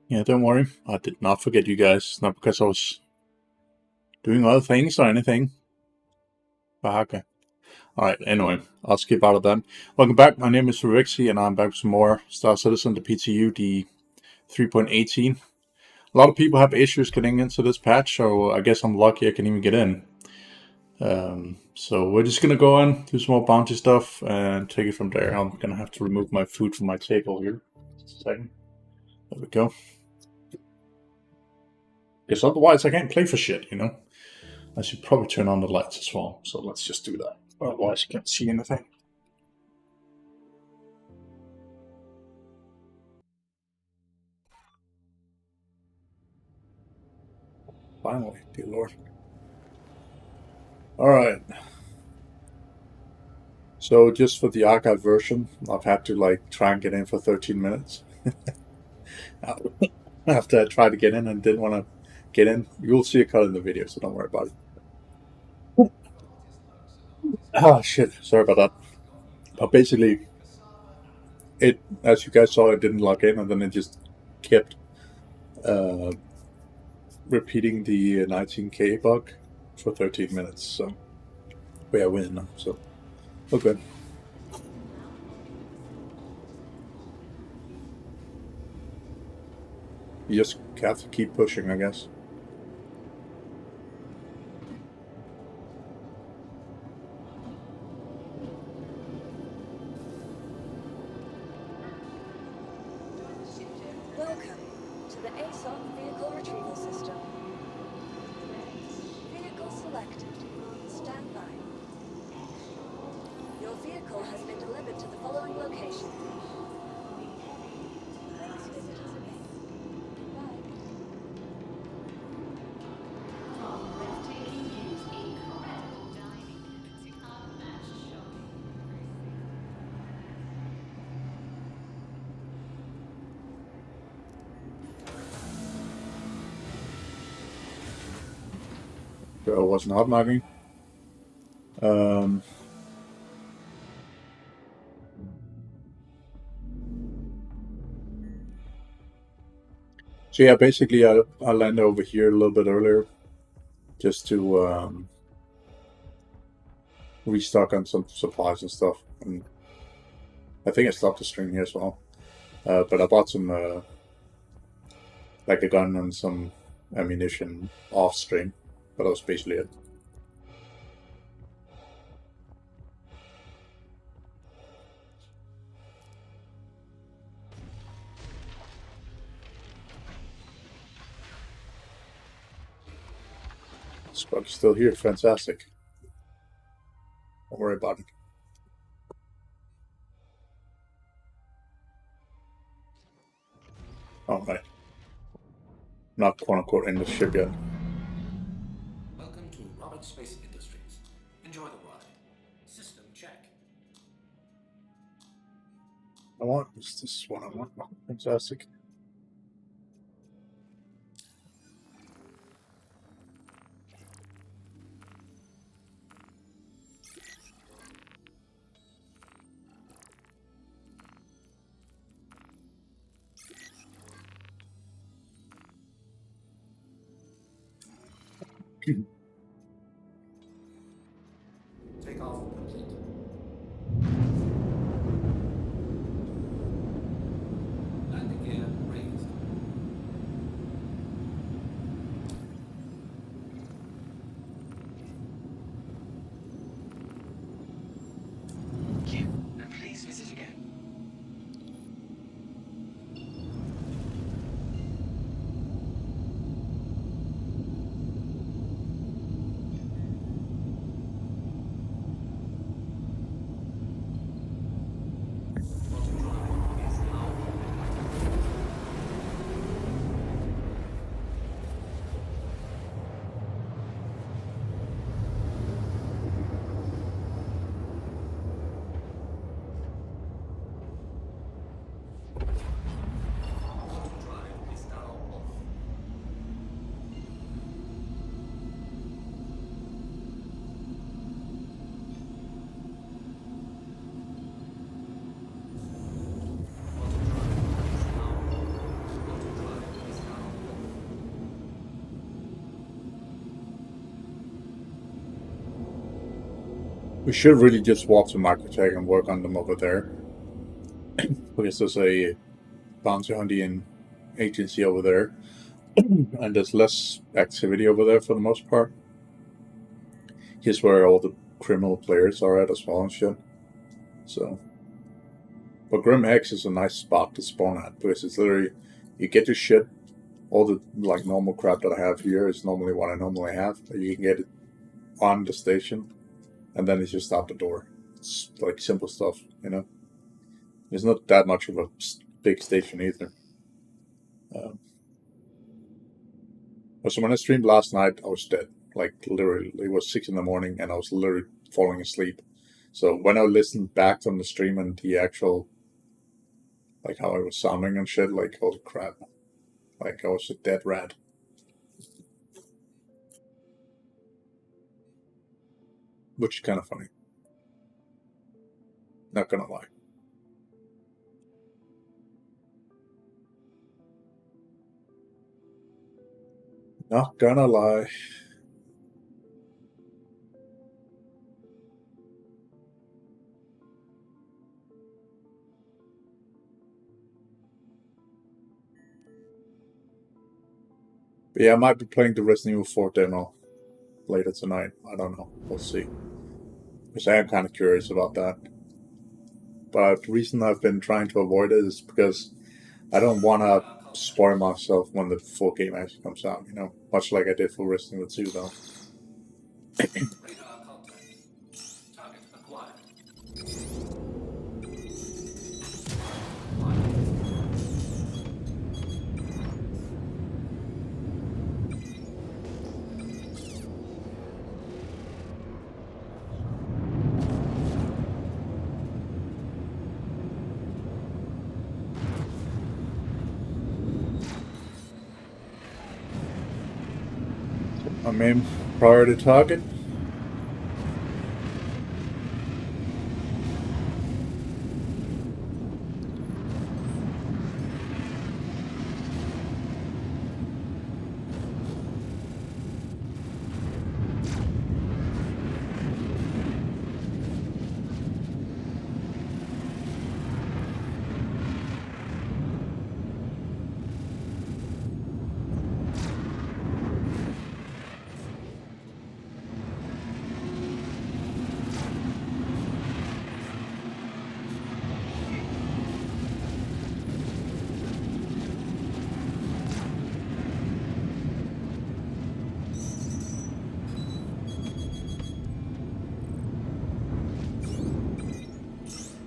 Yeah, don't worry. I did not forget you guys. It's not because I was doing other things or anything. But okay. Alright, anyway, I'll skip out of that. Welcome back. My name is Revixy, and I'm back with some more Star Citizen, the PTU, the 3.18. A lot of people have issues getting into this patch, so I guess I'm lucky I can even get in. So we're just gonna go on, do some more bounty stuff, and take it from there. I'm gonna have to remove my food from my table here. Just a second. There we go. Because otherwise I can't play for shit, you know? I should probably turn on the lights as well, so let's just do that. Otherwise you can't see anything. Finally, dear lord. Alright. So just for the archive version, I've had to try and get in for 13 minutes. After I tried to get in and didn't want to get in, you'll see a cut in the video, so don't worry about it. Oh shit, sorry about that. But basically, it, as you guys saw, it didn't log in, and then it just kept uh, repeating the 19K bug for 13 minutes. So we are winning now. So okay. You just have to keep pushing, I guess. Welcome to the ASOC Vehicle Retrieval System. Vehicle selected. Stand by. Your vehicle has been delivered to the following location. Please visit us again. Goodbye. So I was not mugging. So yeah, basically I landed over here a little bit earlier just to restock on some supplies and stuff. And I think I stopped the stream here as well. But I bought some like a gun and some ammunition off stream. But that was basically it. Spug's still here, fantastic. Don't worry about it. Alright. Not quote unquote in the ship yet. Welcome to Roberts Space Industries. Enjoy the ride. System check. I want this one. I want. Oh, fantastic. Takeoff complete. Landing gear raised. Please visit again. We should really just walk to Microtech and work on them over there. Because there's a bounty hunting agency over there. And there's less activity over there for the most part. Here's where all the criminal players are at as well and shit. So. But Grim Hex is a nice spot to spawn at because it's literally, you get your shit. All the like normal crap that I have here is normally what I normally have. You can get it on the station, and then it's just out the door. It's like simple stuff, you know. It's not that much of a big station either. So when I streamed last night, I was dead. Like literally, it was 6 in the morning, and I was literally falling asleep. So when I listened back on the stream and the actual, like how I was sounding and shit, like holy crap, like I was a dead rat. Which is kind of funny. Not gonna lie. Not gonna lie. But yeah, I might be playing the Resident Evil 4 demo later tonight. I don't know. We'll see. Because I am kind of curious about that. But the reason I've been trying to avoid it is because I don't want to spoil myself when the full game actually comes out, you know? Much like I did for Resident Evil 2, though. Radar contact. Target acquired. My main priority target.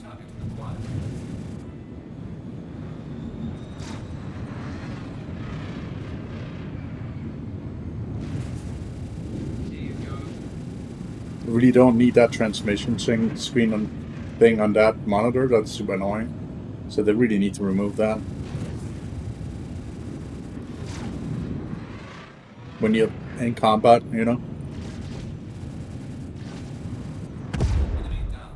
Target acquired. Really don't need that transmission screen on that monitor. That's super annoying. So they really need to remove that. When you're in combat, you know? Enemy down.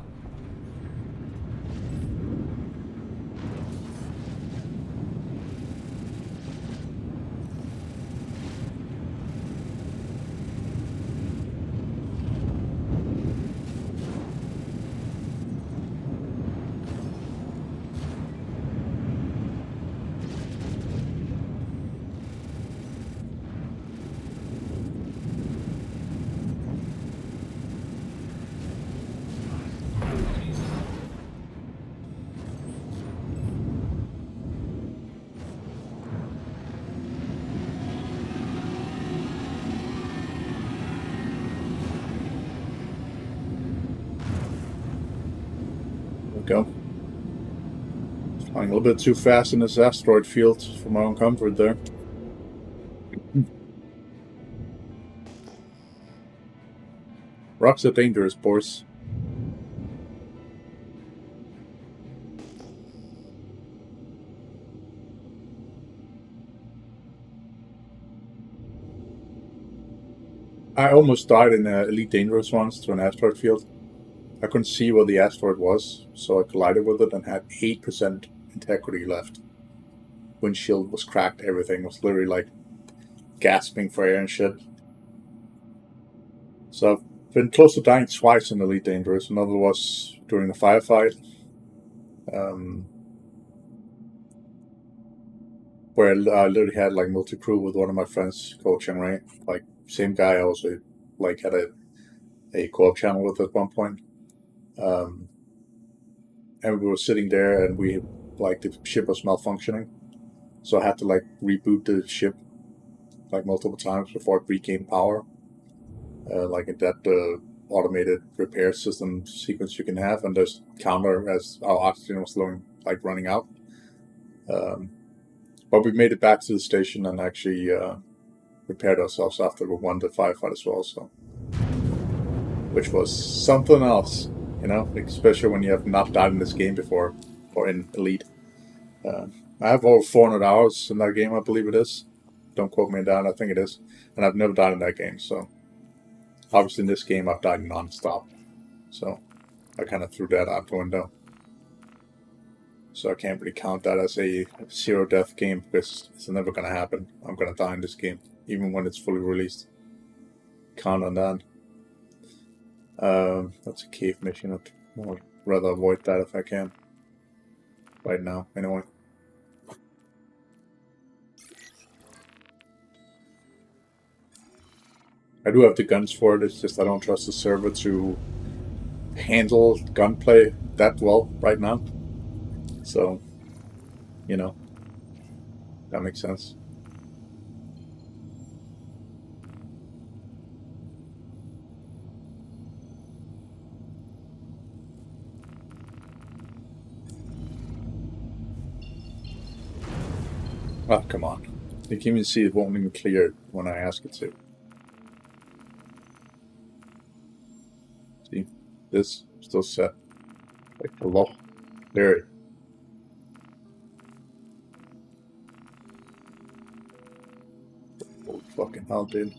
There we go. Flying a little bit too fast in this asteroid field for my own comfort there. Rocks are dangerous, boys. I almost died in Elite Dangerous once to an asteroid field. I couldn't see where the asteroid was, so I collided with it and had 8% integrity left. Windshield was cracked, everything was literally like gasping for air and shit. So Been close to dying twice in Elite Dangerous. Another was during the firefight, where I literally had like multi-crew with one of my friends coaching, right? Like, same guy I also like had a co-op channel with at one point. And we were sitting there and we like the ship was malfunctioning. So I had to like reboot the ship like multiple times before it regained power. Like in that automated repair system sequence you can have, and there's counter as our oxygen was running out. But we made it back to the station and actually repaired ourselves after we won the firefight as well. So, which was something else, you know, especially when you have not died in this game before or in Elite. I have over 400 hours in that game, I believe it is. Don't quote me on that, I think it is. And I've never died in that game, so obviously in this game I've died non-stop. So I kind of threw that out the window. So I can't really count that as a zero death game because it's never going to happen. I'm going to die in this game, even when it's fully released. Count on that. That's a cave mission. I'd rather avoid that if I can. Right now, anyway. I do have the guns for it, it's just I don't trust the server to handle gunplay that well right now. So, you know, that makes sense. Oh, come on. You can even see it won't even clear when I ask it to. See? This still set. Like, hello. There. Holy fucking hell, dude.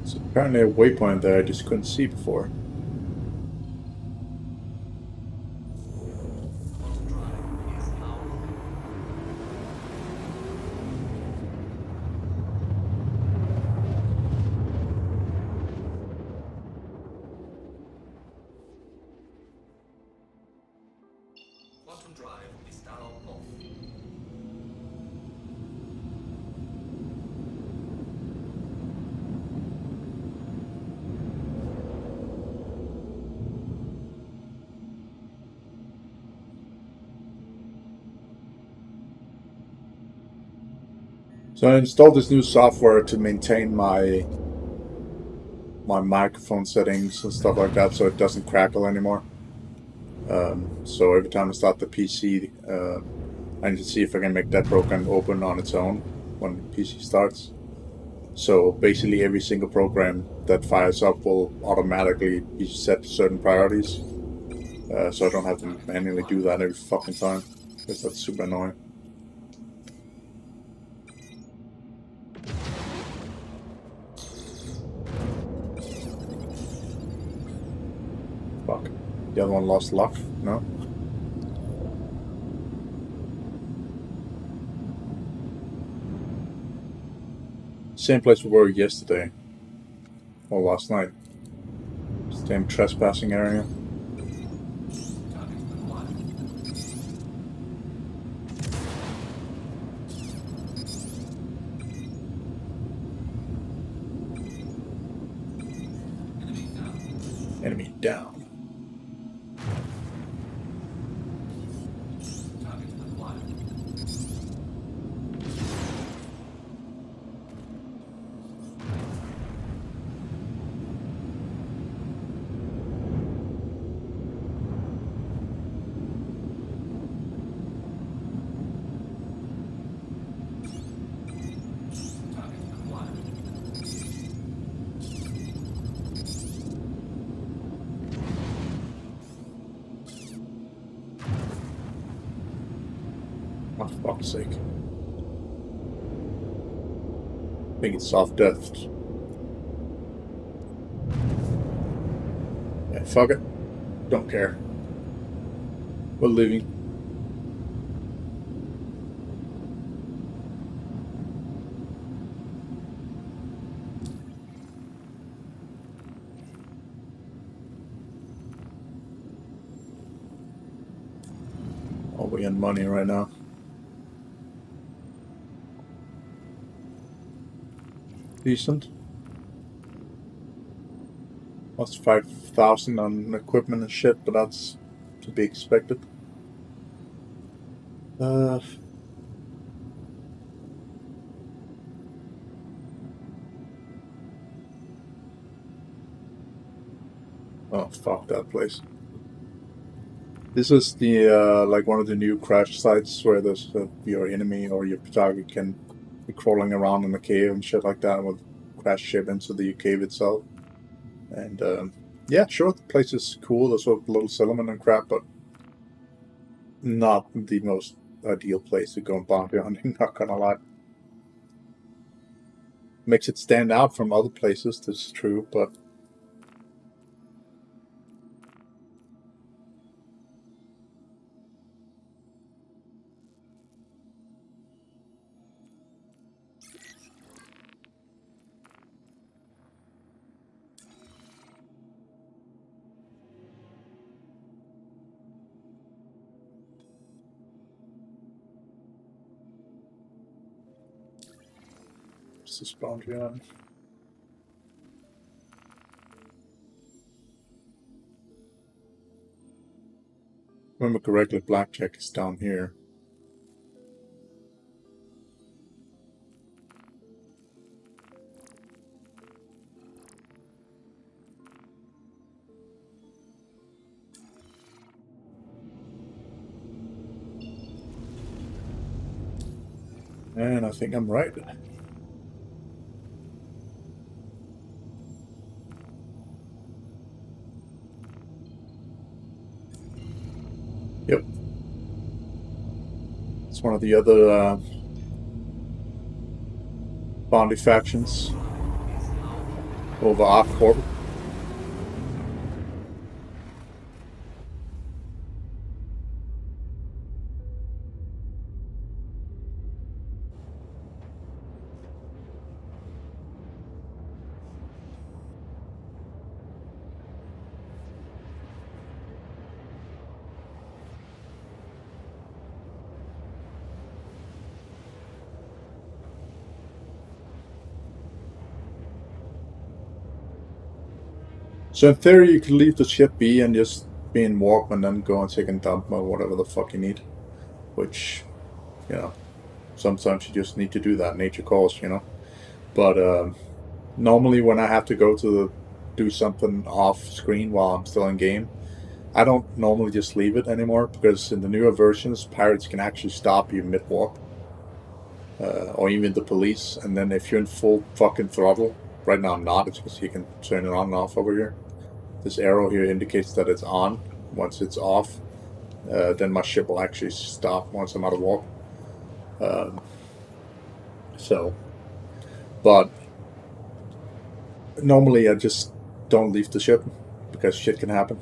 So apparently a waypoint there I just couldn't see before. Quantum drive is now off. So I installed this new software to maintain my microphone settings and stuff like that so it doesn't crackle anymore. So every time I start the PC, I need to see if I can make that program open on its own when the PC starts. So basically every single program that fires up will automatically be set to certain priorities. So I don't have to manually do that every fucking time, because that's super annoying. Fuck. The other one lost luck? No? Same place we were yesterday. Or last night. Same trespassing area. Enemy down. Oh, fuck's sake. I think it's soft death. Yeah, fuck it. Don't care. We're leaving. Oh, we in money right now. Decent. Lost 5,000 on equipment and shit, but that's to be expected. Oh, fuck that place. This is the, like one of the new crash sites where there's your enemy or your target can be crawling around in a cave and shit like that and will crash ship into the cave itself. And, yeah, sure, the place is cool. There's a little settlement and crap, but not the most ideal place to go and bounty hunting, not gonna lie. Makes it stand out from other places, this is true, but what's this boundary on? Remember correctly, blackjack is down here. And I think I'm right. Yep. It's one of the other bounty factions over our corp. So in theory, you could leave the ship be and just be in warp and then go and take a dump or whatever the fuck you need. Which, you know, sometimes you just need to do that. Nature calls, you know. But normally when I have to go to do something off screen while I'm still in game, I don't normally just leave it anymore because in the newer versions, pirates can actually stop you mid warp. Or even the police, and then if you're in full fucking throttle, right now I'm not, it's because you can turn it on and off over here. This arrow here indicates that it's on. Once it's off, then my ship will actually stop once I'm out of warp. But normally I just don't leave the ship because shit can happen.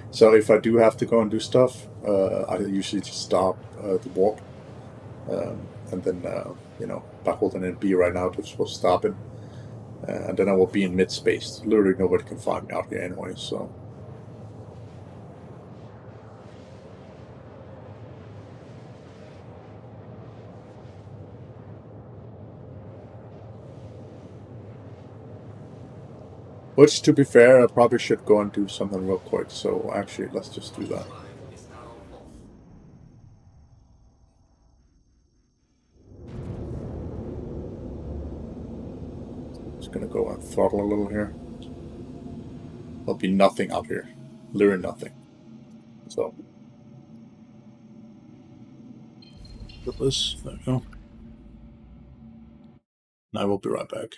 So if I do have to go and do stuff, I usually just stop the warp. And then, you know, by holding in B right now, just will stop it. And then I will be in mid-space. Literally nobody can find me out here anyway, so... Which, to be fair, I probably should go and do something real quick, so actually, let's just do that. Just gonna go and throttle a little here. There'll be nothing out here. Literally nothing. So... Put this, there we go. And I will be right back.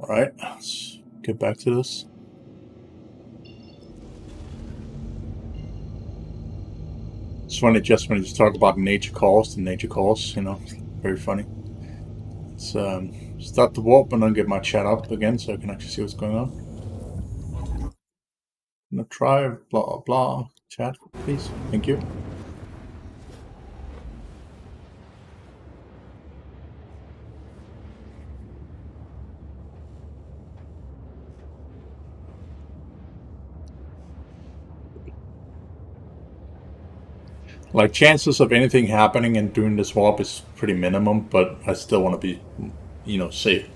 Alright, let's get back to this. It's funny just when you talk about nature calls, you know, very funny. Let's start the warp and then get my chat up again so I can actually see what's going on. I'm gonna try blah blah chat, please. Thank you. Like, chances of anything happening and doing the swap is pretty minimum, but I still want to be, you know, safe.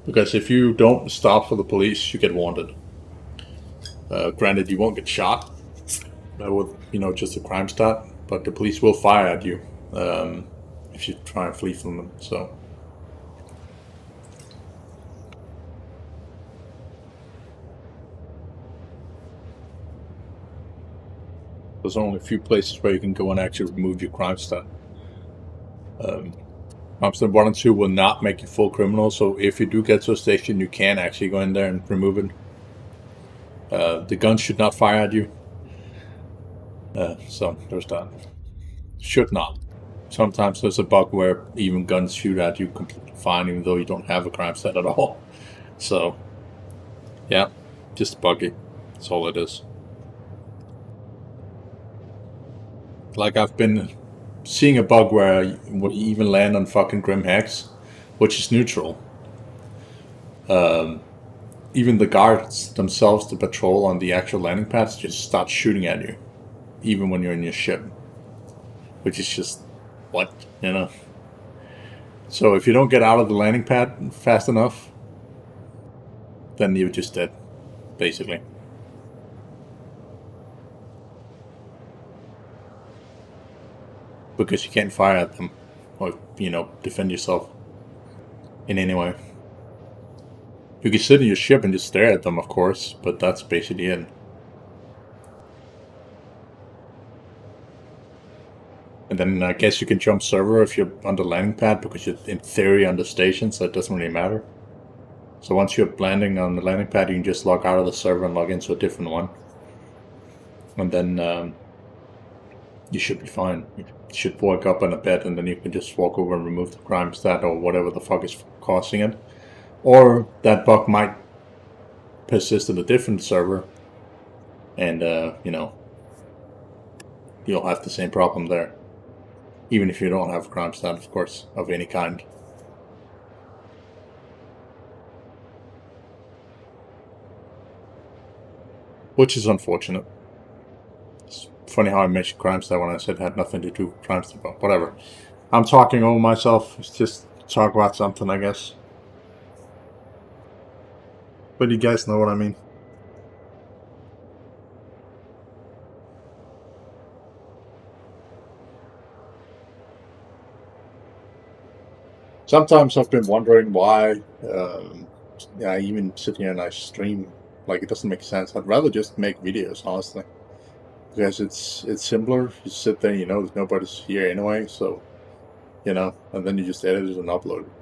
Because if you don't stop for the police, you get wanted. Granted, you won't get shot with, you know, just a crime stat, but the police will fire at you if you try and flee from them. So there's only a few places where you can go and actually remove your crime stat. Crime stat 1 and 2 will not make you full criminal, so if you do get to a station, you can actually go in there and remove it. The gun should not fire at you. So there's that. Should not. Sometimes there's a bug where even guns shoot at you completely fine, even though you don't have a crime stat at all. So, yeah, just buggy. That's all it is. Like, I've been seeing a bug where you even land on fucking Grim Hex, which is neutral. Even the guards themselves, the patrol on the actual landing pads, just start shooting at you, even when you're in your ship. Which is just, what, you know? So if you don't get out of the landing pad fast enough, then you're just dead, basically. Because you can't fire at them, or, you know, defend yourself in any way. You can sit in your ship and just stare at them, of course, but that's basically it. And then I guess you can jump server if you're on the landing pad, because you're in theory on the station, so it doesn't really matter. So once you're landing on the landing pad, you can just log out of the server and log into a different one. And then you should be fine. You should wake up in a bed, and then you can just walk over and remove the crime stat or whatever the fuck is causing it. Or that bug might persist in a different server, and, you know, you'll have the same problem there. Even if you don't have a crime stat, of course, of any kind. Which is unfortunate. It's funny how I mentioned crime stat when I said it had nothing to do with crime stat, but whatever. I'm talking over myself. It's just talk about something, I guess. But you guys know what I mean. Sometimes I've been wondering why I even sit here and I stream. Like, it doesn't make sense. I'd rather just make videos, honestly. Because it's simpler. You sit there, you know, there's nobody's here anyway, so, you know, and then you just edit it and upload it.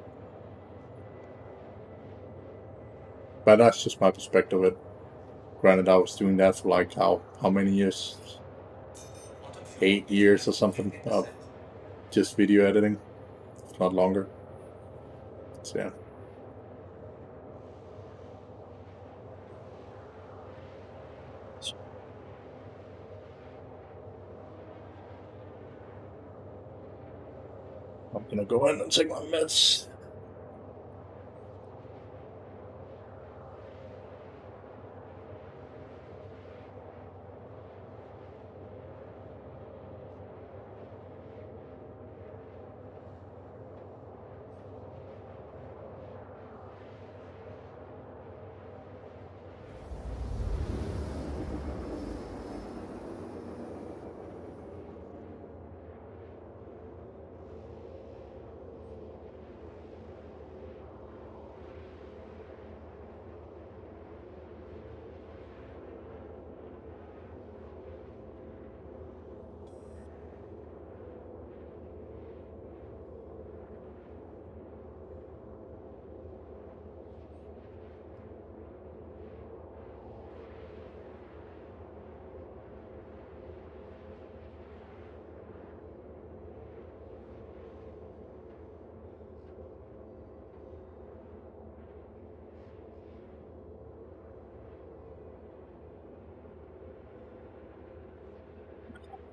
But that's just my perspective of it. Granted, I was doing that for like how many years? 8 years or something of just video editing, if not longer. So yeah. I'm gonna go in and take my meds.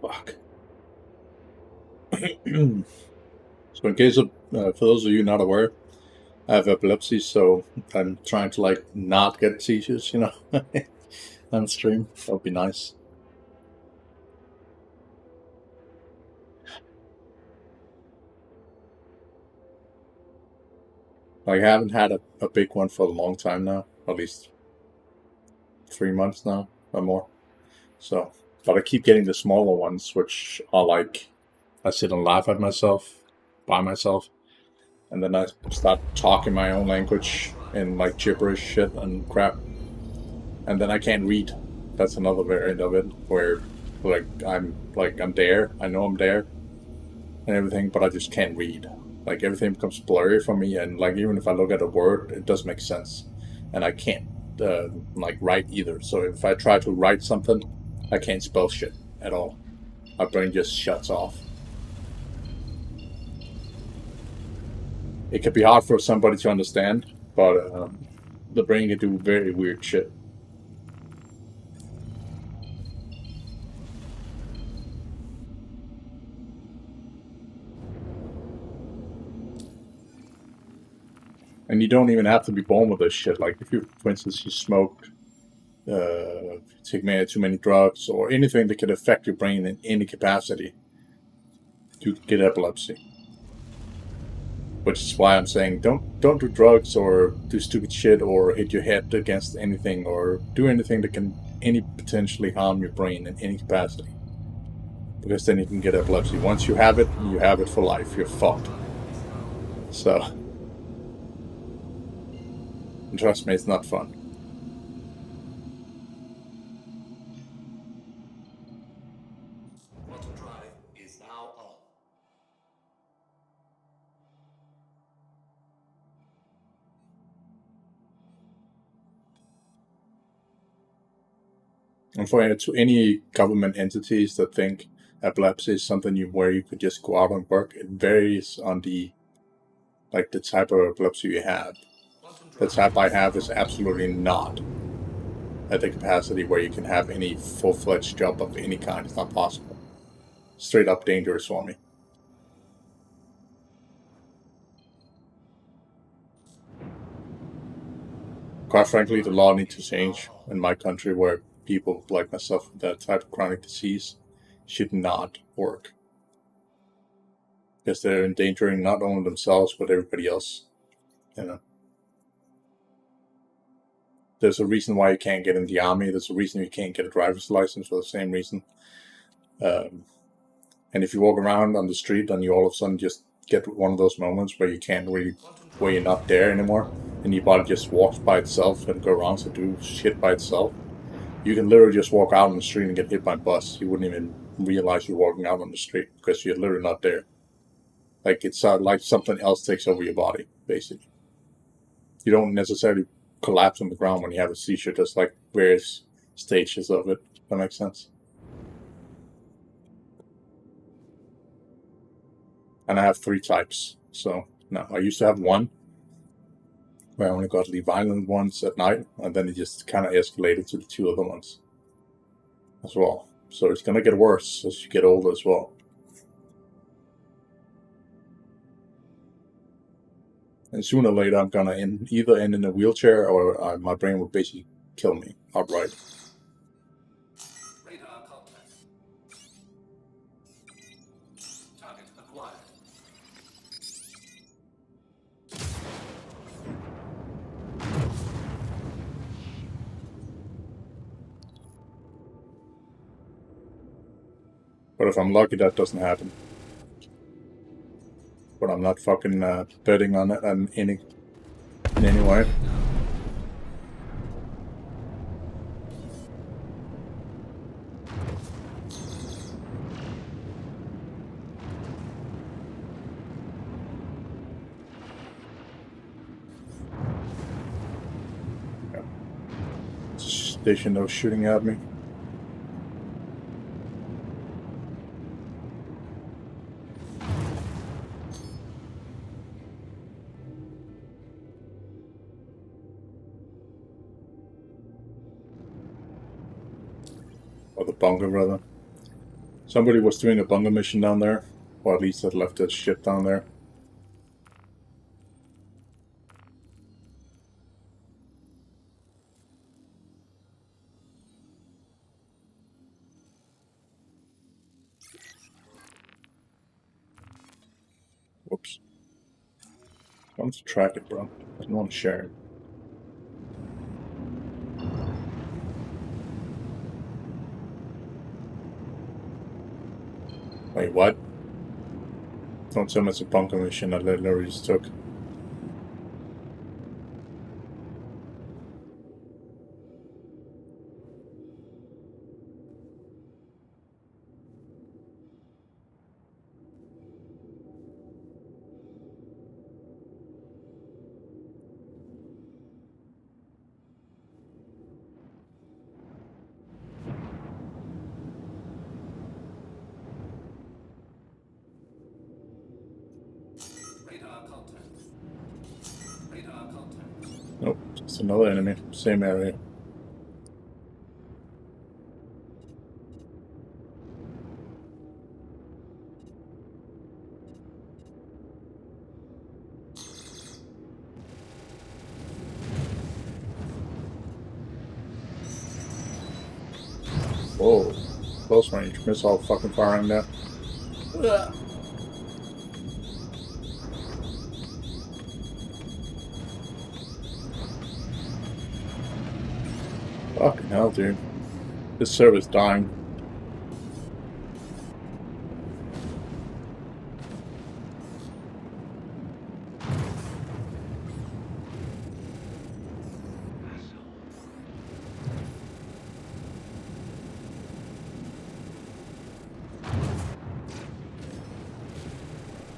Fuck. So in case of, for those of you not aware, I have epilepsy, so I'm trying to like not get seizures, you know, on stream. That would be nice. Like, I haven't had a big one for a long time now, at least 3 months now or more. So, but I keep getting the smaller ones, which are like, I sit and laugh at myself, by myself, and then I start talking my own language in like gibberish shit and crap. And then I can't read. That's another variant of it, where I'm there, I know I'm there and everything, but I just can't read. Like, everything becomes blurry for me, and like, even if I look at a word, it doesn't make sense. And I can't like write either. So if I try to write something, I can't spell shit at all. My brain just shuts off. It can be hard for somebody to understand, but the brain can do very weird shit. And you don't even have to be born with this shit. Like, if you, for instance, you smoke, take too many drugs, or anything that could affect your brain in any capacity, you get epilepsy. Which is why I'm saying don't do drugs or do stupid shit or hit your head against anything or do anything that can potentially harm your brain in any capacity. Because then you can get epilepsy. Once you have it for life. You're fucked. So, and trust me, it's not fun. Quantum drive is now on. And for any government entities that think epilepsy is something where you could just go out and work, it varies on the type of epilepsy you have. The type I have is absolutely not at the capacity where you can have any full-fledged job of any kind. It's not possible. Straight up dangerous for me. Quite frankly, the law needs to change in my country, where people like myself with that type of chronic disease should not work. Because they're endangering not only themselves, but everybody else. You know. There's a reason why you can't get in the army. There's a reason you can't get a driver's license for the same reason. And if you walk around on the street and you all of a sudden just get one of those moments where you can't really, where you're not there anymore, and your body just walks by itself and go around to do shit by itself, you can literally just walk out on the street and get hit by a bus. You wouldn't even realize you're walking out on the street because you're literally not there. Like, it's like something else takes over your body, basically. You don't necessarily collapse on the ground when you have a seizure. There's like various stages of it. That makes sense. And I have 3 types. So, no, I used to have 1, where I only got the violent ones at night, and then it just kind of escalated to the 2 other ones as well. So it's gonna get worse as you get older as well. And sooner or later, I'm gonna either end in a wheelchair, or my brain will basically kill me outright. Radar contact. Target acquired. But if I'm lucky, that doesn't happen. But I'm not fucking betting on it in any way. Yeah. Station that was shooting at me. Or the bunker, rather. Somebody was doing a bunker mission down there, or at least had left a ship down there. Whoops. I want to track it, bro. I don't want to share it. Wait, what? Don't tell me it's a bunker mission that I literally just took. Radar contact. Radar contact. Nope, just another enemy. Same area. Whoa. Close range. Missile fucking firing there. Ugh. Fucking hell, dude. This server's dying.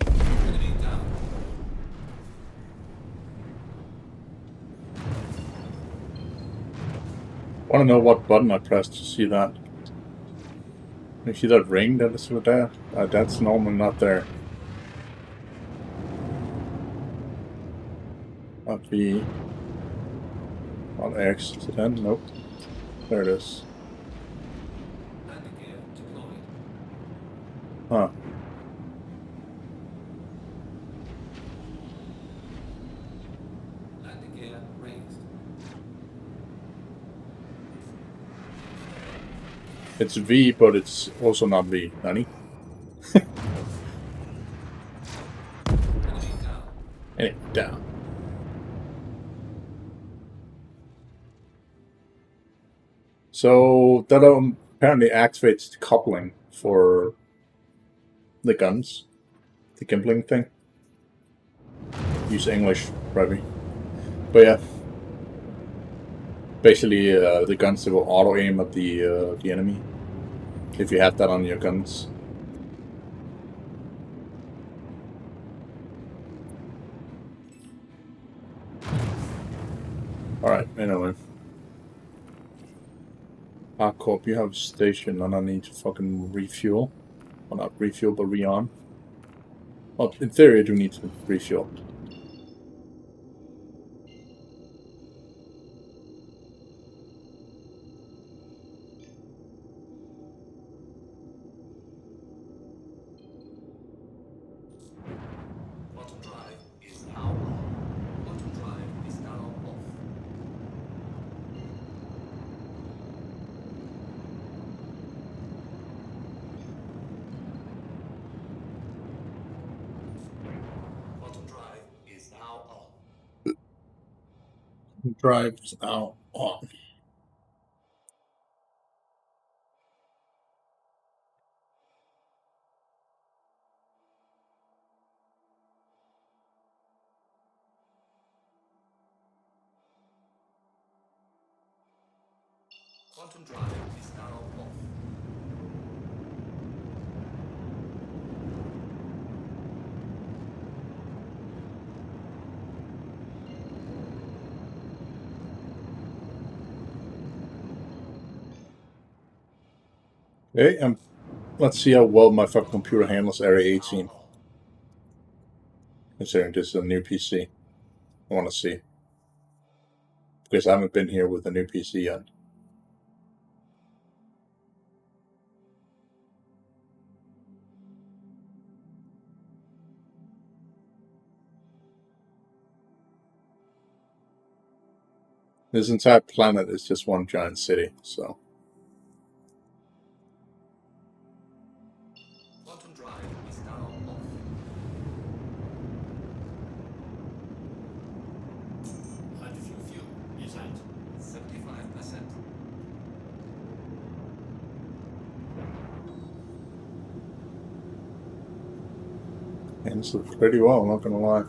Enemy down. Want to know what button I pressed to see that? You see that ring that is with there? That's normally not there. Not V. Not X. Is it N? Nope. There it is. Landing gear deployed. Huh. Landing gear raised. It's V, but it's also not V. Nani? Enemy down. Anyway, down. So that apparently activates the coupling for the guns. The gimbling thing. Use English, probably. But yeah. Basically, the guns that will auto aim at the enemy. If you have that on your guns. Alright, anyway. Corp, you have a station and I need to fucking refuel. Well, not refuel, but re-arm. Well, in theory, I do need to refuel. Quantum drive is now on. Quantum drive is now off. Quantum drive is now on. Drive is now on. Quantum drive is now off. Okay, let's see how well my fucking computer handles Area 18. Considering this is a new PC. I want to see. Because I haven't been here with a new PC yet. This entire planet is just one giant city, so. Quantum drive is now off. Hydrogen fuel is at 75%. And this looks pretty well, I'm not gonna lie.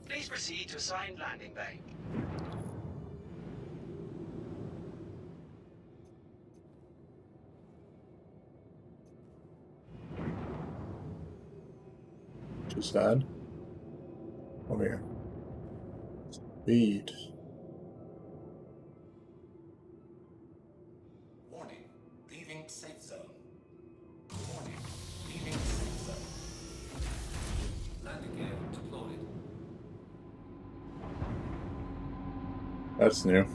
Please proceed to assigned landing bay. Too sad. Over here. Speed. Warning, leaving safe zone. Warning, leaving safe zone. Landing gear deployed. That's new.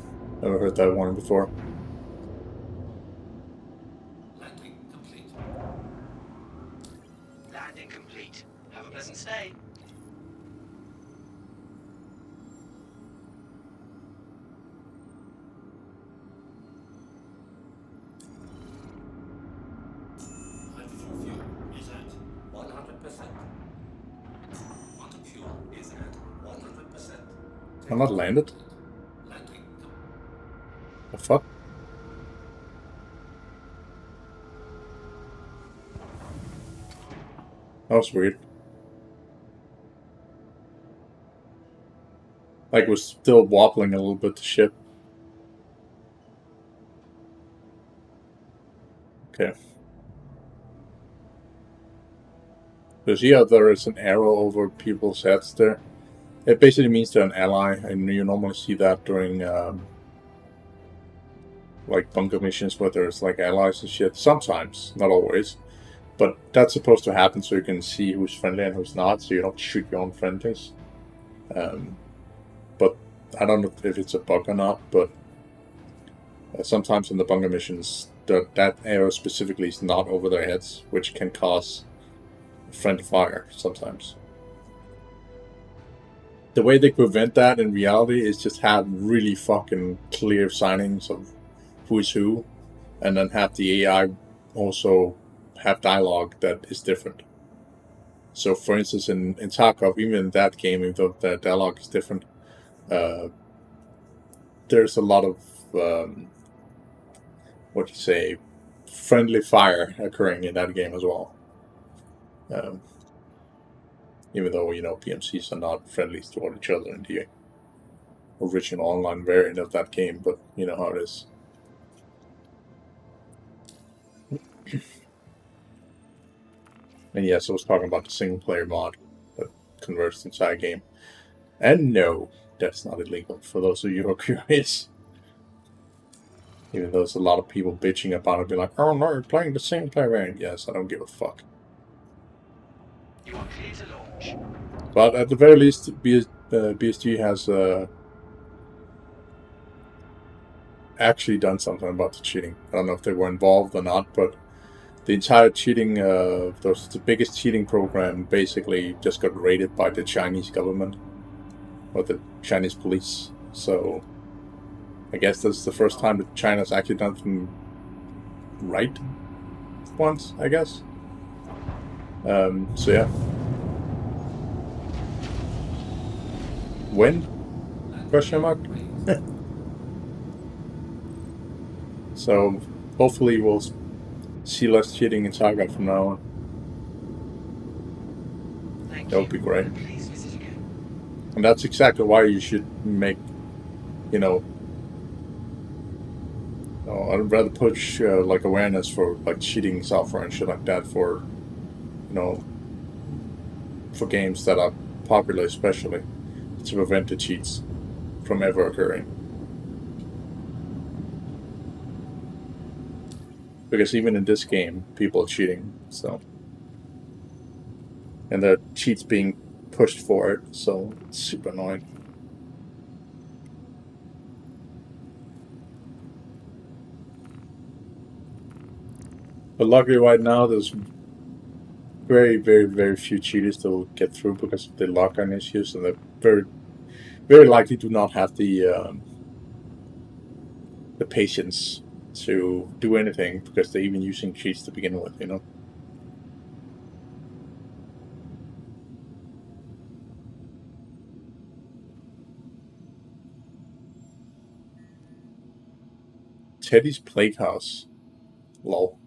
Never heard that one before. Landing complete. Landing complete. Have a pleasant stay. Hydrogen fuel is at 100%. Quantum fuel is at 100%. I'm not landed? Landing The fuck? That was weird. Like, it was still wobbling a little bit, the ship. Okay. Because here there is an arrow over people's heads there. It basically means they're an ally, and you normally see that during like bunker missions where there's like allies and shit. Sometimes, not always. But that's supposed to happen so you can see who's friendly and who's not, so you don't shoot your own friendlies. But I don't know if it's a bug or not, but sometimes in the bunker missions, that arrow specifically is not over their heads, which can cause friendly fire sometimes. The way they prevent that in reality is just have really fucking clear signings of who's who, and then have the AI also have dialogue that is different. So, for instance, in Tarkov, even in that game, even though the dialogue is different, there's a lot of friendly fire occurring in that game as well. Even though, PMCs are not friendly toward each other in the original online variant of that game, but you know how it is. And yes, I was talking about the single player mod that converts the entire game. And no, that's not illegal, for those of you who are curious. Even though there's a lot of people bitching about it, be like, oh no, you're playing the single player variant. Yes, I don't give a fuck. You are clear to launch. But at the very least, BSG has actually done something about the cheating. I don't know if they were involved or not, but the entire cheating, the biggest cheating program basically just got raided by the Chinese government or the Chinese police. So I guess that's the first time that China's actually done something right once, I guess. So yeah. When? Question mark? So hopefully we'll see less cheating in Saga from now on. Thank That would be great. Please visit again. And that's exactly why you should make, I'd rather push like awareness for like cheating software and shit like that for, for games that are popular, especially to prevent the cheats from ever occurring. Because even in this game, people are cheating, so. And there are cheats being pushed for it, so it's super annoying. But luckily right now there's very, very, very few cheaters that will get through because of the lock-on issues, and they're very, very likely do not have the patience to do anything because they're even using cheats to begin with, you know. Teddy's Plague House. Lol.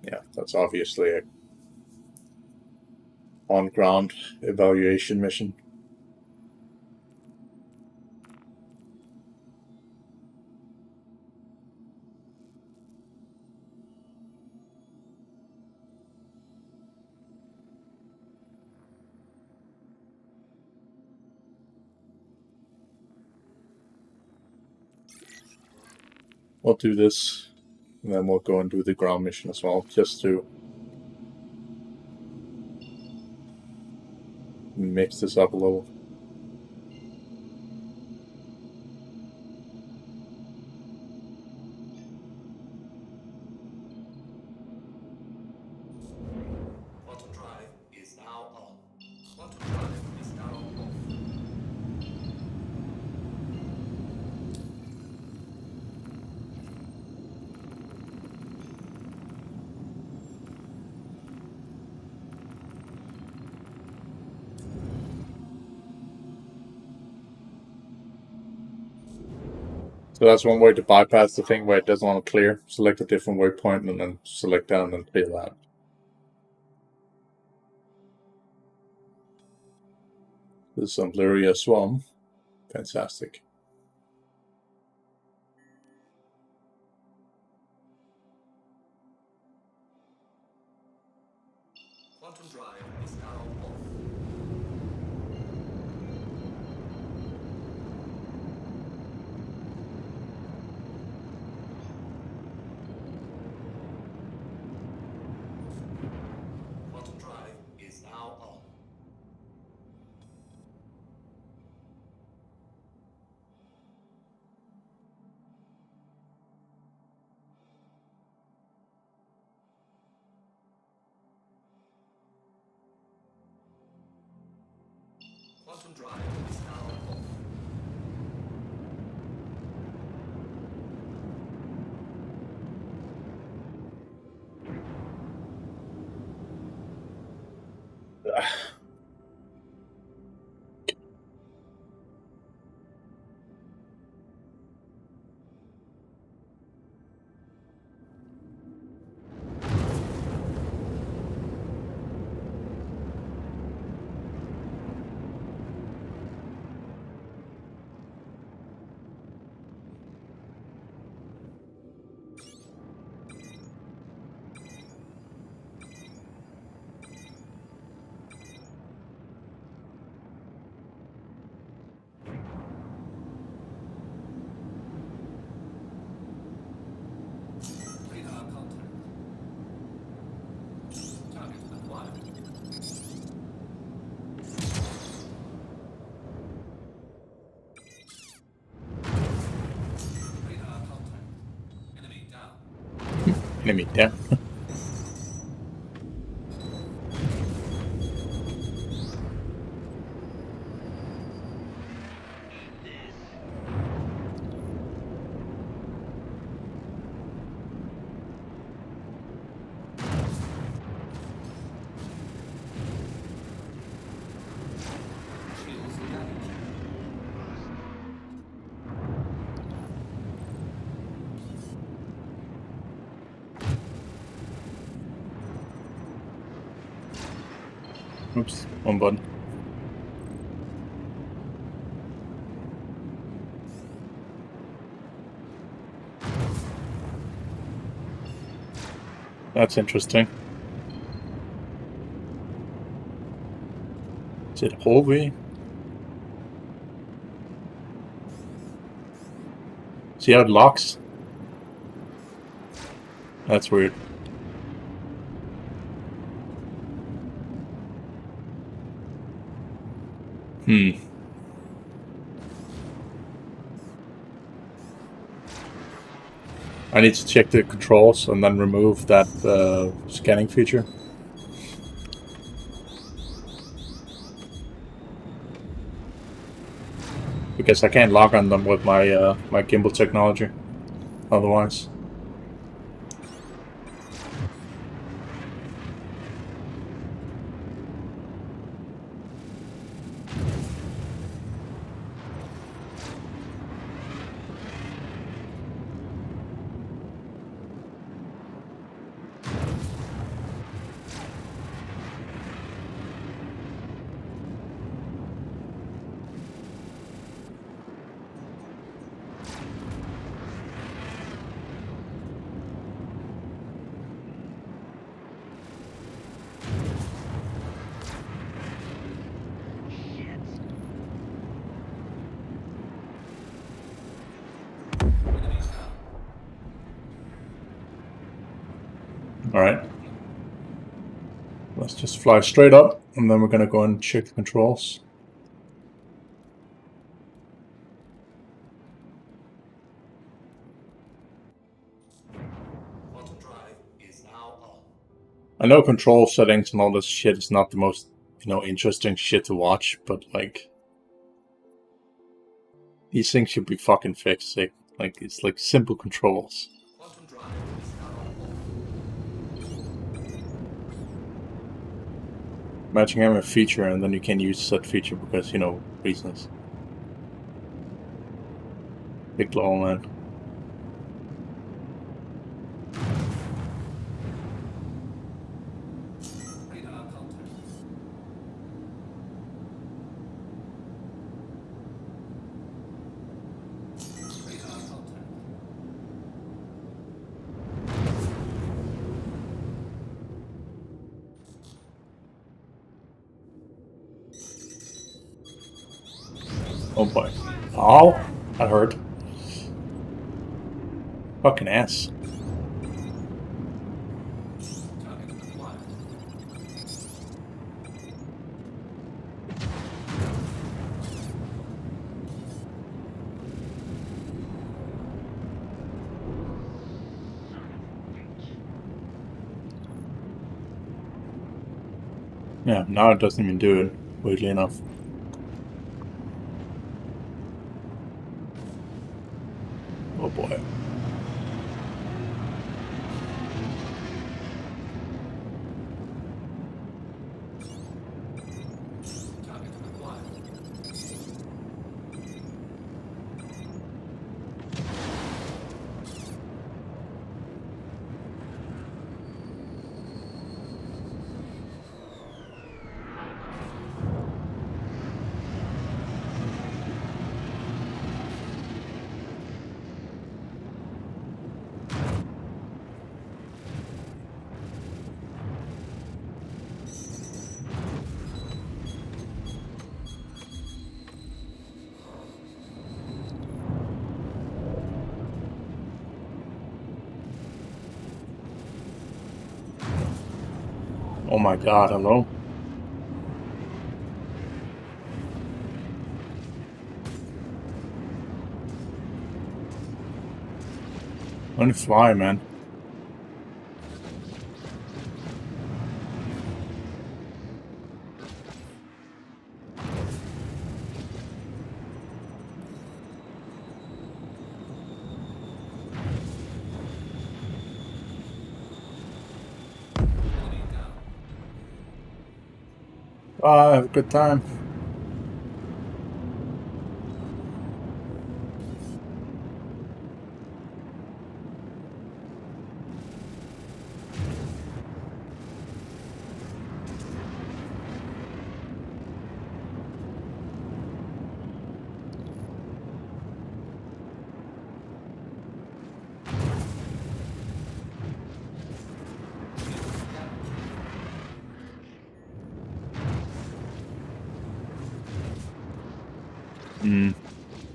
Yeah, that's obviously a on-ground evaluation mission. We'll do this, and then we'll go and do the ground mission as well, just to mix this up a little. Quantum drive is now on. Quantum drive is now off. So that's one way to bypass the thing where it doesn't want to clear. Select a different waypoint and then select that and then clear that. This is some Lyria Swarm. Fantastic. Quantum drive is now off. Quantum drive is now on. Quantum drive is now off. Radar contact. Target acquired. Radar contact. Enemy down. Enemy down. Shields damaged. Oops, one button. That's interesting. Is it hallway? See how it locks? That's weird. I need to check the controls and then remove that scanning feature. Because I can't log on them with my my gimbal technology. Otherwise. Alright. Let's just fly straight up, and then we're gonna go and check the controls. Quantum drive is now on. I know control settings and all this shit is not the most, interesting shit to watch, but like these things should be fucking fixed. Like it's like simple controls. Quantum drive is now on. Imagine having a feature and then you can't use that feature because, reasons. Big lol, man. Radar contact. Radar contact. Oh boy. Oh, that hurt. Fucking ass. Target acquired. Yeah, now it doesn't even do it, weirdly enough. Oh boy. Target acquired. Oh my god, hello? Only fly, man. Enemy down. Bye, have a good time.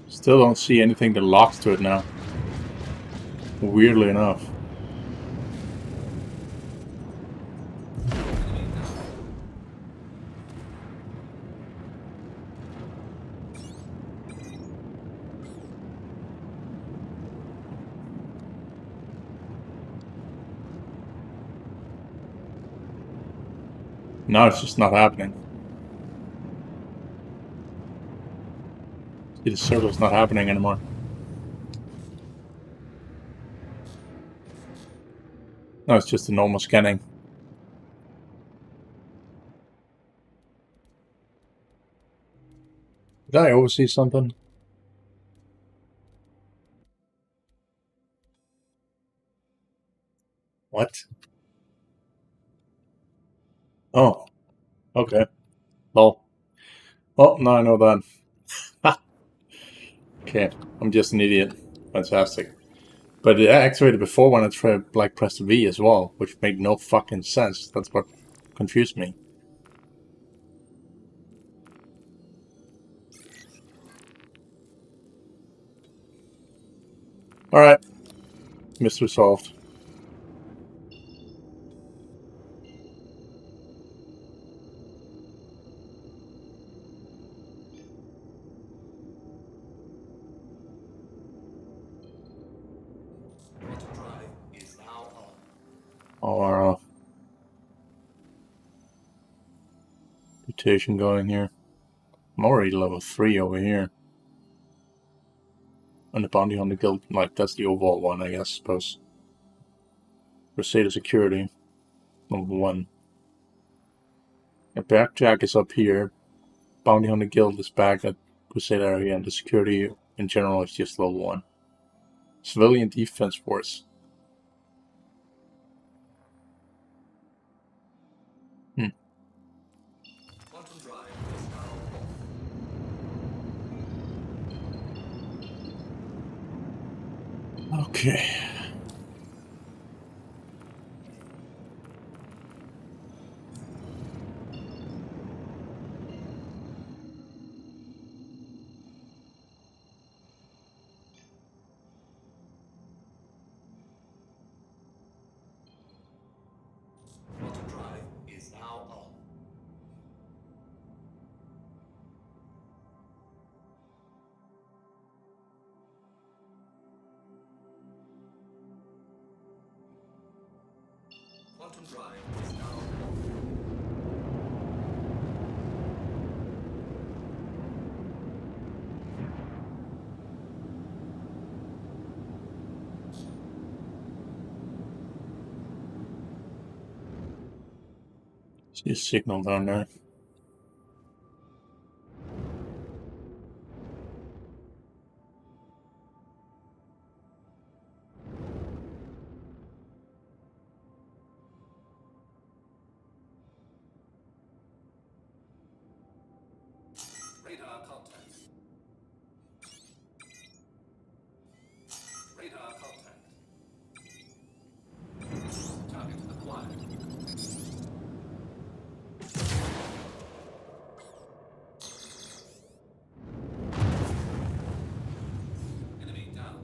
Still don't see anything that locks to it now. Weirdly enough. Enemy down. Now it's just not happening. See, the circle's not happening anymore. No, it's just a normal scanning. Did I oversee something? What? Oh, okay. Well, now I know that. Okay, I'm just an idiot. Fantastic. But it activated before when I tried like pressed V as well, which made no fucking sense. That's what confused me. Alright. Mystery solved. Quantum drive is now on. Our mutation going here. I'm already level 3 over here. And the bounty on the guild, like, that's the overall one, I guess, suppose. Crusader security, level 1. The backjack is up here. Bounty on the guild is back at Crusader area, and the security in general is just level 1. Civilian defense force. Quantum drive is now off. Okay. Quantum drive is now on. Quantum drive is now off. See a signal down there. Radar contact. Radar contact. Target acquired. Enemy down. Enemy down.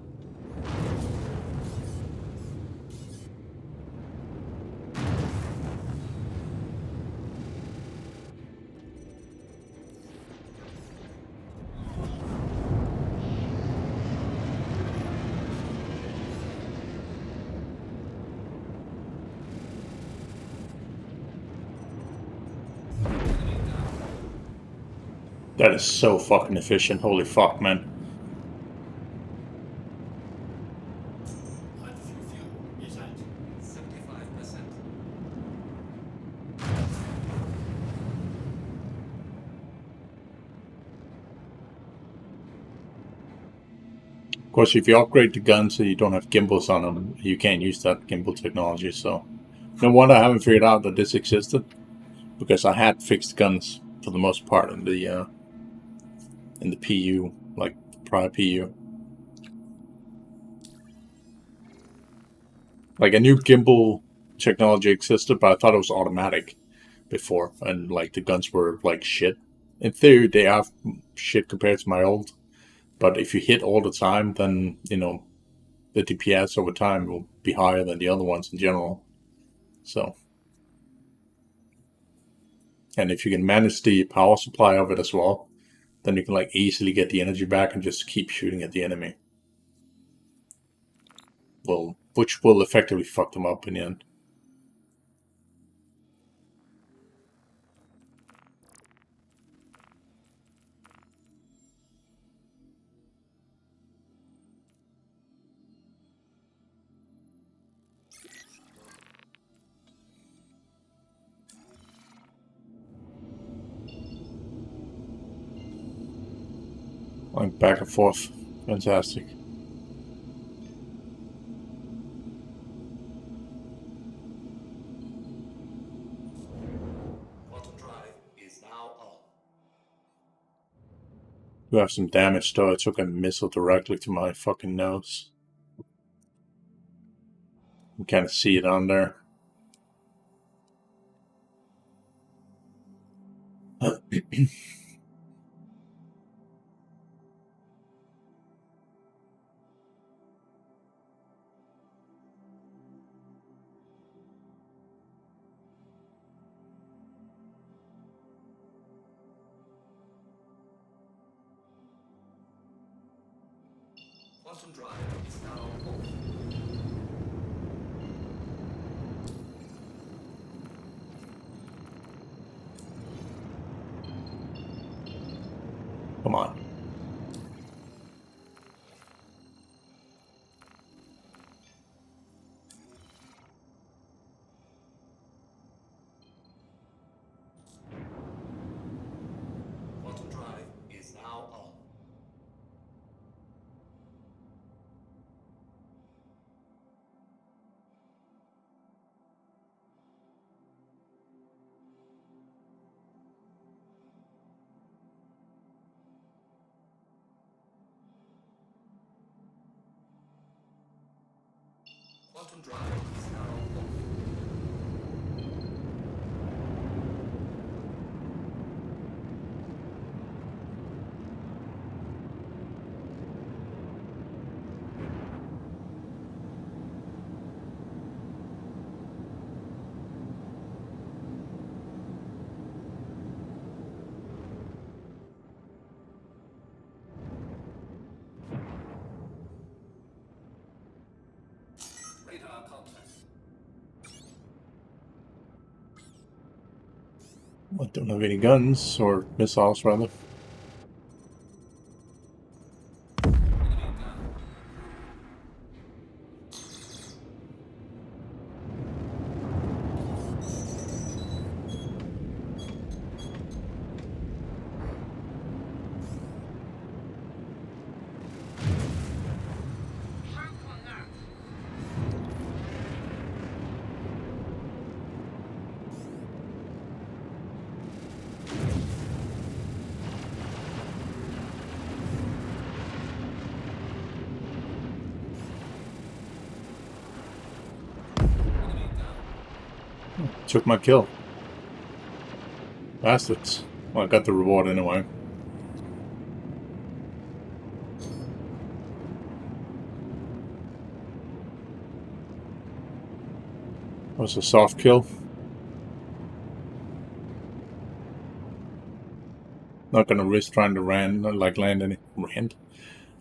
That is so fucking efficient. Holy fuck, man. Hydrogen fuel is at 75%. Of course, if you upgrade the gun so you don't have gimbals on them, you can't use that gimbal technology, so... No wonder I haven't figured out that this existed, because I had fixed guns for the most part in the PU, like prior PU. Like, I knew gimbal technology existed, but I thought it was automatic before, and like the guns were like shit. In theory, they are shit compared to my old, but if you hit all the time, then, you know, the DPS over time will be higher than the other ones in general. So, and if you can manage the power supply of it as well, then you can like easily get the energy back and just keep shooting at the enemy. Well, which will effectively fuck them up in the end. Like back and forth. Fantastic. Quantum drive is now on. Do have some damage though. I took a missile directly to my fucking nose. You can't see it on there. Quantum drive is now on. Come on. Quantum drive is now on. Quantum drive is now on. Radar contact. I don't have any guns, or missiles rather. Enemy down. Enemy down. Took my kill. Bastards. Well, I got the reward anyway. That was a soft kill. Not gonna risk trying to land any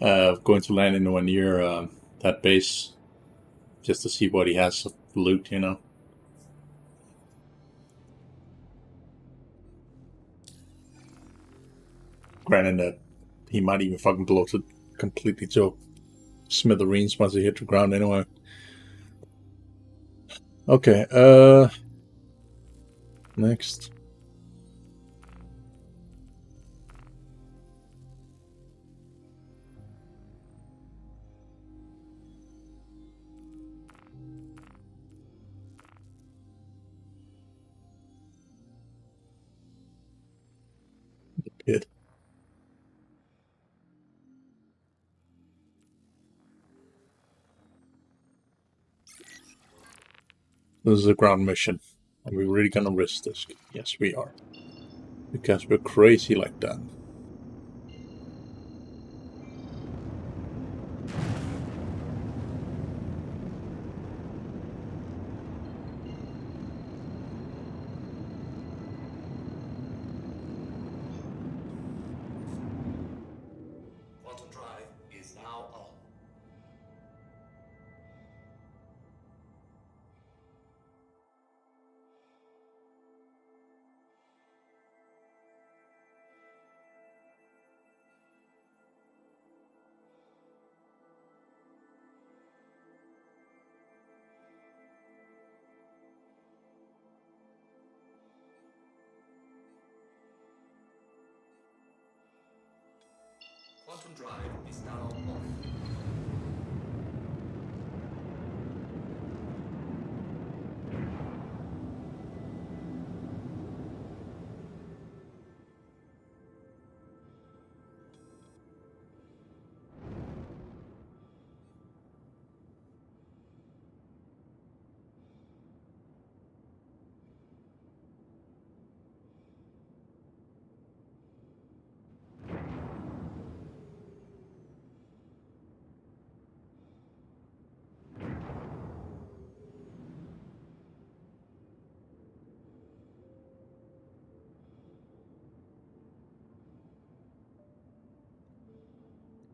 going to land anywhere near that base just to see what he has of loot, you know. Granted that he might even fucking blow it completely to smithereens once he hit the ground anyway. Okay, next. Pit. This is a ground mission. Are we really gonna risk this? Yes, we are. Because we're crazy like that. Quantum drive is now on. Quantum drive is now off.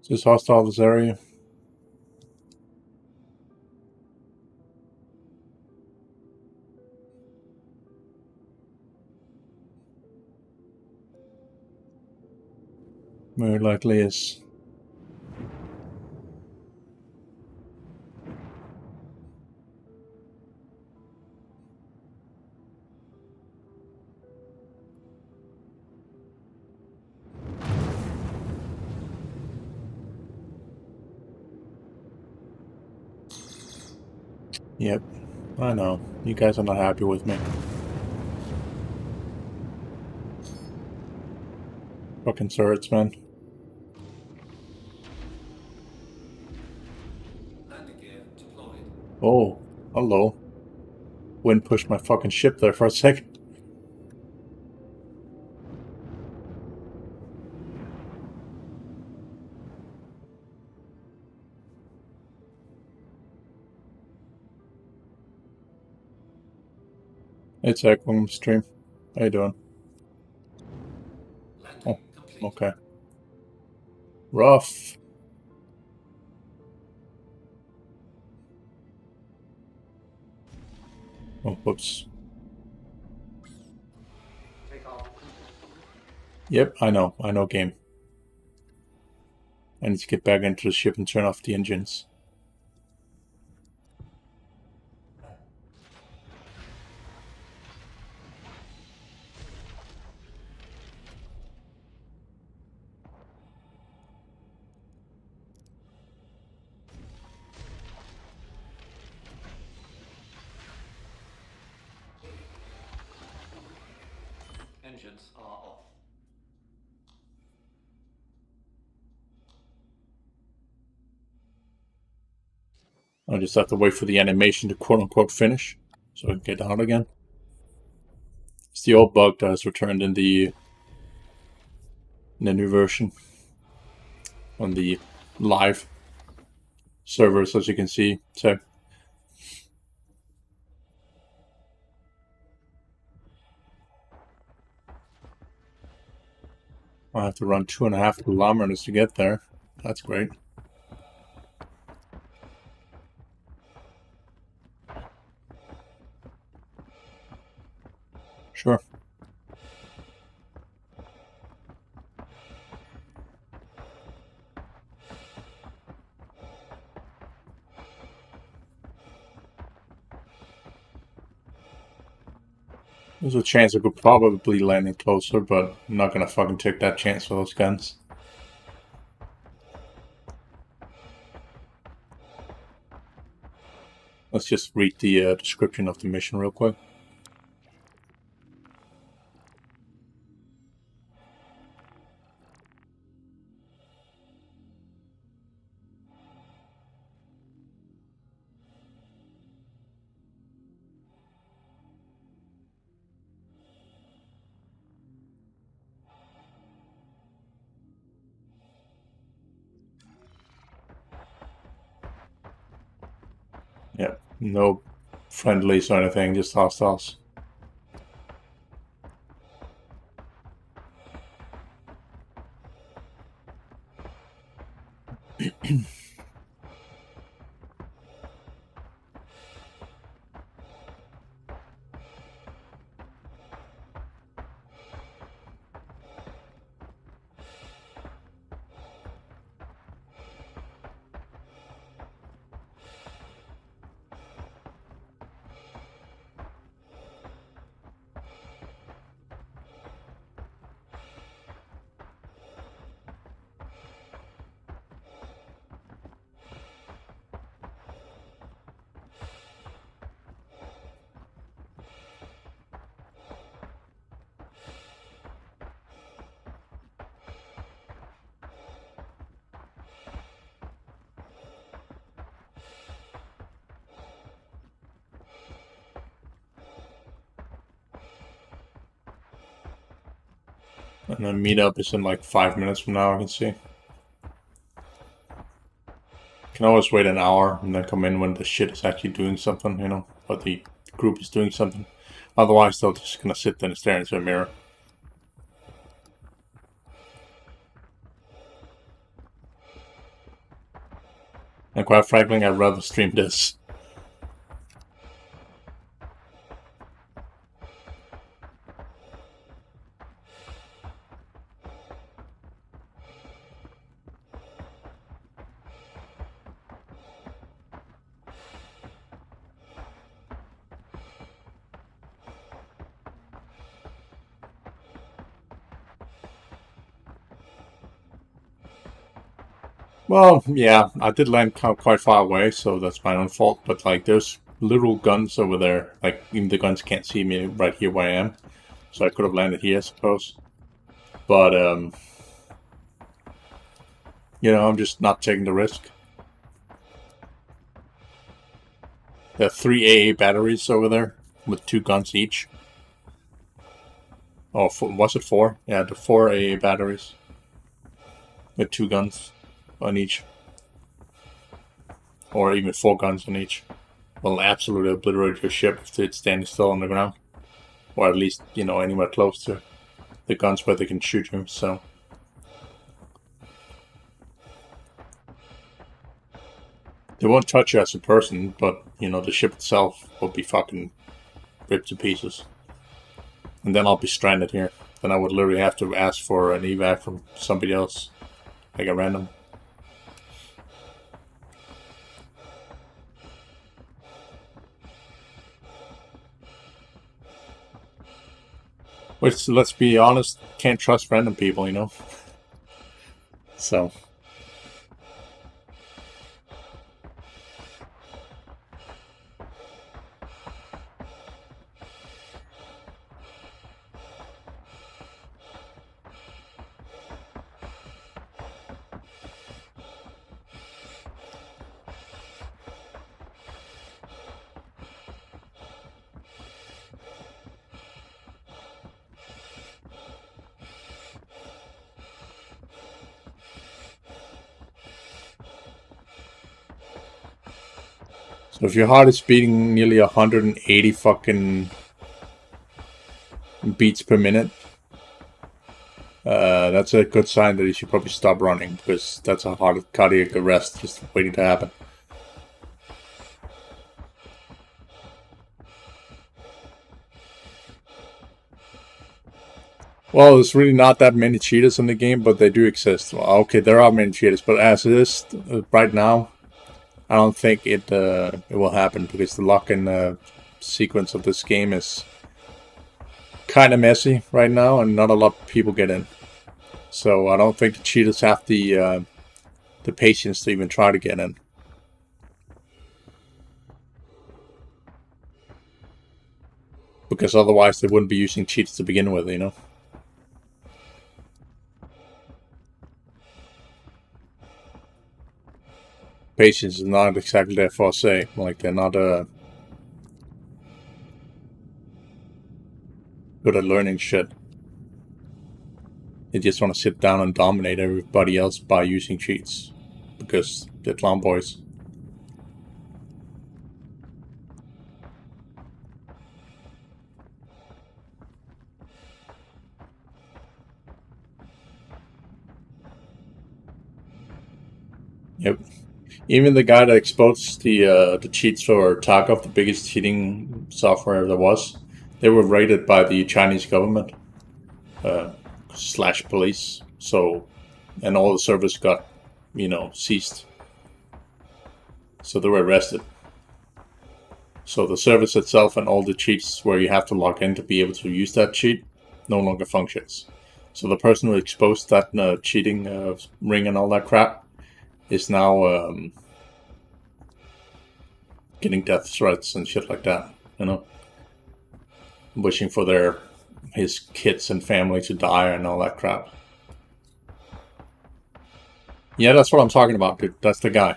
Is this hostile, this area? Very likely is. Yep, I know. You guys are not happy with me. Fucking turrets, man. Landing gear deployed. Oh, hello. Wind pushed my fucking ship there for a second. It's Equine stream. How you doing? Landing Oh, complete. okay. Rough. Oh, whoops. Take off. Yep, I know game. I need to get back into the ship and turn off the engines. Engines are off. I just have to wait for the animation to quote-unquote finish, so I can get out again. It's the old bug that has returned in the new version on the live servers, as you can see. So I have to run 2.5 kilometers to get there. That's great. Sure. There's a chance I could probably land it closer, but I'm not gonna fucking take that chance for those guns. Let's just read the description of the mission real quick. Yeah, no friendlies or anything, just hostiles. And then meetup is in like 5 minutes from now, I can see. Can always wait an hour and then come in when the shit is actually doing something, you know, or the group is doing something. Otherwise, they're just gonna sit there and stare into a mirror. And quite frankly, I'd rather stream this. Well, yeah, I did land quite far away, so that's my own fault. But like, there's little guns over there. Like, even the guns can't see me right here where I am. So I could have landed here, I suppose. But, you know, I'm just not taking the risk. There are 3 AA batteries over there with 2 guns each. Oh, was it 4? Yeah, the 4 AA batteries with 2 guns on each. Or even 4 guns on each. Will absolutely obliterate your ship if it's standing still on the ground. Or at least, you know, anywhere close to the guns where they can shoot you, so. They won't touch you as a person, but, you know, the ship itself will be fucking ripped to pieces. And then I'll be stranded here. Then I would literally have to ask for an evac from somebody else. Like a random. Which, let's be honest, can't trust random people, you know? So. So if your heart is beating nearly 180 fucking beats per minute, that's a good sign that you should probably stop running, because that's a heart cardiac arrest just waiting to happen. Well, there's really not that many cheaters in the game, but they do exist. Well, okay, there are many cheaters, but as it is right now, I don't think it will happen, because the lock-in sequence of this game is kind of messy right now, and not a lot of people get in. So I don't think the cheaters have the patience to even try to get in. Because otherwise they wouldn't be using cheats to begin with, you know? Patience is not exactly their forte. Like, they're not good at learning shit. They just want to sit down and dominate everybody else by using cheats. Because they're clown boys. Yep. Even the guy that exposed the cheats for Tarkov, the biggest cheating software there was, they were raided by the Chinese government / police. So, and all the servers got, you know, seized. So they were arrested. So the service itself and all the cheats where you have to log in to be able to use that cheat no longer functions. So the person who exposed that cheating ring and all that crap is now getting death threats and shit like that, you know? Wishing for his kids and family to die and all that crap. Yeah, that's what I'm talking about, dude. That's the guy.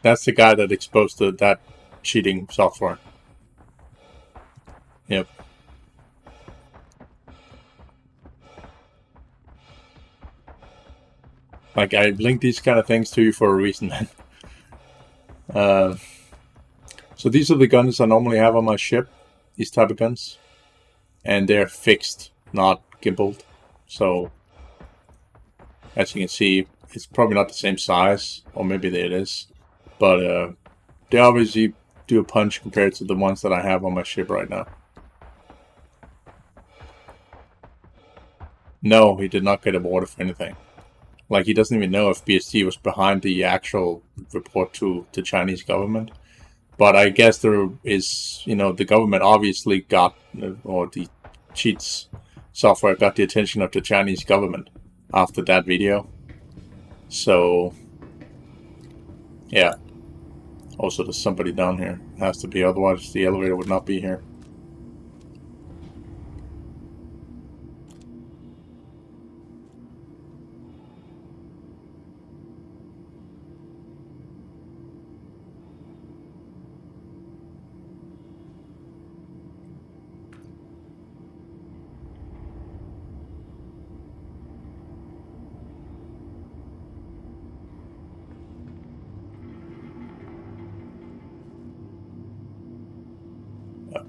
That's the guy that exposed that cheating software. Yep. Like, I link these kind of things to you for a reason, man. So these are the guns I normally have on my ship, these type of guns. And they're fixed, not gimbaled. So, as you can see, it's probably not the same size, or maybe it is. But they obviously do a punch compared to the ones that I have on my ship right now. No, he did not get awarded for anything. Like, he doesn't even know if BST was behind the actual report to the Chinese government. But I guess there is, the government obviously got, or the cheats software got the attention of the Chinese government after that video. So, yeah. Also, there's somebody down here. It has to be, otherwise the elevator would not be here.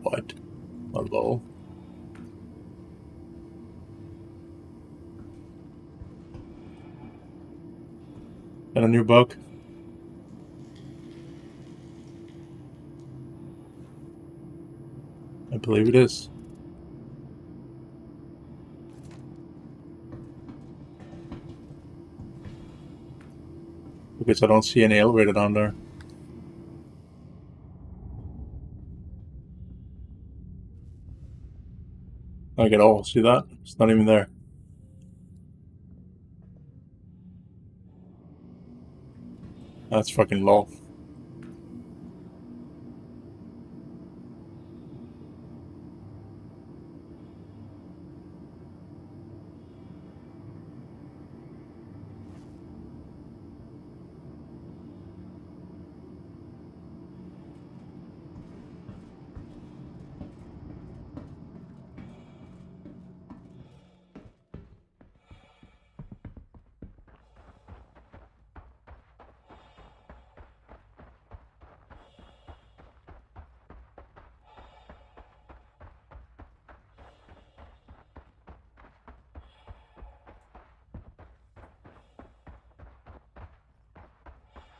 What? Hello? And a new bug? I believe it is. Because I don't see any elevator down there. Like at all. See that? It's not even there. That's fucking low.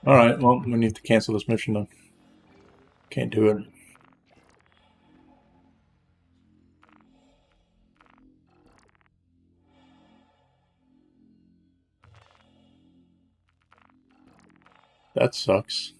Alright, well, we need to cancel this mission then. Can't do it. That sucks.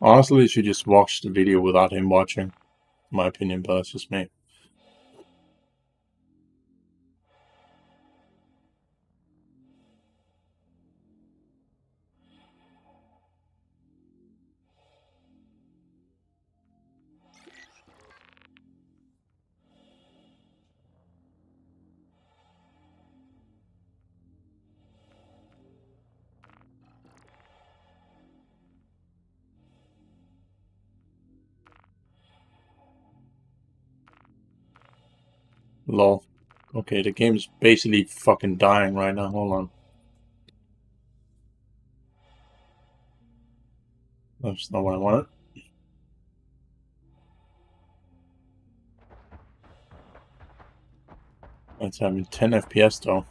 Honestly, you should just watch the video without him watching. In my opinion, but that's just me. Lol. Okay, the game's basically fucking dying right now. Hold on. That's not what I wanted. It's having 10 FPS though.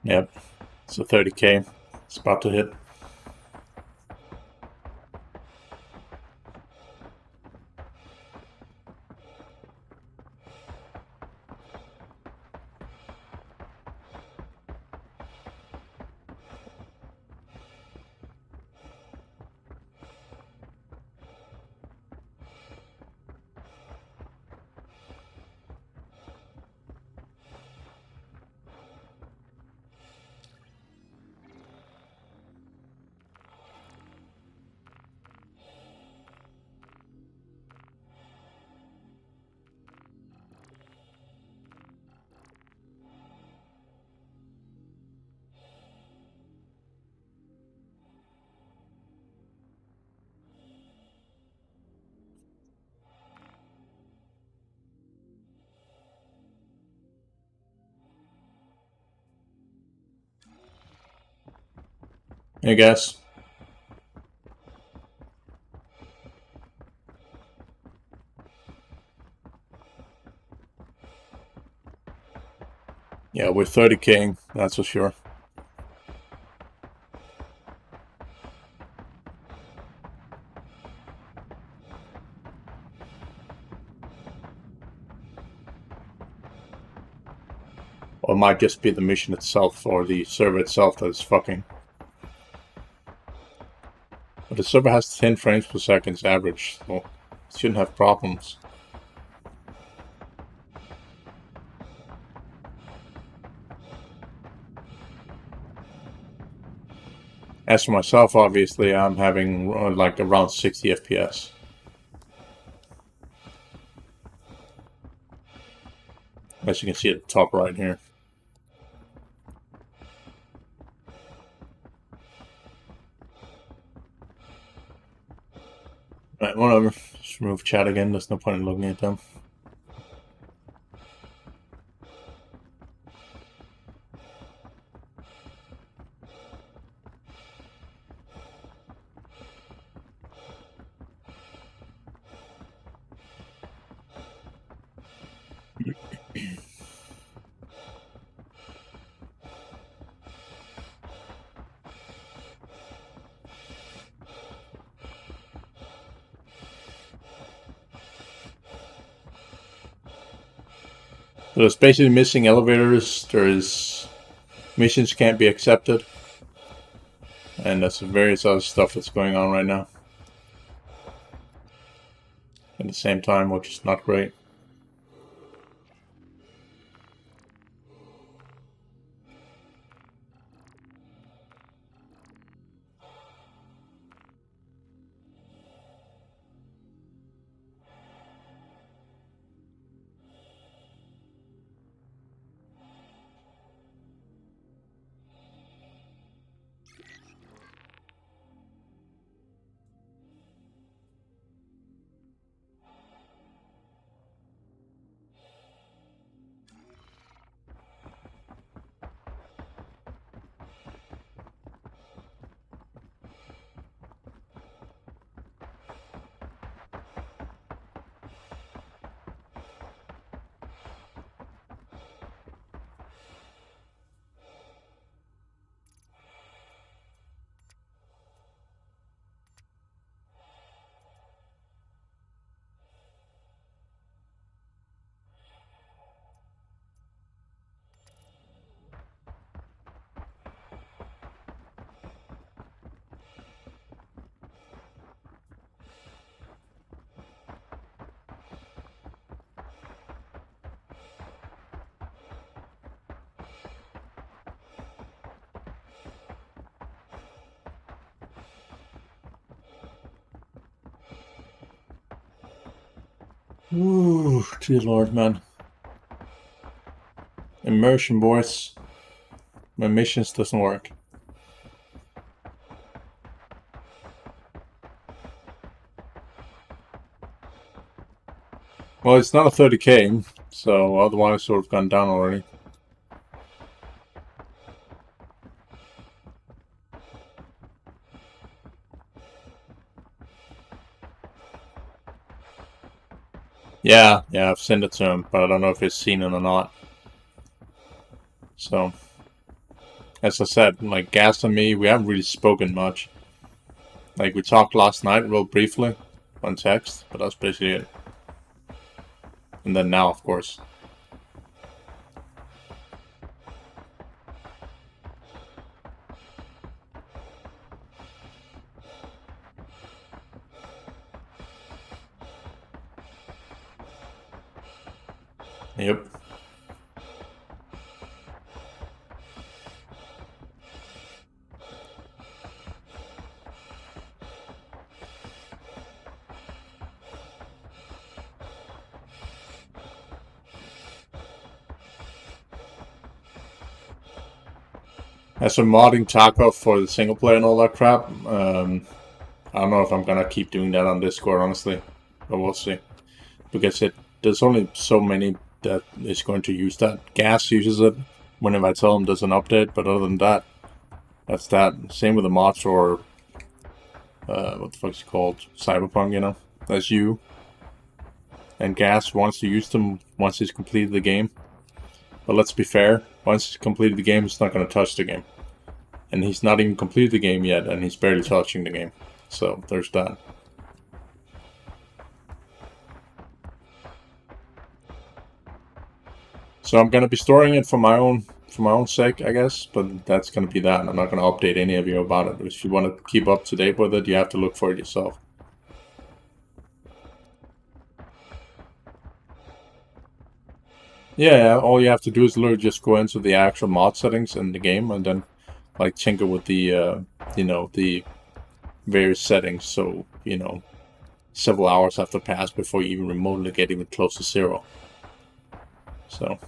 Yep. So 30K. It's about to hit. I guess. Yeah, we're 30K, that's for sure. Or it might just be the mission itself or the server itself that is fucking. But the server has 10 frames per second average, so it shouldn't have problems. As for myself, obviously, I'm having like around 60 FPS. As you can see at the top right here. Right, whatever. Just remove chat again, there's no point in looking at them. So there's basically missing elevators, there's missions can't be accepted, and there's various other stuff that's going on right now. At the same time, which is not great. Ooh, dear lord, man. Immersion, boys. My missions doesn't work. Well, it's not a 30K, so otherwise it would have gone down already. Yeah, I've sent it to him, but I don't know if he's seen it or not. So, as I said, like Gas and me, we haven't really spoken much. Like we talked last night real briefly on text, but that's basically it. And then now, of course. Yep. As a modding Tarkov for the single player and all that crap, I don't know if I'm gonna keep doing that on Discord, honestly, but we'll see. Because there's only so many that is going to use that. Gas uses it whenever I tell him there's an update, but other than that, that's that. Same with the mods or what the fuck's it called? Cyberpunk, you know? That's you. And Gas wants to use them once he's completed the game. But let's be fair, once he's completed the game, he's not going to touch the game. And he's not even completed the game yet, and he's barely touching the game. So, there's that. So I'm going to be storing it for my own sake, I guess. But that's going to be that. I'm not going to update any of you about it. If you want to keep up to date with it, you have to look for it yourself. Yeah, all you have to do is literally just go into the actual mod settings in the game and then like tinker with the you know, the various settings, so you know, several hours have to pass before you even remotely get even close to zero. So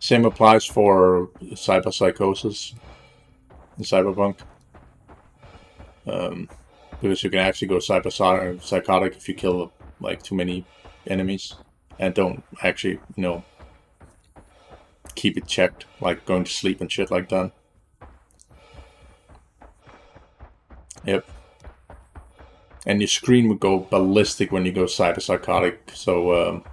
same applies for cyberpsychosis in Cyberpunk, because you can actually go psychotic if you kill like too many enemies and don't actually, you know, keep it checked, like going to sleep and shit like that. Yep. And your screen would go ballistic when you go cyberpsychotic. So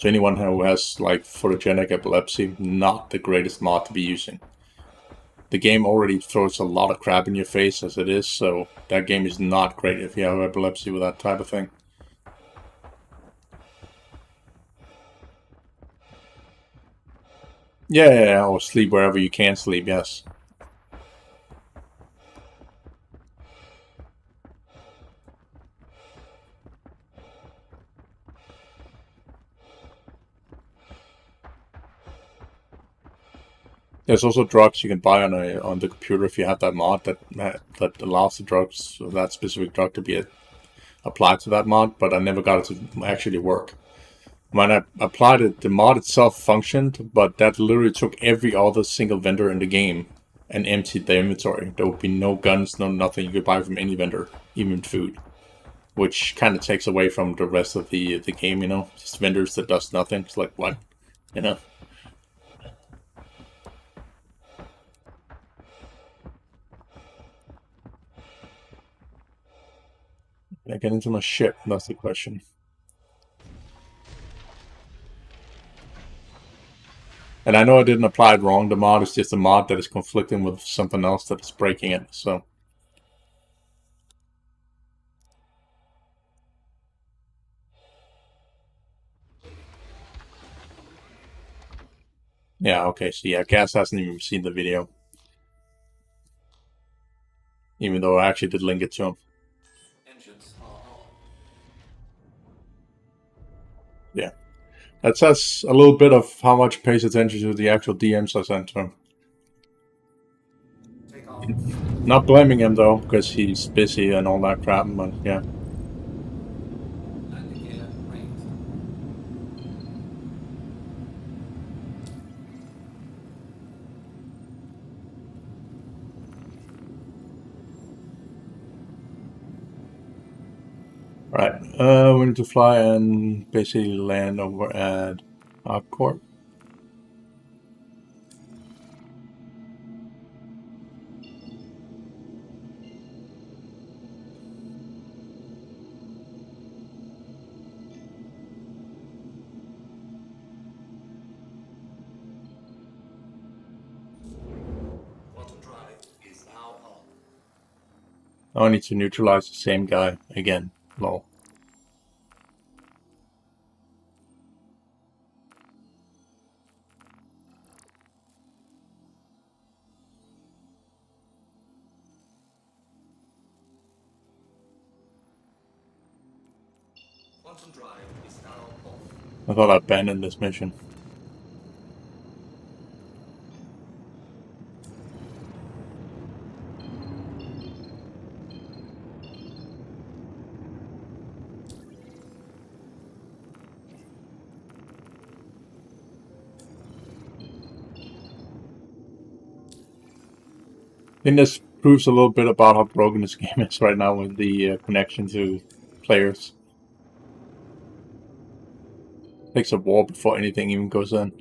anyone who has like photogenic epilepsy, not the greatest mod to be using. The game already throws a lot of crap in your face as it is, so that game is not great if you have epilepsy with that type of thing. Yeah, or sleep wherever you can sleep, yes. There's also drugs you can buy on the computer if you have that mod that allows the drugs, that specific drug, to be applied to that mod, but I never got it to actually work. When I applied it, the mod itself functioned, but that literally took every other single vendor in the game and emptied the inventory. There would be no guns, no nothing you could buy from any vendor, even food. Which kind of takes away from the rest of the game, you know? Just vendors that does nothing. It's like, what? You know? Can I get into my ship? That's the question. And I know I didn't apply it wrong. The mod is just a mod that is conflicting with something else that is breaking it, so... Yeah, okay, so yeah, Gas hasn't even seen the video. Even though I actually did link it to him. Engines are on. Yeah. That says a little bit of how much he pays attention to the actual DMs I sent to him. Take off. Not blaming him though, because he's busy and all that crap, but yeah. Landing gear raised. Right. We need to fly and basically land over at Hardcore. I need to neutralize the same guy again. Lol. Quantum drive is now off. I thought I abandoned this mission. I think this proves a little bit about how broken this game is right now with the connection to players. Takes a war before anything even goes in.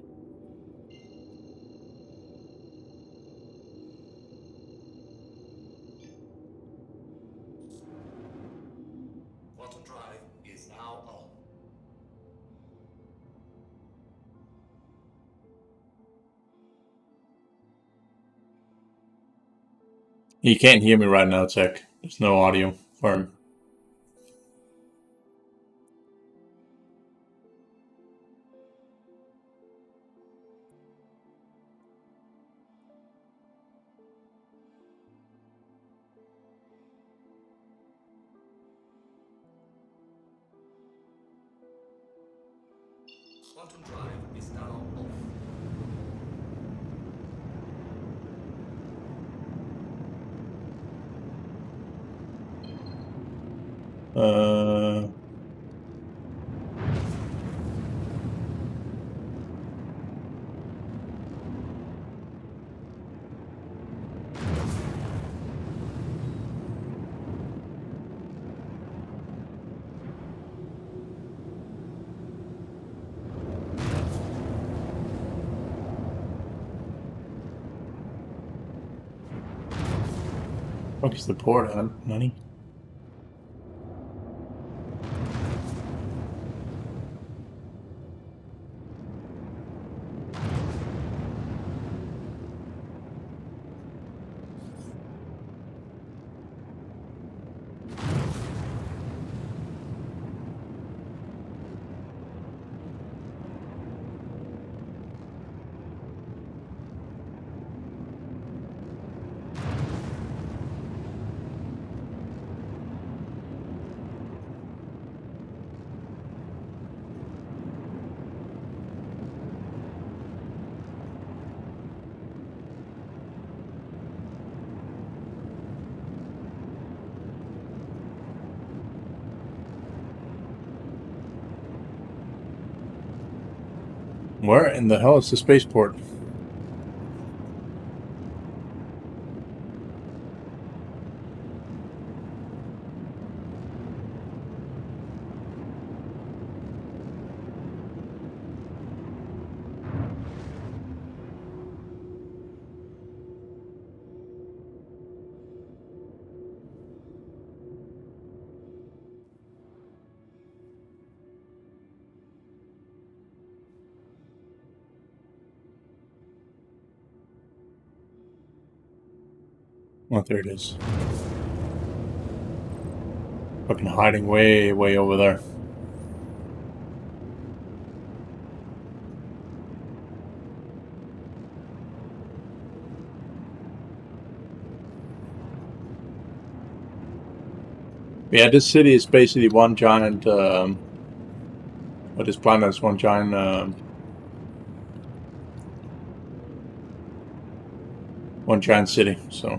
Quantum drive is now on. He can't hear me right now, Tech. There's no audio for him. Quantum drive is now off. Uh, What is the port on, Nani? Where in the hell is the spaceport? Oh, there it is. Fucking hiding way, way over there. Yeah, this city is basically one giant, or this planet is one giant, city, so.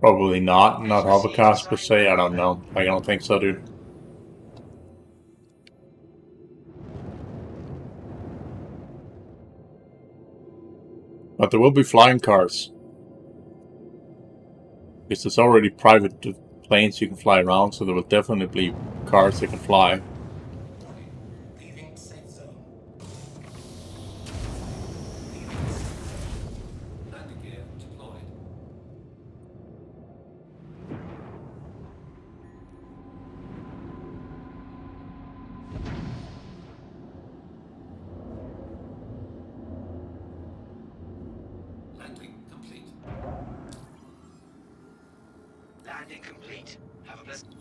Probably not hovercast per se, I don't know. I don't think so, dude. But there will be flying cars. Because it's already private planes you can fly around, so there will definitely be cars that can fly. Leaving safe zone. Landing gear deployed. Landing complete. Landing complete. Have a pleasant.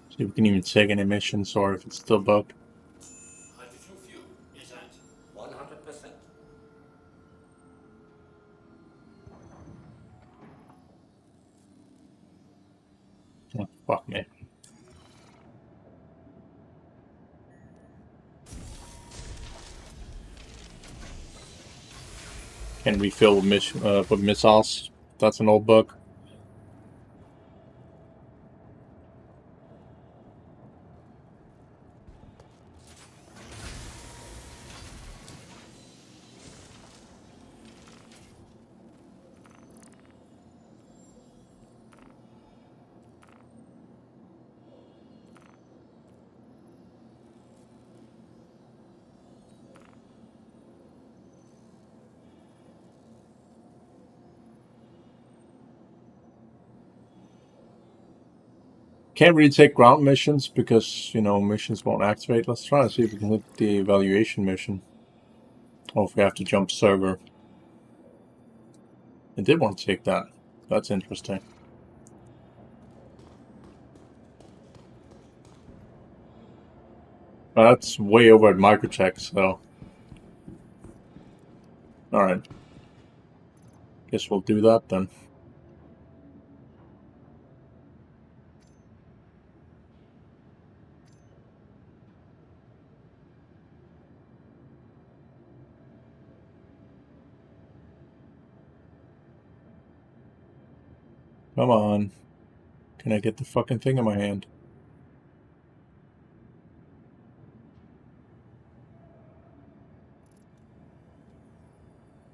See if we can even take any missions or if it's still bugged. Hydrogen fuel is at 100%. Oh, fuck me. Can refill with missiles. That's an old bug. Can't really take ground missions because, you know, missions won't activate. Let's try and see if we can hit the evaluation mission. Or if we have to jump server. I did want to take that. That's interesting. That's way over at Microtech, so... Alright. Guess we'll do that then. Come on. Can I get the fucking thing in my hand?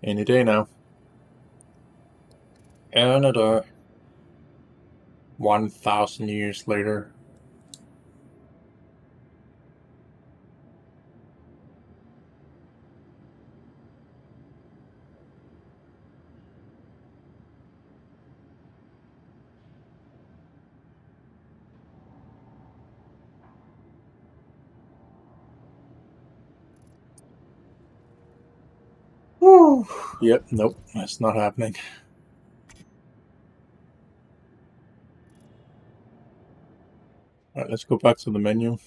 Any day now. Another 1,000 years later. Whew. Yep, nope, that's not happening. Alright, let's go back to the menu.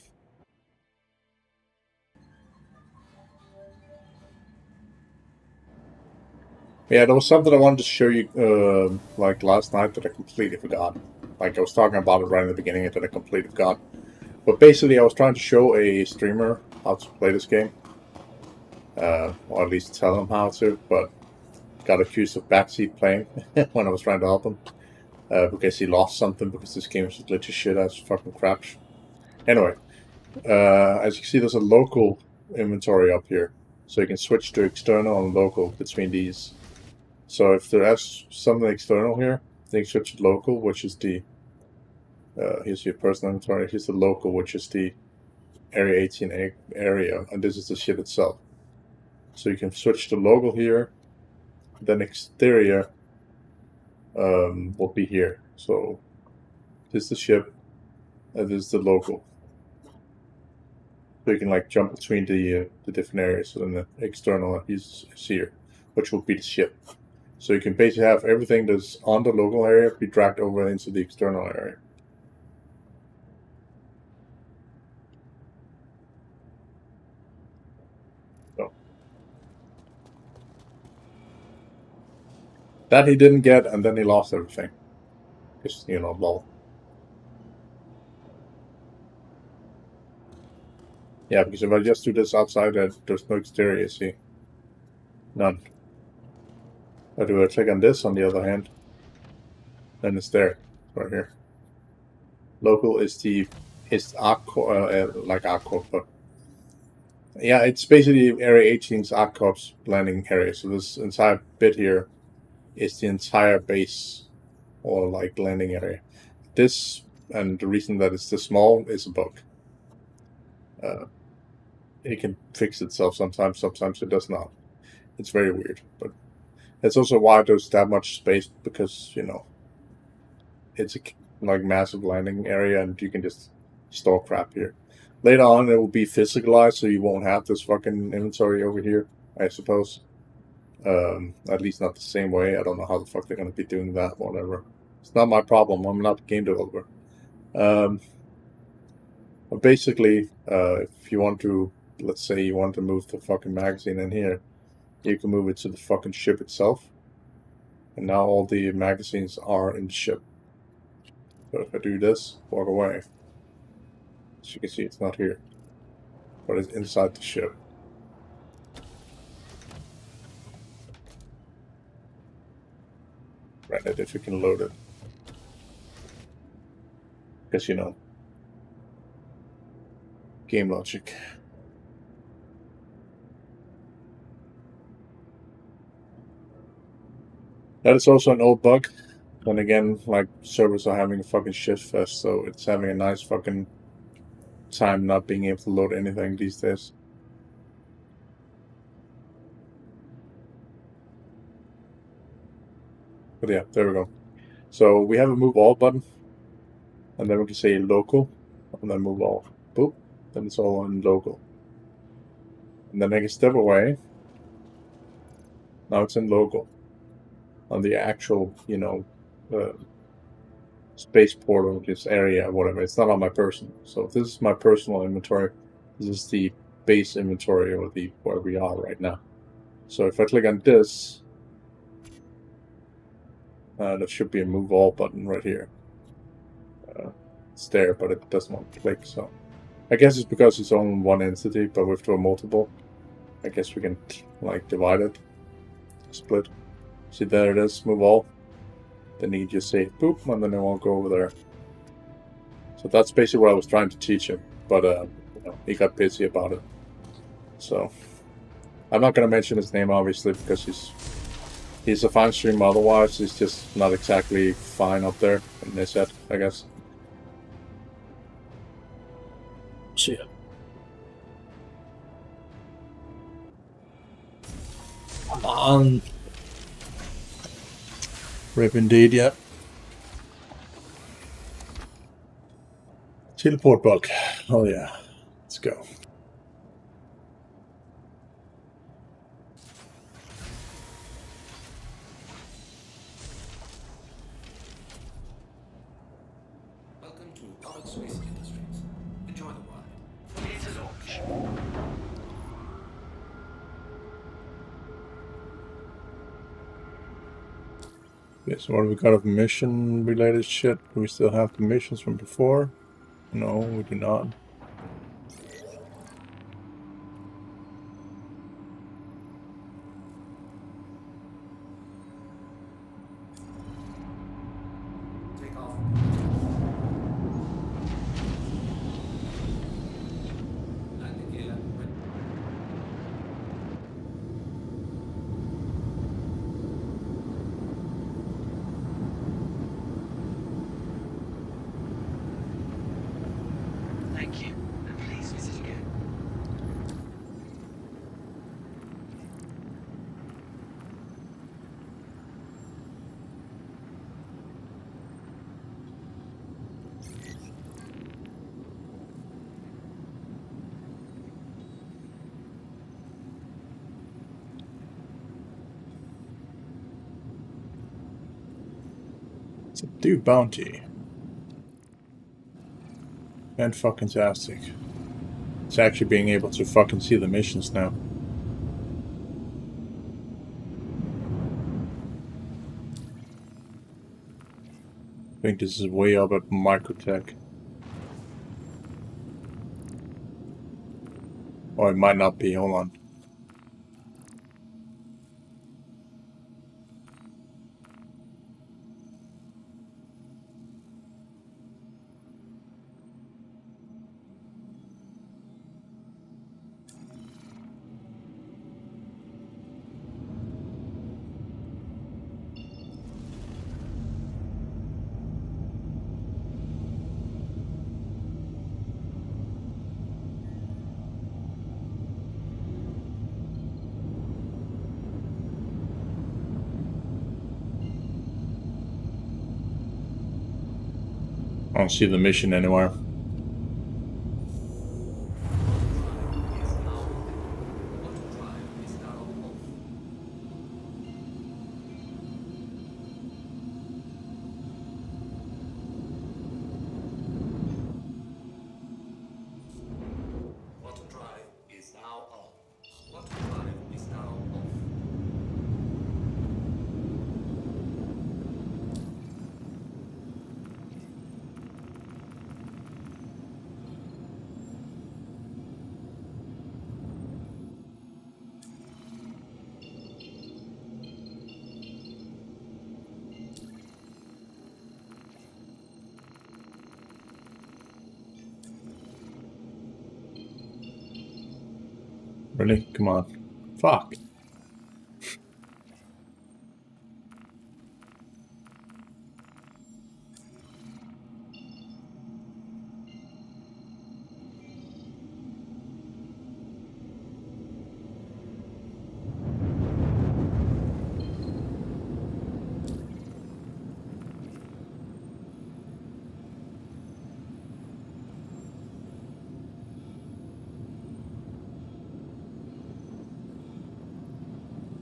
Yeah, there was something I wanted to show you, like last night that I completely forgot. Like I was talking about it right in the beginning and then I completely forgot. But basically I was trying to show a streamer how to play this game. Or at least tell him how to, but got accused of backseat playing when I was trying to help him. Because he lost something because this game is glitchy shit ass fucking crap. Anyway, as you can see there's a local inventory up here. So you can switch to external and local between these. So if there's something external here, then you switch to local, which is the here's your personal inventory, here's the local, which is the Area 18 area, and this is the ship itself. So you can switch to local here, then exterior will be here. So this is the ship, and this is the local. So you can like jump between the different areas. So then the external is here, which will be the ship. So you can basically have everything that's on the local area be dragged over into the external area. So that he didn't get, and then he lost everything. Just, you know, lol. Yeah, because if I just do this outside, there's no exterior, see? None. If I do a click on this, on the other hand, then it's there. right here. Local is ARC, like ARC, but yeah, it's basically Area 18's ARC landing area. So this entire bit here is the entire base or like landing area. This, and the reason that it's this small is a bug. It can fix itself sometimes it does not. It's very weird, but that's also why there's that much space, because, you know, it's a like massive landing area and you can just store crap here. Later on, it will be physicalized, so you won't have this fucking inventory over here, I suppose. At least not the same way. I don't know how the fuck they're gonna be doing that, whatever. It's not my problem. I'm not a game developer. But basically, if you want to, let's say you want to move the fucking magazine in here, you can move it to the fucking ship itself. And now all the magazines are in the ship. So if I do this, walk away, as you can see, it's not here, but it's inside the ship. Granted, if you can load it. Because, you know, game logic. That is also an old bug. Then again, like, servers are having a fucking shit fest, so it's having a nice fucking time not being able to load anything these days. But yeah, there we go. So we have a move all button, and then we can say local, and then move all. Boop, then it's all on local. And then I can step away. Now it's in local. On the actual, you know, spaceport or this area, whatever. It's not on my personal. So if this is my personal inventory, this is the base inventory, or the where we are right now. So if I click on this, there should be a move all button right here. It's there, but it doesn't want to click. So I guess it's because it's only one entity, but if there are multiple, I guess we can like divide it, split. See, there it is, move all. Then you just say boop, and then it won't go over there. So that's basically what I was trying to teach him, but you know, he got busy about it. So I'm not gonna mention his name, obviously, because he's a fine streamer. Otherwise, he's just not exactly fine up there in this set, I guess. See ya. Come on. Rip indeed, yeah. Teleport bug. Oh yeah. Let's go. Welcome to Revixy Industries. Enjoy the ride. Clear to launch. Okay, so what have we got of mission-related shit? Do we still have the missions from before? No, we do not. Take off. Landing gear ready. Thank you, and please visit again. Subdue bounty. And fucking tastic. It's actually being able to fucking see the missions now. I think this is way up at Microtech. Or it might not be, hold on. I don't see the mission anywhere. Auto drive is now on. Auto drive is now off. Really? Come on. Fuck.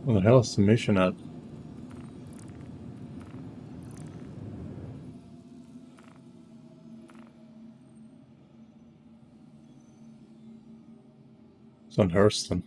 Where the hell is the mission at? It's on Hurston.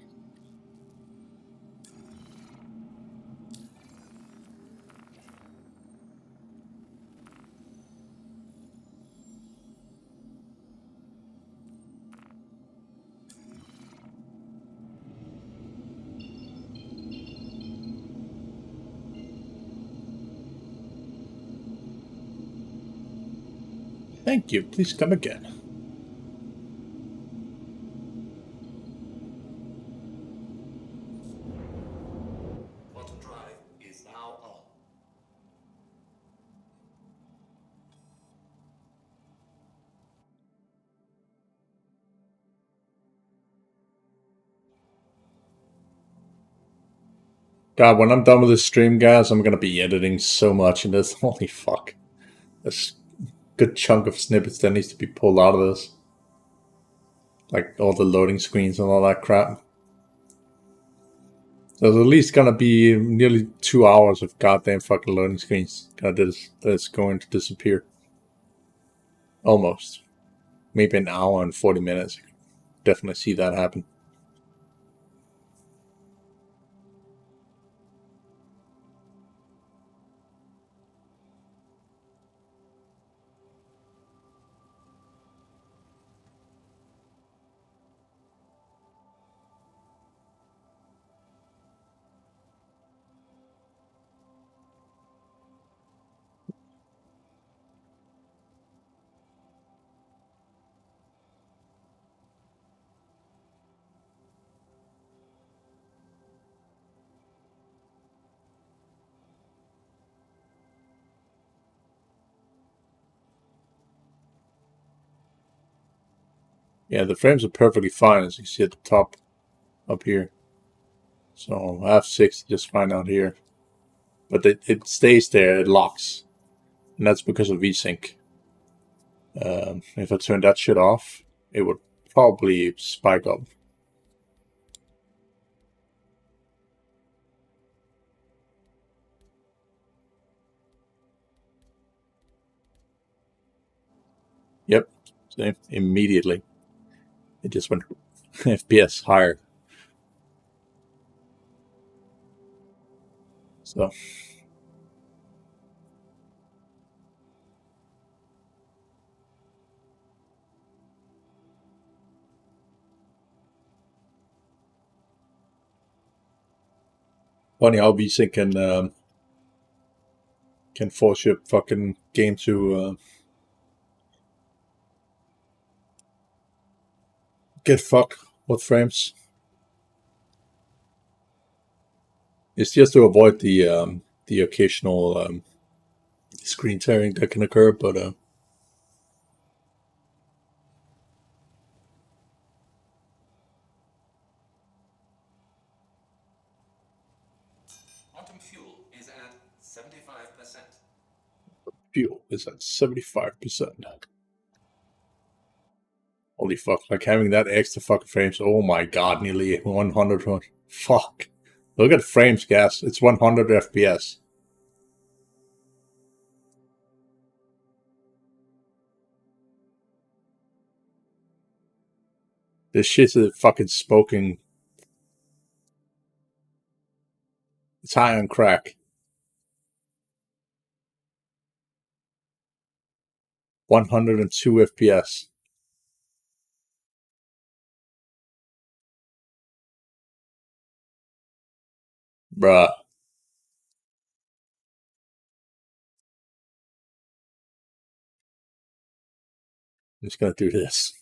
Thank you. Please come again. Auto drive is now on. God, when I'm done with this stream, guys, I'm gonna be editing so much in this. Holy fuck. There's a good chunk of snippets that needs to be pulled out of this. Like all the loading screens and all that crap. There's at least gonna be nearly 2 hours of goddamn fucking loading screens that's going to disappear. Almost. Maybe an hour and 40 minutes. Definitely see that happen. Yeah, the frames are perfectly fine, as you see at the top up here. So I have 60 just fine out here. But it stays there, it locks. And that's because of VSync. If I turn that shit off, it would probably spike up. Yep, so immediately. It just went FPS higher. So funny how VSync can force your fucking game to get fucked with frames. It's just to avoid the occasional screen tearing that can occur, but Quantum fuel is at 75%. fuel is at 75%. Holy fuck, like having that extra fucking frames. Oh my god, nearly 100. Fuck. Look at frames, guys. It's 100 FPS. This shit's a fucking smoking. It's high on crack. 102 FPS. Bruh. I'm just gonna do this.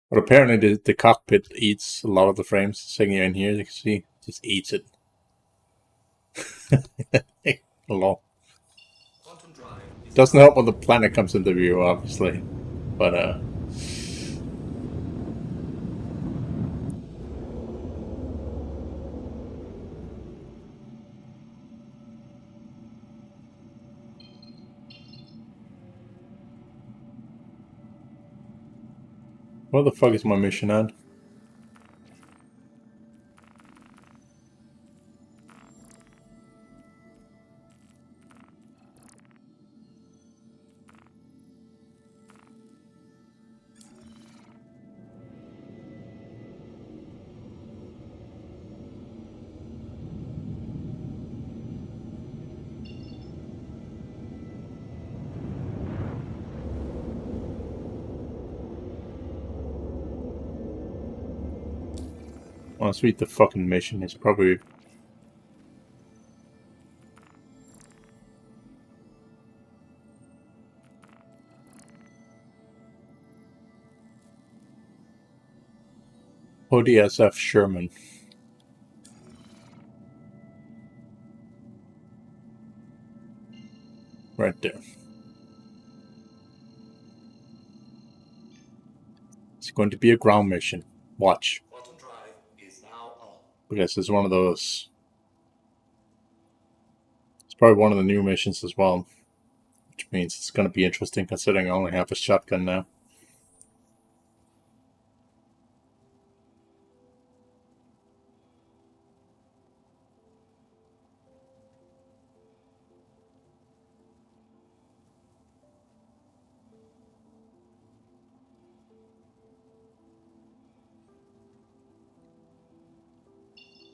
But apparently the cockpit eats a lot of the frames. Sitting in here, you can see, just eats it. Hello. Doesn't help when the planet comes into view, obviously. But what the fuck is my mission at? Let's read the fucking mission. It's probably... ODSF Sherman. Right there. It's going to be a ground mission. Watch. Because it's one of those... It's probably one of the new missions as well. Which means it's going to be interesting considering I only have a shotgun now.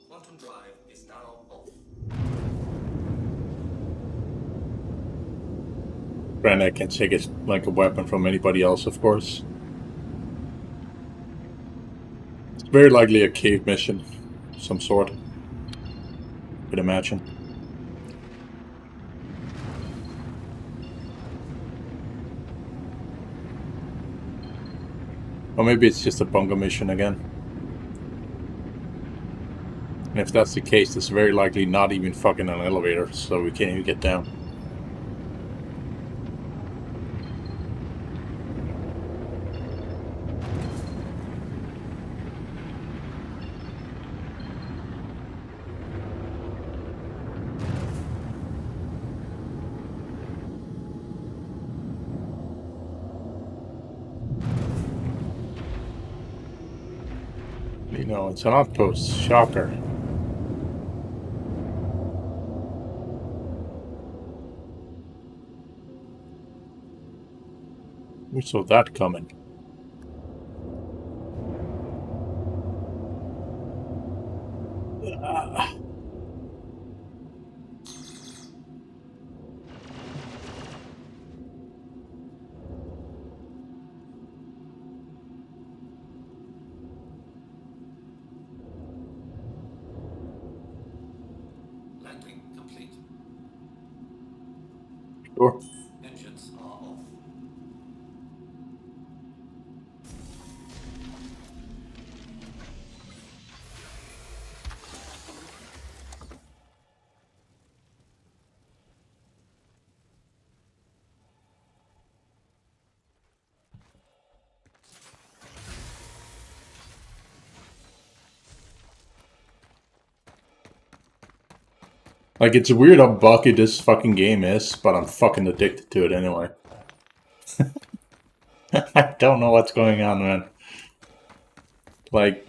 Quantum drive is now off. Granted, I can take it like a weapon from anybody else, of course. It's very likely a cave mission of some sort. Could imagine. Or maybe it's just a bunker mission again. And if that's the case, it's very likely not even fucking an elevator, so we can't even get down. You know, it's an outpost. Shocker. We saw that coming. Sure. Engines are off. Like, it's weird how buggy this fucking game is, but I'm fucking addicted to it anyway. I don't know what's going on, man. Like,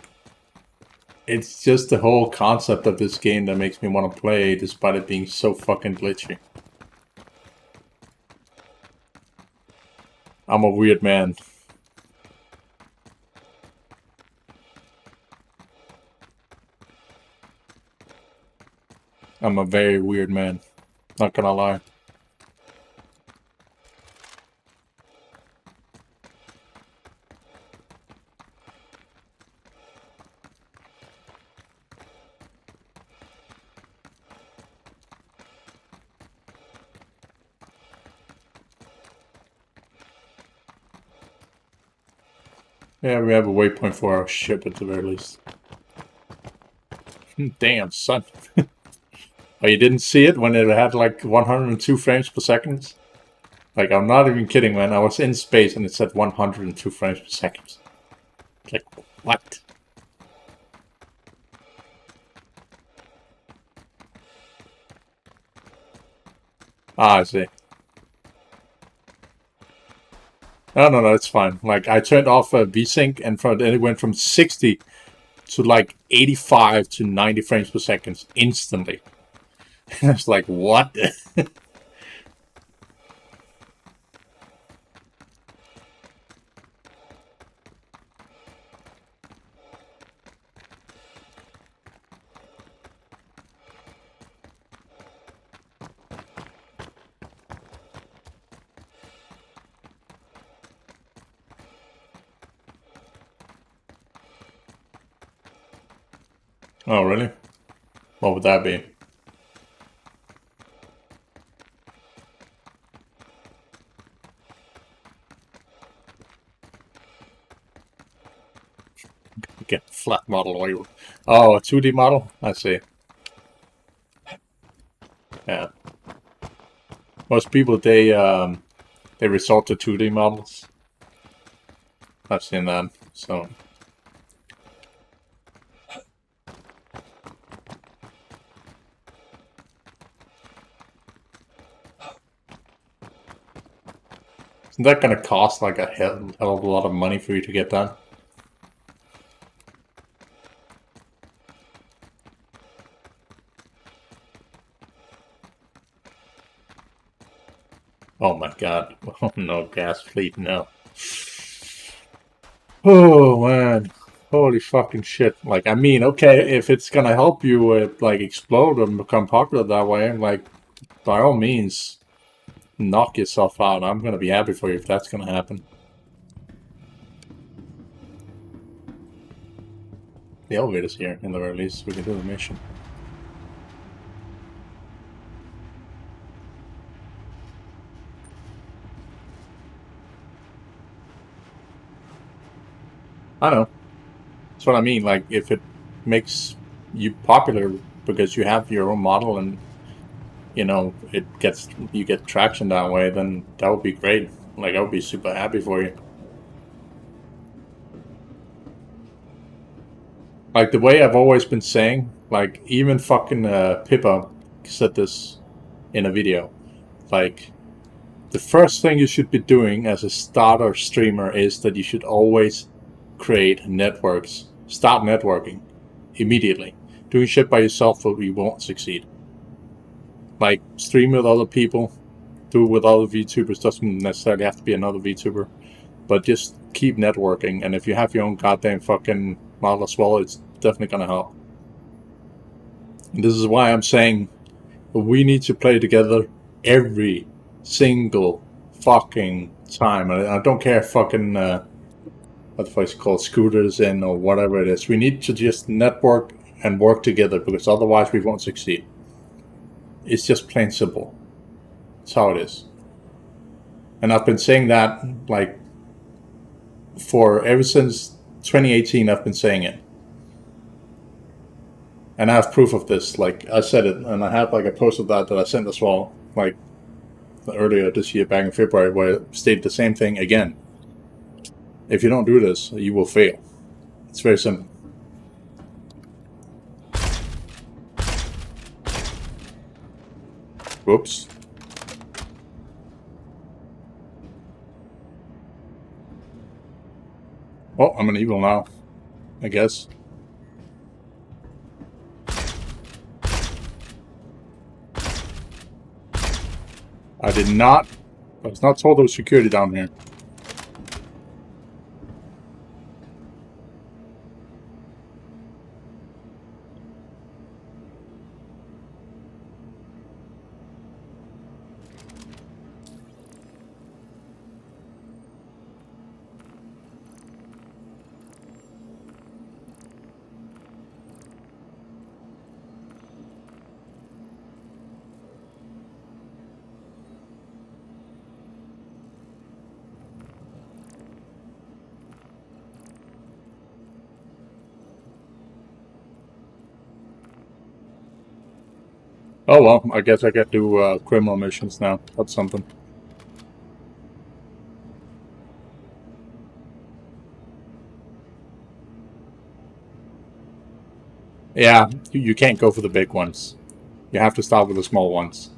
it's just the whole concept of this game that makes me want to play, despite it being so fucking glitchy. I'm a weird man. I'm a very weird man. Not gonna lie. Yeah, we have a waypoint for our ship at the very least. Damn, son. Oh, you didn't see it when it had like 102 frames per second? Like, I'm not even kidding, man. I was in space and it said 102 frames per second. Like, what? Ah, I see. No, it's fine. Like, I turned off VSync and then it went from 60 to like 85 to 90 frames per second instantly. And I was like, what? Oh, really? What would that be? Get flat model or you... Oh, a 2D model? I see. Yeah. Most people, they resort to 2D models. I've seen that, so... Isn't that gonna cost like a hell of a lot of money for you to get that? Oh my god. Oh no, gas fleet, no. Oh man. Holy fucking shit. Like, I mean, okay, if it's gonna help you like explode and become popular that way, like, by all means, knock yourself out. I'm gonna be happy for you if that's gonna happen. The elevator's here, in the very least. We can do the mission. I know. That's what I mean. Like, if it makes you popular because you have your own model and, you know, you get traction that way, then that would be great. Like, I would be super happy for you. Like, the way I've always been saying, like, even fucking Pippa said this in a video. Like, the first thing you should be doing as a starter streamer is that you should always create networks. Start networking immediately. Doing shit by yourself, you won't succeed. Like, stream with other people, do it with other VTubers. Doesn't necessarily have to be another VTuber, but just keep networking. And if you have your own goddamn fucking model as well, it's definitely gonna help. And this is why I'm saying we need to play together every single fucking time. I don't care if fucking what the fuck is called, scooters in or whatever it is. We need to just network and work together, because otherwise we won't succeed. It's just plain simple. That's how it is. And I've been saying that like for ever since 2018. I've been saying it, and I have proof of this. Like I said it, and I have like a post of that I sent as well, like earlier this year, back in February, where I stated the same thing again. If you don't do this, you will fail. It's very simple. Whoops. Oh, I'm an evil now, I guess. I did not. I was not told there was security down here. Oh well, I guess I get to do criminal missions now. That's something. Yeah, you can't go for the big ones. You have to start with the small ones.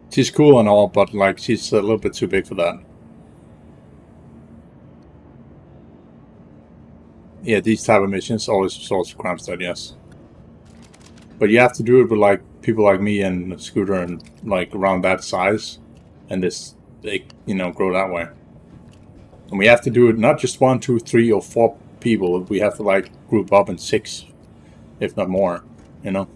She's cool and all, but like she's a little bit too big for that. Yeah, these type of missions always solves crime stat, yes. But you have to do it with like people like me and Scooter and like around that size, and they grow that way. And we have to do it not just 1, 2, 3, or 4 people. We have to like group up in 6, if not more. You know.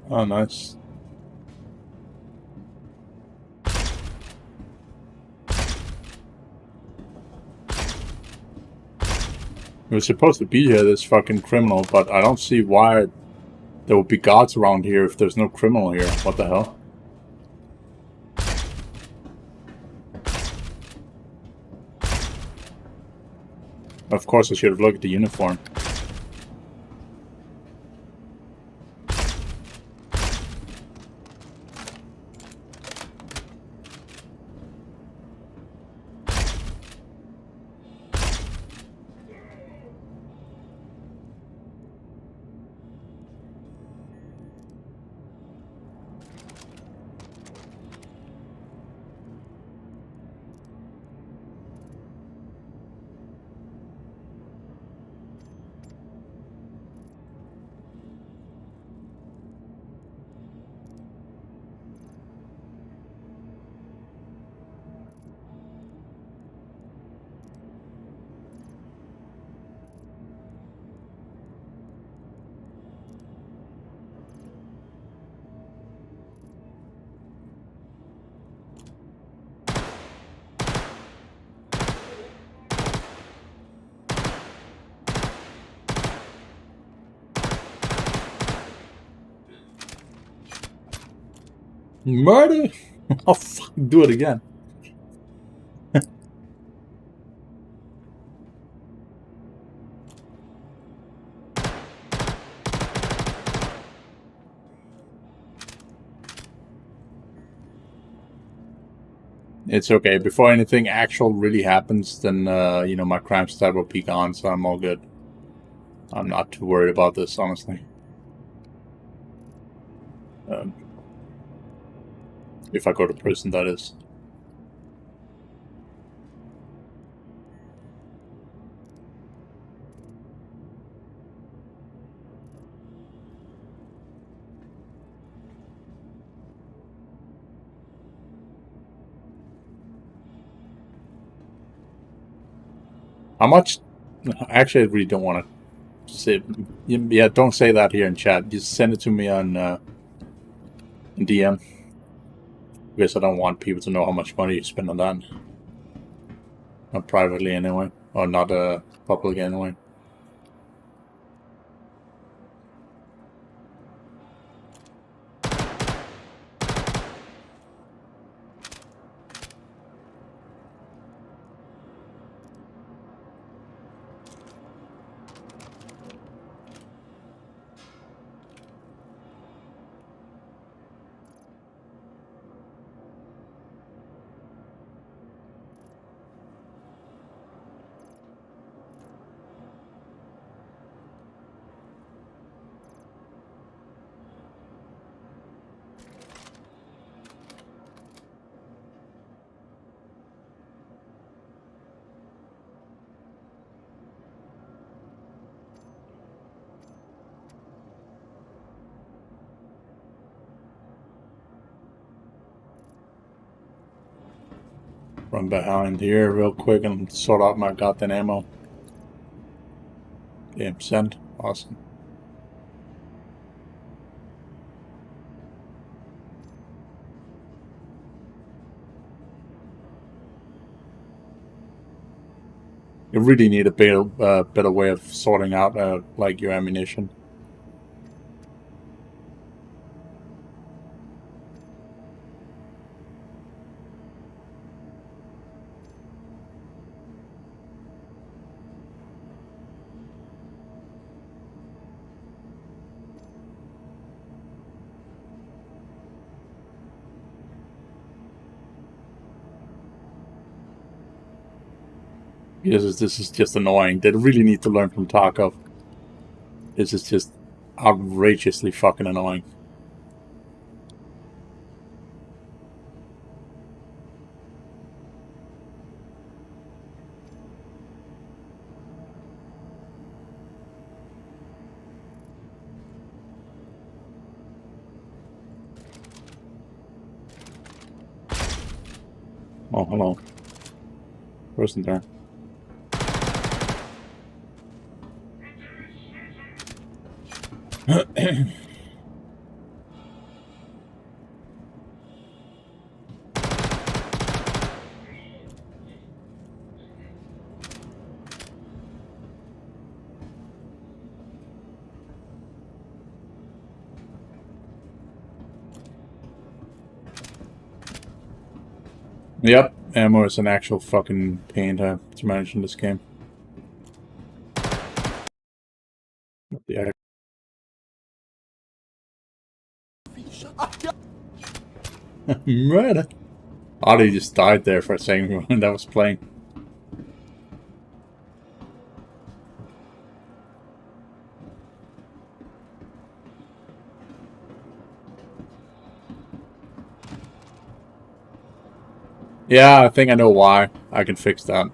Oh, nice. He was supposed to be here, this fucking criminal, but I don't see why there would be guards around here if there's no criminal here. What the hell? Of course, I should have looked at the uniform. Murder? I'll fucking do it again. It's okay. Before anything actual really happens, then, my crime stat will be gone, so I'm all good. I'm not too worried about this, honestly. If I go to prison, that is. How much? Actually, I really don't want to say. Yeah, don't say that here in chat. Just send it to me on DM. Because I don't want people to know how much money you spend on that. Not privately anyway. Or not public anyway. Run behind here real quick and sort out my goddamn ammo. Damn, send. Awesome. You really need a better way of sorting out like your ammunition. Yes, this is just annoying. They really need to learn from Tarkov. This is just outrageously fucking annoying. Oh, hello. Person there. Yep, ammo is an actual fucking pain to manage in this game. Yeah. Murder. Adi just died there for a second when that was playing. Yeah, I think I know why. I can fix that.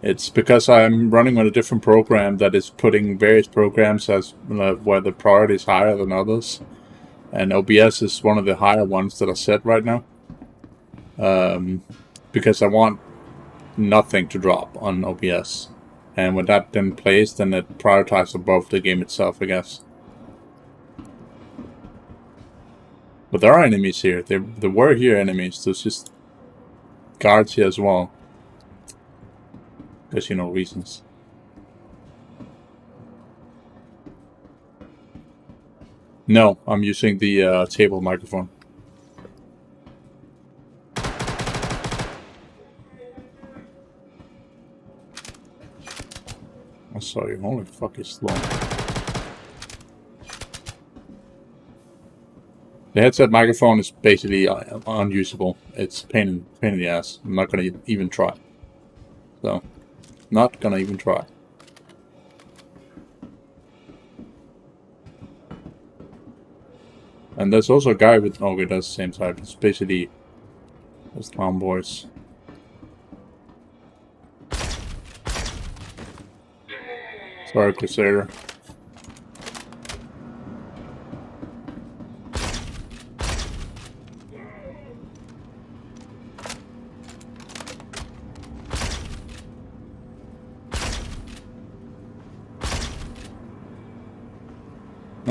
It's because I'm running on a different program that is putting various programs as where the priority is higher than others. And OBS is one of the higher ones that are set right now. Because I want nothing to drop on OBS. And when that then plays, then it prioritizes above the game itself, I guess. But there are enemies here. There were here enemies. There's just guards here as well. Because, you know, reasons. No, I'm using the table microphone. I saw you. Holy fuck, you're slow. The headset microphone is basically unusable. It's pain in the ass. I'm not gonna even try. So, not gonna even try. And there's also a guy with... Okay, that's the same type. It's basically... those clown boys. Sorry, Crusader.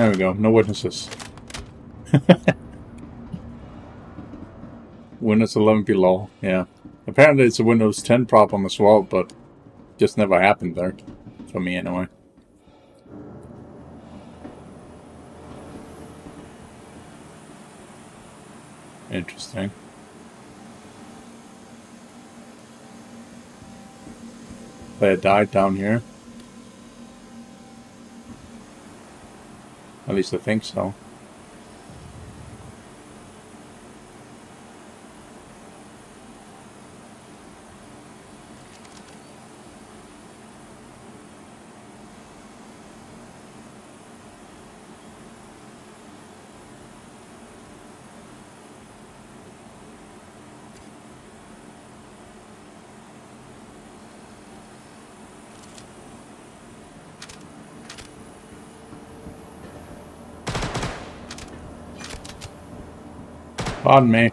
There we go. No witnesses. Windows 11 below. Yeah. Apparently it's a Windows 10 problem as well, but just never happened there. For me anyway. Interesting. They died down here. At least I think so. Pardon me.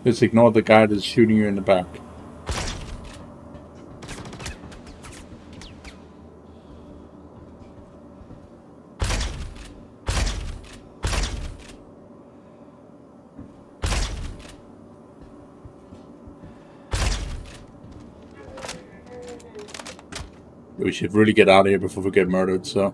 Just ignore the guy that's shooting you in the back. We should really get out of here before we get murdered, so...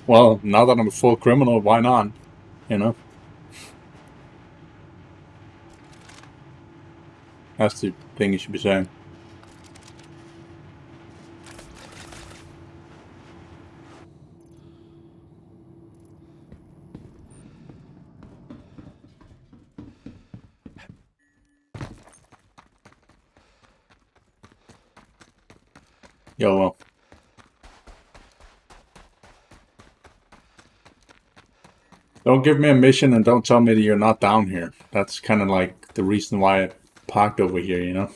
Well, now that I'm a full criminal, why not? You know? That's the thing you should be saying. Yo, well. Don't give me a mission and don't tell me that you're not down here. That's kind of like the reason why I parked over here, you know?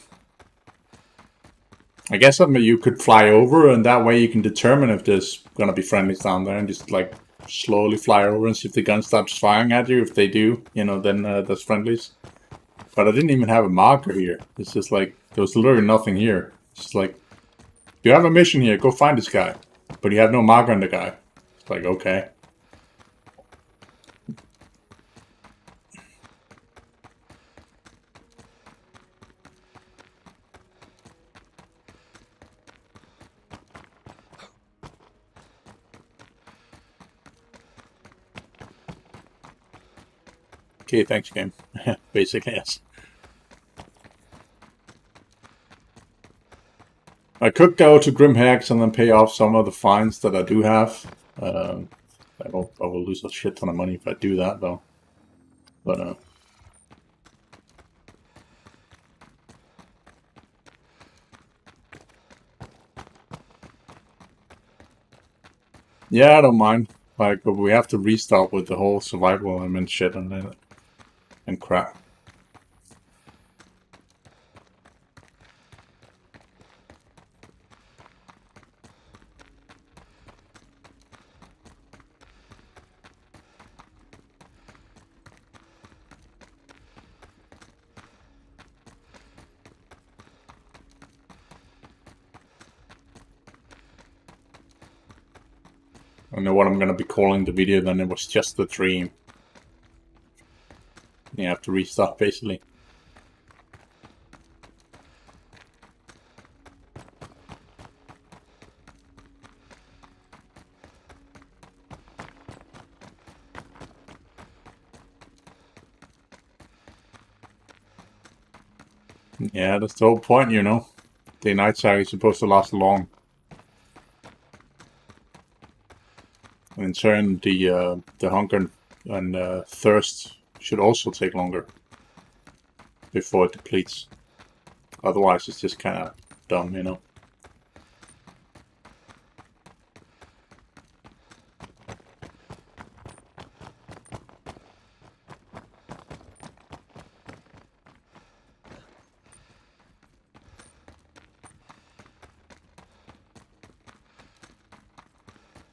I guess you could fly over and that way you can determine if there's gonna be friendlies down there and just like slowly fly over and see if the gun starts firing at you. If they do, you know, then there's friendlies. But I didn't even have a marker here. It's just like, there was literally nothing here. It's just like, you have a mission here, go find this guy. But you have no marker on the guy. It's like, okay. Okay, thanks, game. Basically, yes. I could go to Grimhex and then pay off some of the fines that I do have. I will lose a shit ton of money if I do that, though. But, yeah, I don't mind. Like, but we have to restart with the whole survival element shit and crap. I know what I'm gonna be calling the video, then it was just a dream. You have to restart, basically. Yeah, that's the whole point, you know. The night saga is supposed to last long. in turn, the hunger and thirst should also take longer before it depletes. Otherwise, it's just kind of dumb, you know.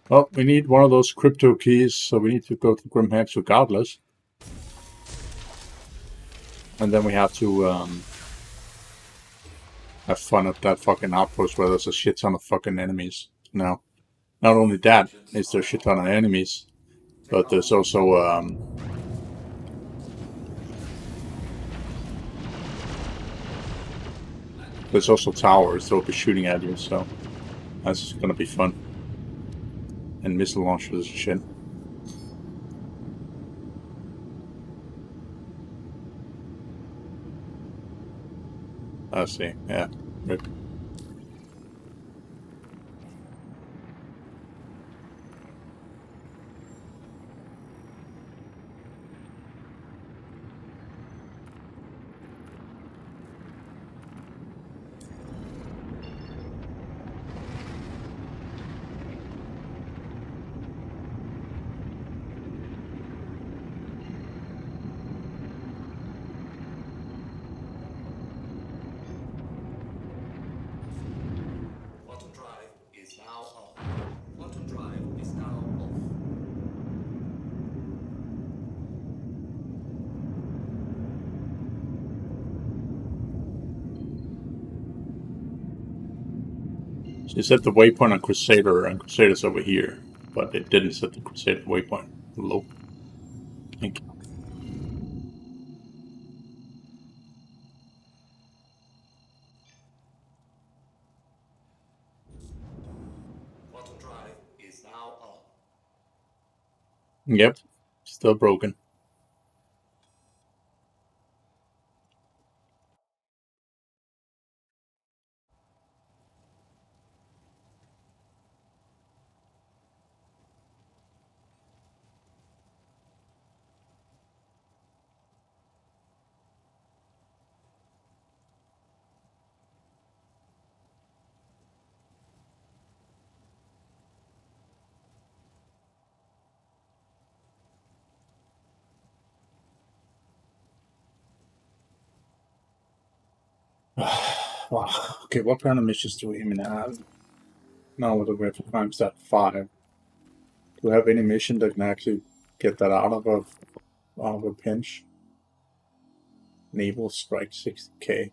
Well, we need one of those crypto keys, so we need to go to Grimhex regardless. And then we have to have fun at that fucking outpost where there's a shit ton of fucking enemies. Now, not only that is there a shit ton of enemies, but there's also towers that will be shooting at you, so that's gonna be fun. And missile launchers and shit. I see, yeah. Rip. Quantum drive is now on. Quantum drive is now off. So you set the waypoint on Crusader, and Crusader's over here, but it didn't set the Crusader waypoint. Low. Thank you. Quantum drive is now on. Yep, still broken. Wow. Okay, what kind of missions do we even have? Now with the we have to climb step 5. Do we have any mission that can actually get that out of a pinch? Naval Strike 60k.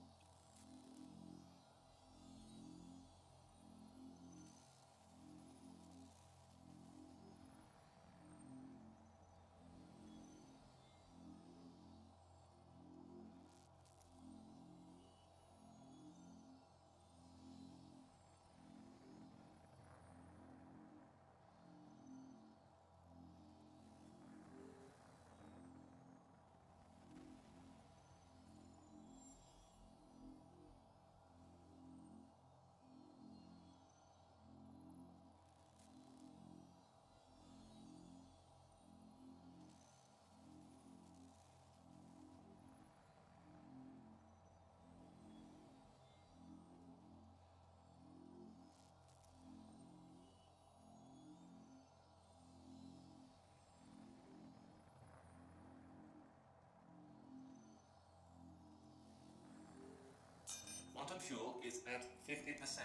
Quantum fuel is at 50%.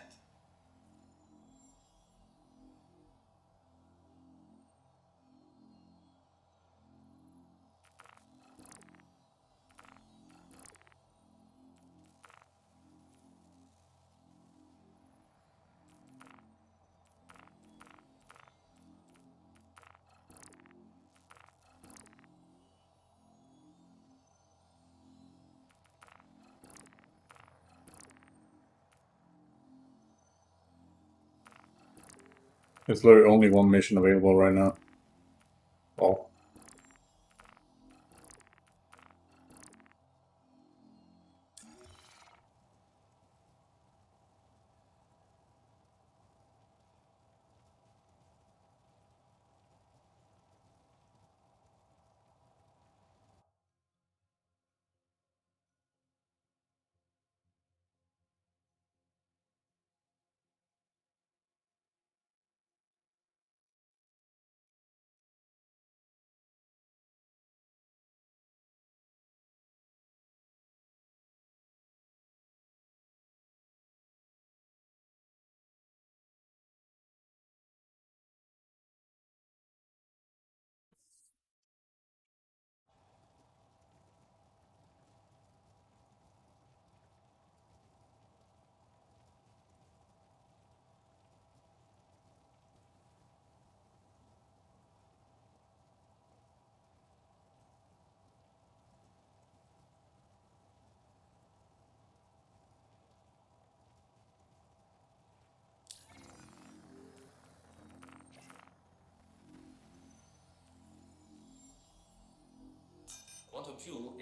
There's literally only one mission available right now. Oh.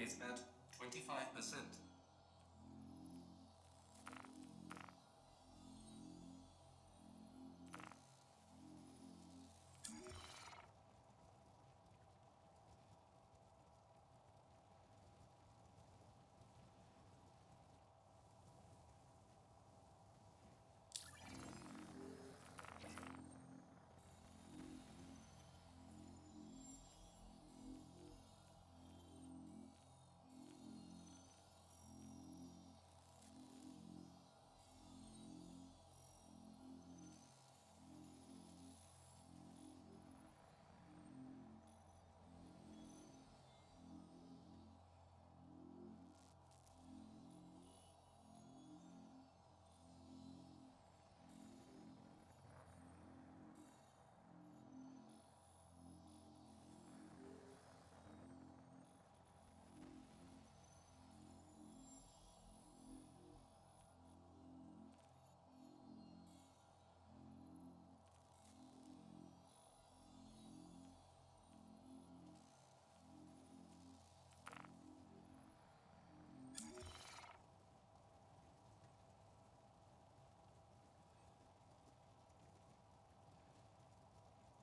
is at 25%.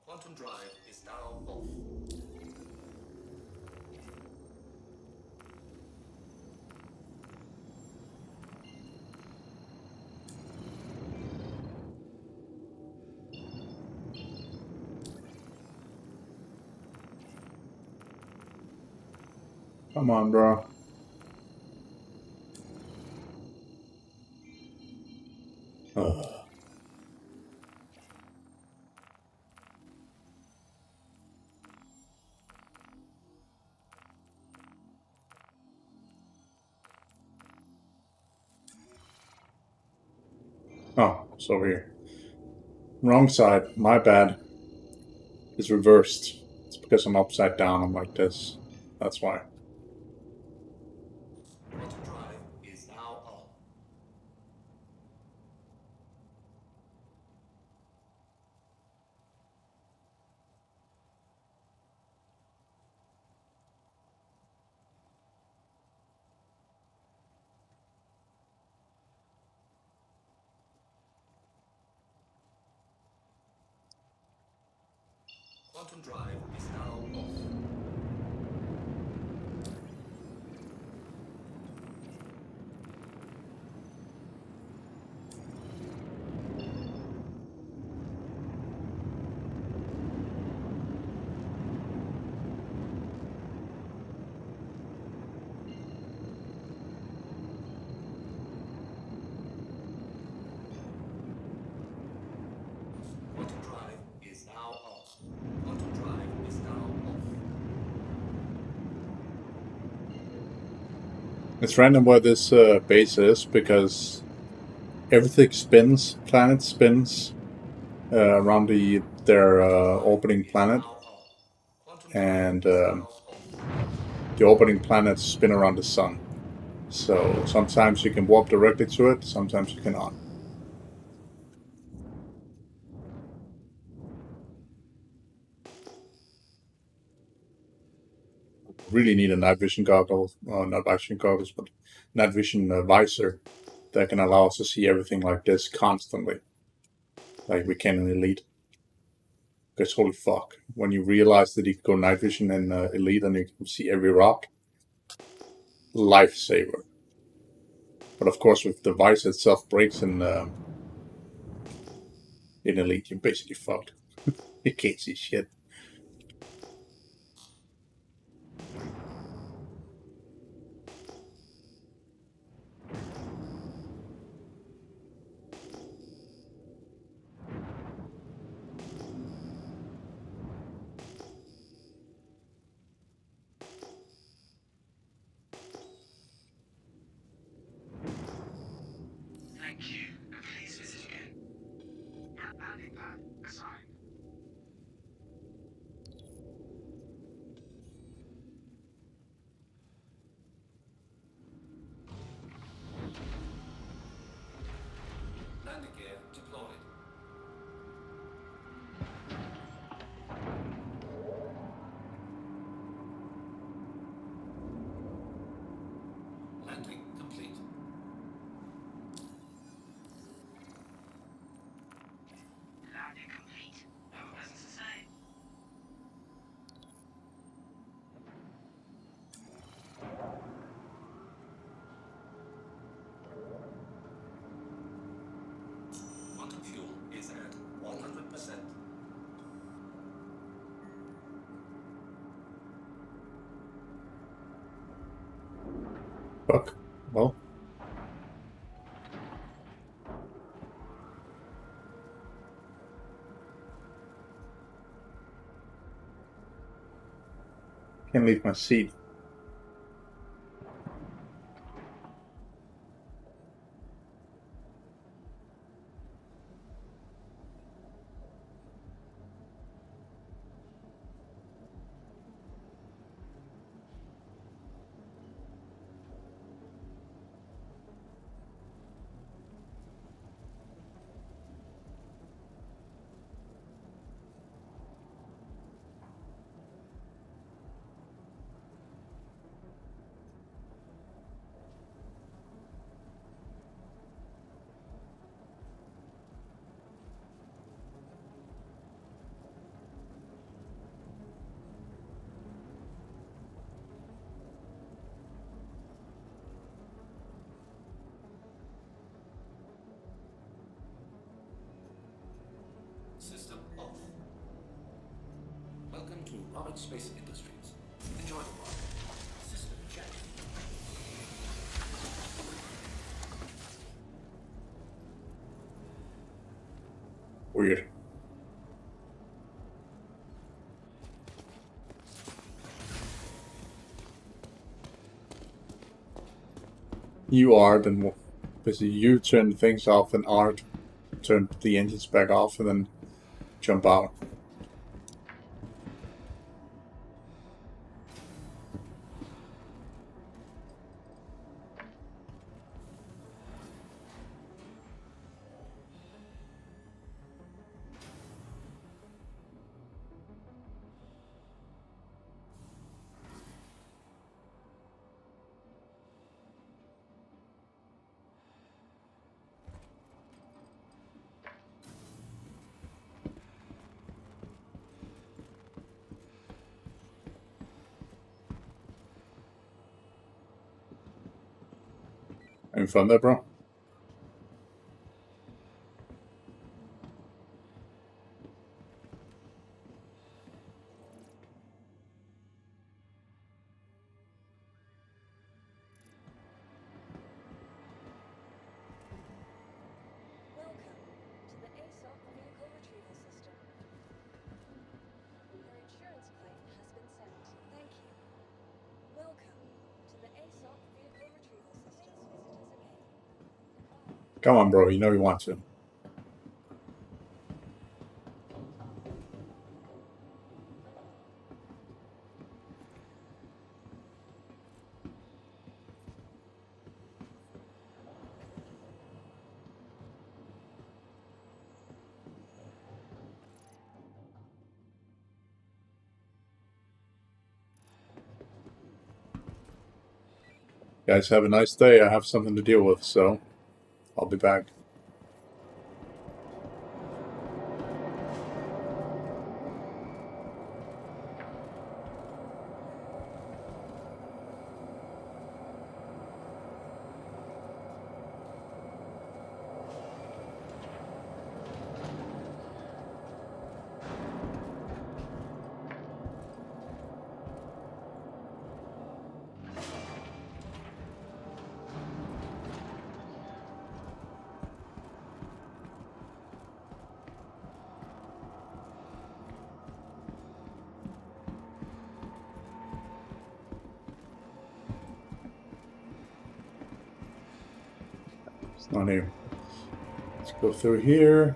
Quantum drive is now off. Come on, bro. Ugh. Oh, it's over here. Wrong side. My bad. It's reversed. It's because I'm upside down. I'm like this. That's why. Quantum drive is now on. Quantum drive is now off. Quantum drive is now off. Quantum drive is now off. It's random where this base is because everything spins. Planet spins around their orbiting planet, and the orbiting planets spin around the sun. So sometimes you can warp directly to it, sometimes you cannot. Really need a night vision goggle, not vision goggles, but night vision visor that can allow us to see everything like this constantly, like we can in Elite. Because holy fuck, when you realize that you can go night vision in Elite and you can see every rock, lifesaver. But of course, if the visor itself breaks in Elite, you're basically fucked. You can't see shit. Thank you. Please visit again. Landing pad assigned. Fuck. Well. Can't leave my seat. System off. Welcome to Roberts Space Industries. Enjoy the ride. System check. Weird. You are, then basically you turn things off and R turn the engines back off and then jump out. Having fun there, bro? Welcome to the ASOC vehicle retrieval system. Your insurance claim has been sent. Thank you. Welcome to the ASOC vehicle retrieval system. Visit us again. Come on, bro. You know you want to. Guys, have a nice day. I have something to deal with, so I'll be back. It's not here. Let's go through here.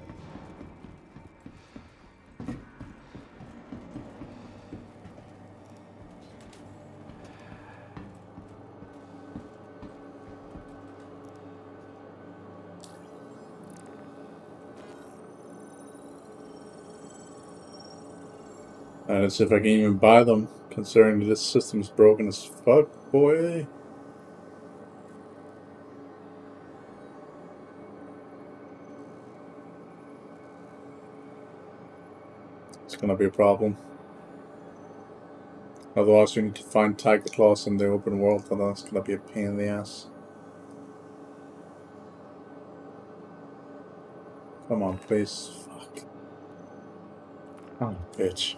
And let's see if I can even buy them, considering this system's broken as fuck, boy. It's gonna be a problem. Otherwise, we need to find Tiger Claws in the open world, and that's gonna be a pain in the ass. Come on, please. Fuck. Oh, bitch.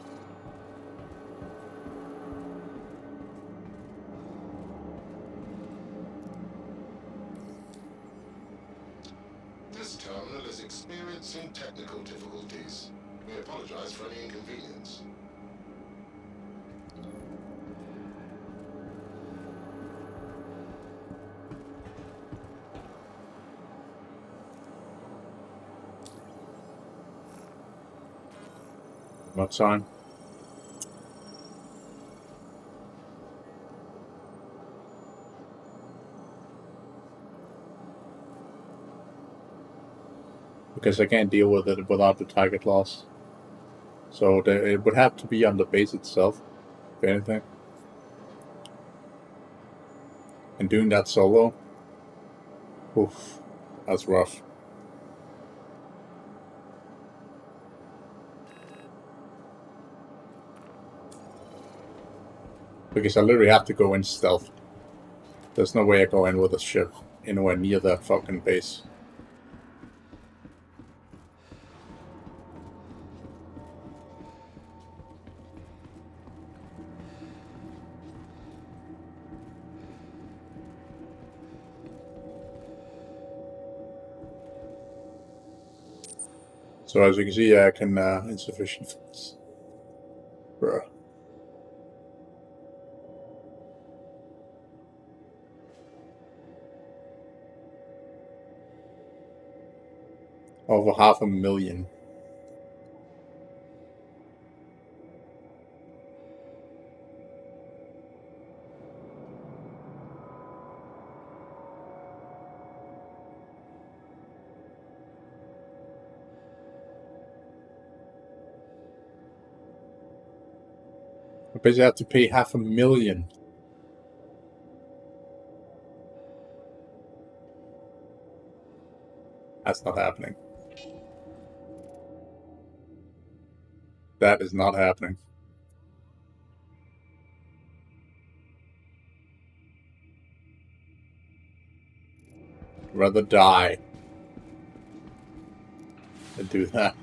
experiencing technical difficulties. We apologize for any inconvenience. What time? Because I can't deal with it without the target loss. So it would have to be on the base itself, if anything. And doing that solo, oof, that's rough. Because I literally have to go in stealth. There's no way I go in with a ship anywhere near that fucking base. So as you can see, I can insufficient funds. Bruh. Over 500,000. I basically have to pay 500,000. That's not happening. That is not happening. I'd rather die than do that.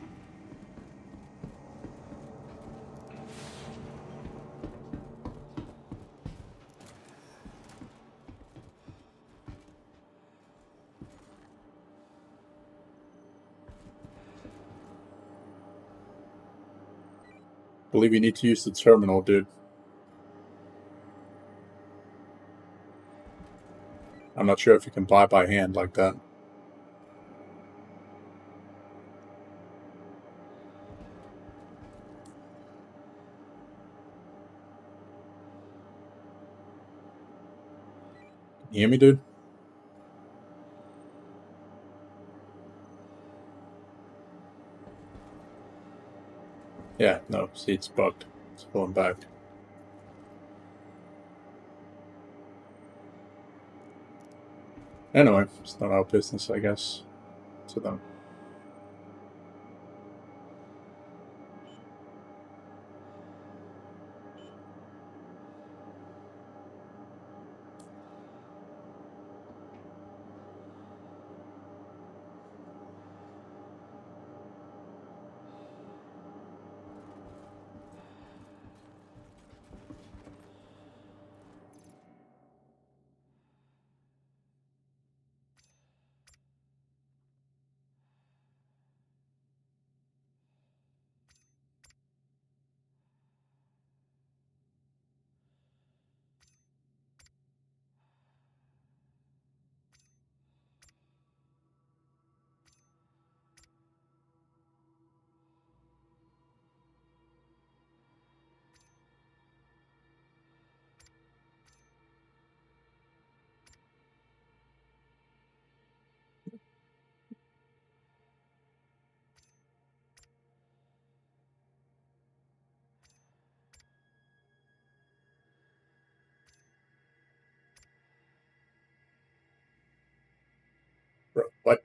I believe you need to use the terminal, dude. I'm not sure if you can buy by hand like that. Can you hear me, dude? Yeah, no, see, it's bugged. It's going back. Anyway, it's not our business, I guess. To them. Bro, what?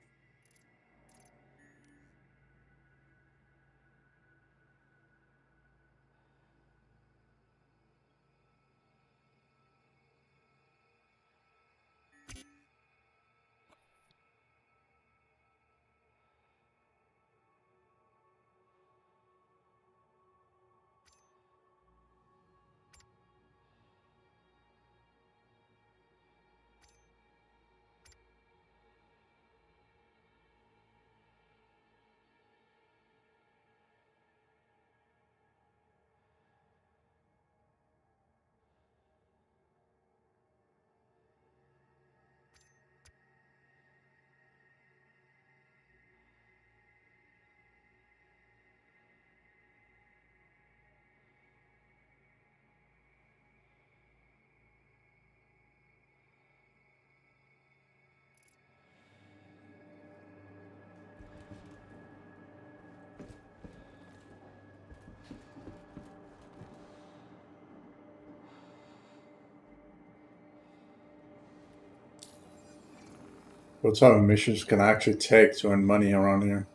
What type of missions can I actually take to earn money around here?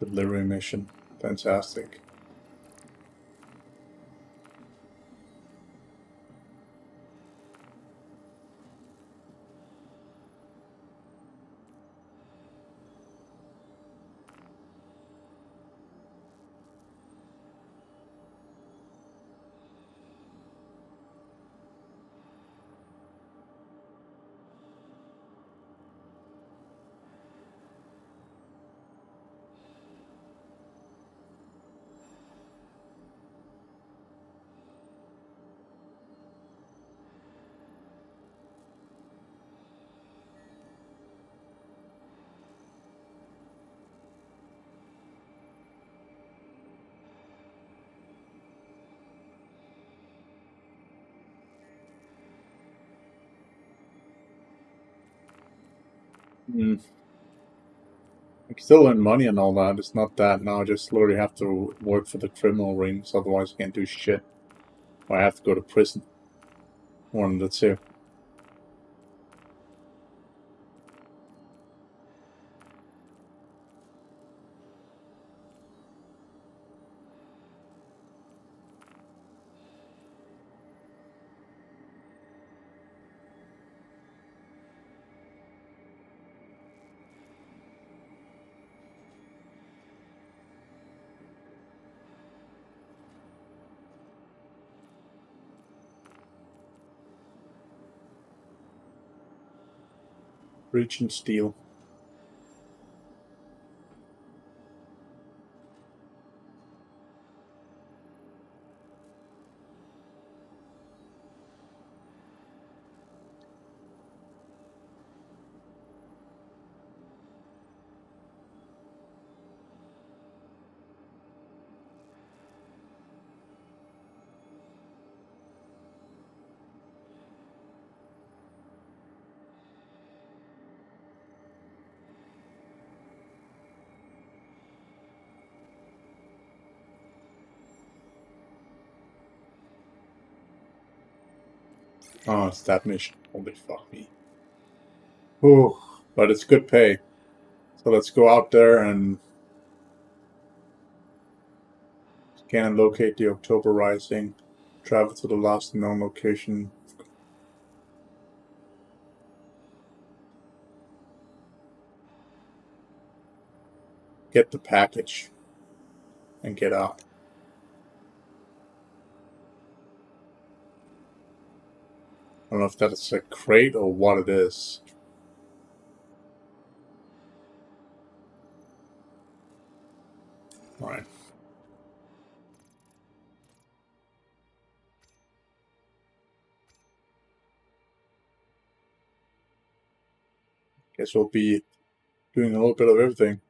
Delivery mission. Fantastic. Hmm. I can still earn money and all that. It's not that. Now I just literally have to work for the criminal rings, otherwise I can't do shit. Or I have to go to prison. One of the two. Reach and steal. Oh, it's that mission. Holy fuck me. Ooh, but it's good pay. So let's go out there and scan and locate the October Rising. Travel to the last known location. Get the package. And get out. I don't know if that's a crate or what it is. Alright. Guess we'll be doing a little bit of everything.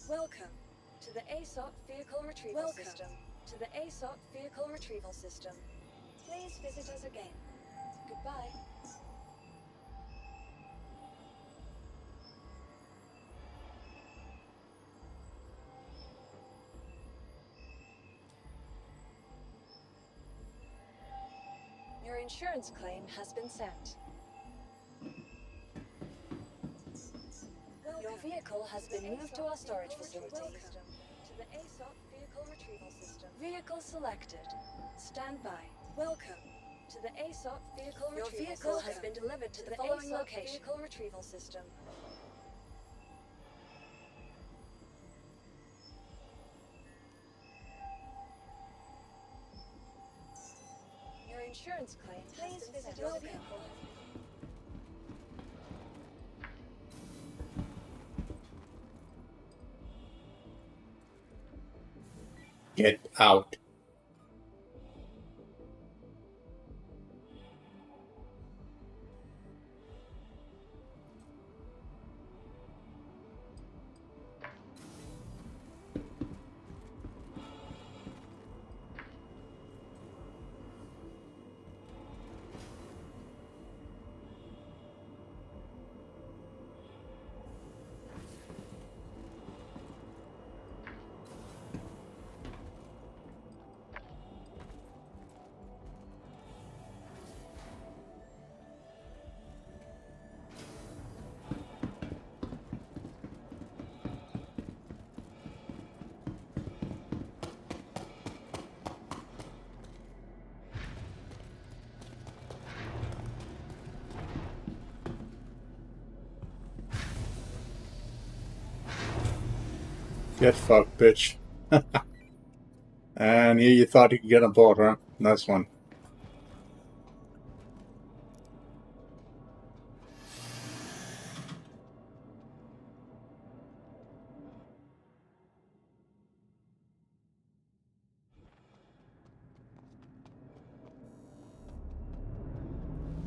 Welcome to to the ASOP Vehicle Retrieval System. To the ASOP Vehicle Retrieval System. Please visit us again. Goodbye. Your insurance claim has been sent. Your vehicle has been moved to our storage facility. To the ASOP Vehicle Retrieval System. Vehicle selected. Stand by. Welcome to the ASOP Vehicle Retrieval System. Your vehicle has been delivered to the following location. Vehicle Retrieval System. Your insurance claim has been sent. Your vehicle. Get out. Get fucked, bitch. And you thought you could get on board, huh? Nice one.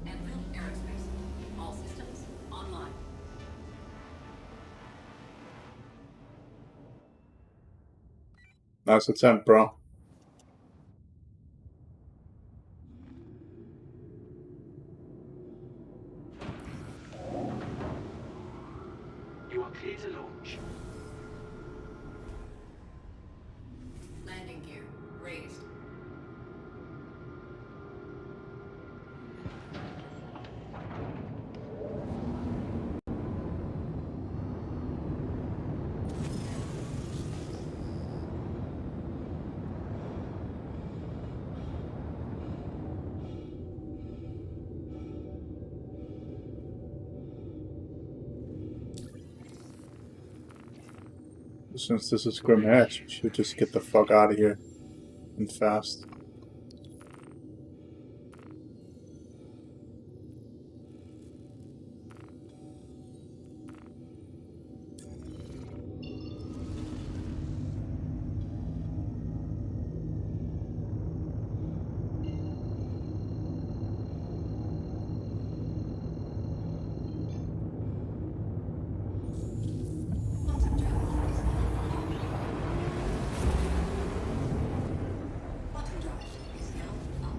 Enfield Aerospace. All systems online. Nice attempt, bro. You are clear to launch. Landing gear raised. Since this is Grim Hatch, we should just get the fuck out of here. And fast. Quantum drive is now on. Quantum drive is now off.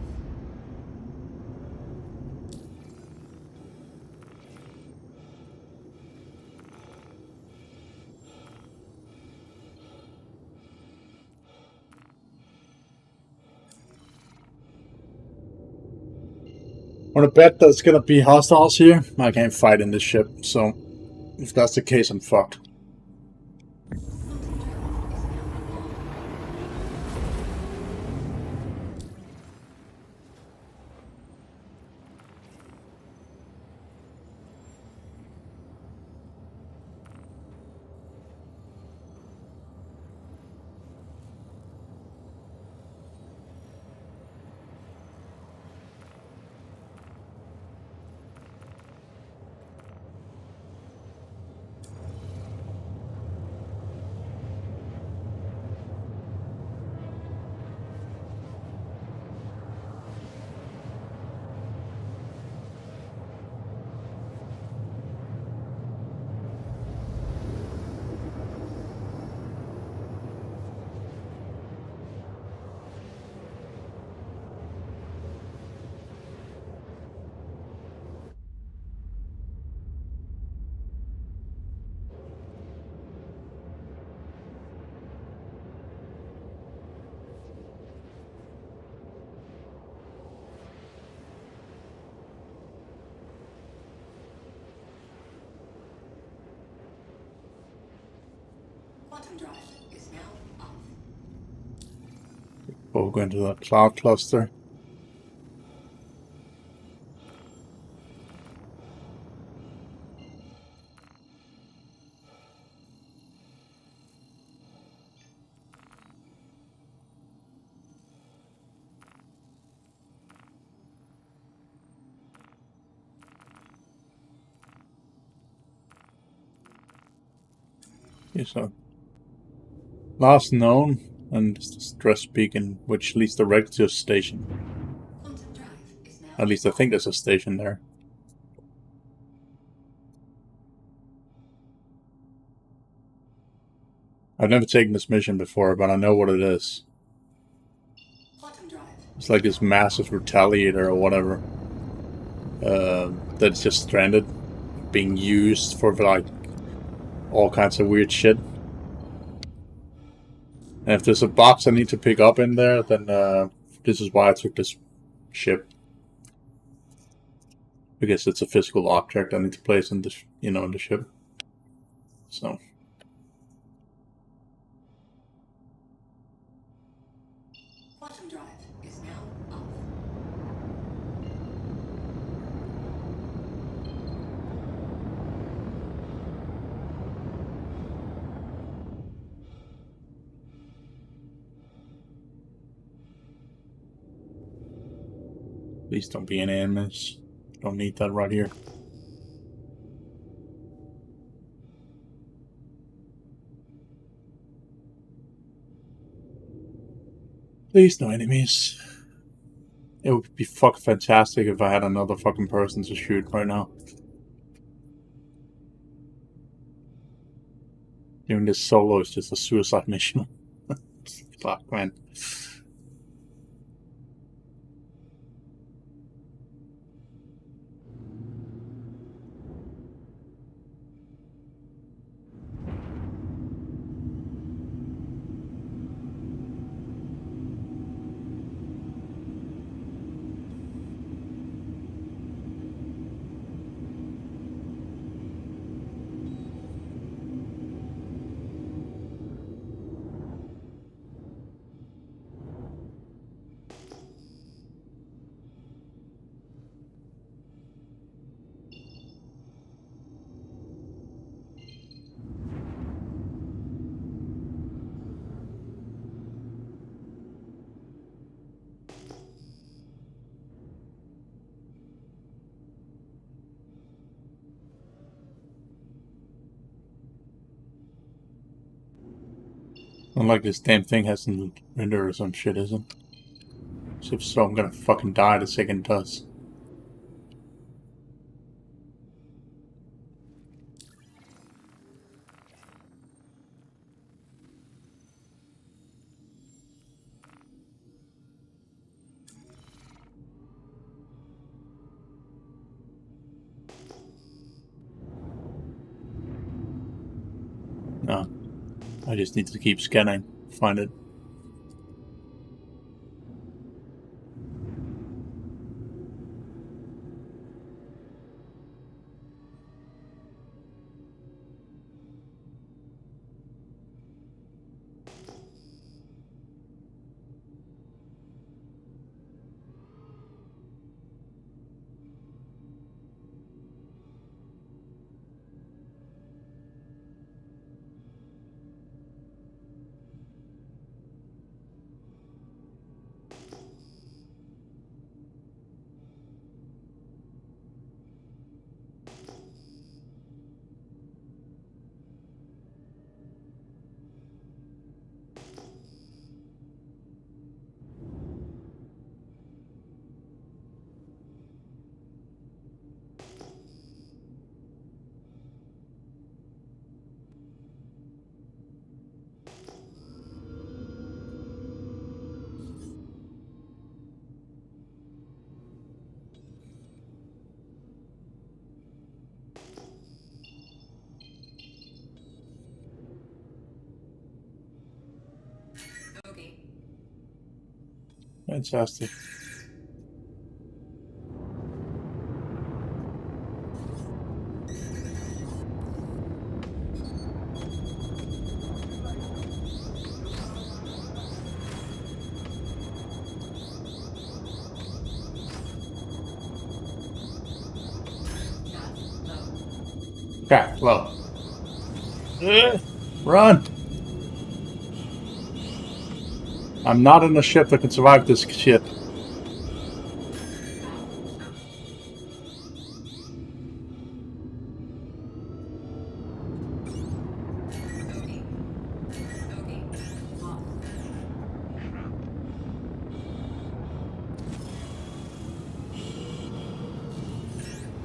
Want to bet there's gonna be hostiles here? I can't fight in this ship, so if that's the case, I'm fucked. Quantum drive is now on. Quantum drive is now off. We'll go into the cloud cluster. Okay, so last known and stress beacon, which leads directly to a station. Quantum drive is now At least I think there's a station there. I've never taken this mission before, but I know what it is. quantum drive. It's like this massive retaliator or whatever that's just stranded, being used for like all kinds of weird shit. And if there's a box I need to pick up in there, then this is why I took this ship. Because it's a physical object I need to place in the in the ship. So Quantum drive is now off. please don't be any enemies. Don't need that right here. Please no enemies. It would be fucking fantastic if I had another fucking person to shoot right now. Doing this solo is just a suicide mission. Fuck, man. Not like this damn thing has some render or some shit, is it? So if so, I'm gonna fucking die the second it does. No. I just need to keep scanning, find it. Okay. Fantastic. Okay, well. Run! I'm not in a ship that can survive this shit. Bogey. Bogey. Lost.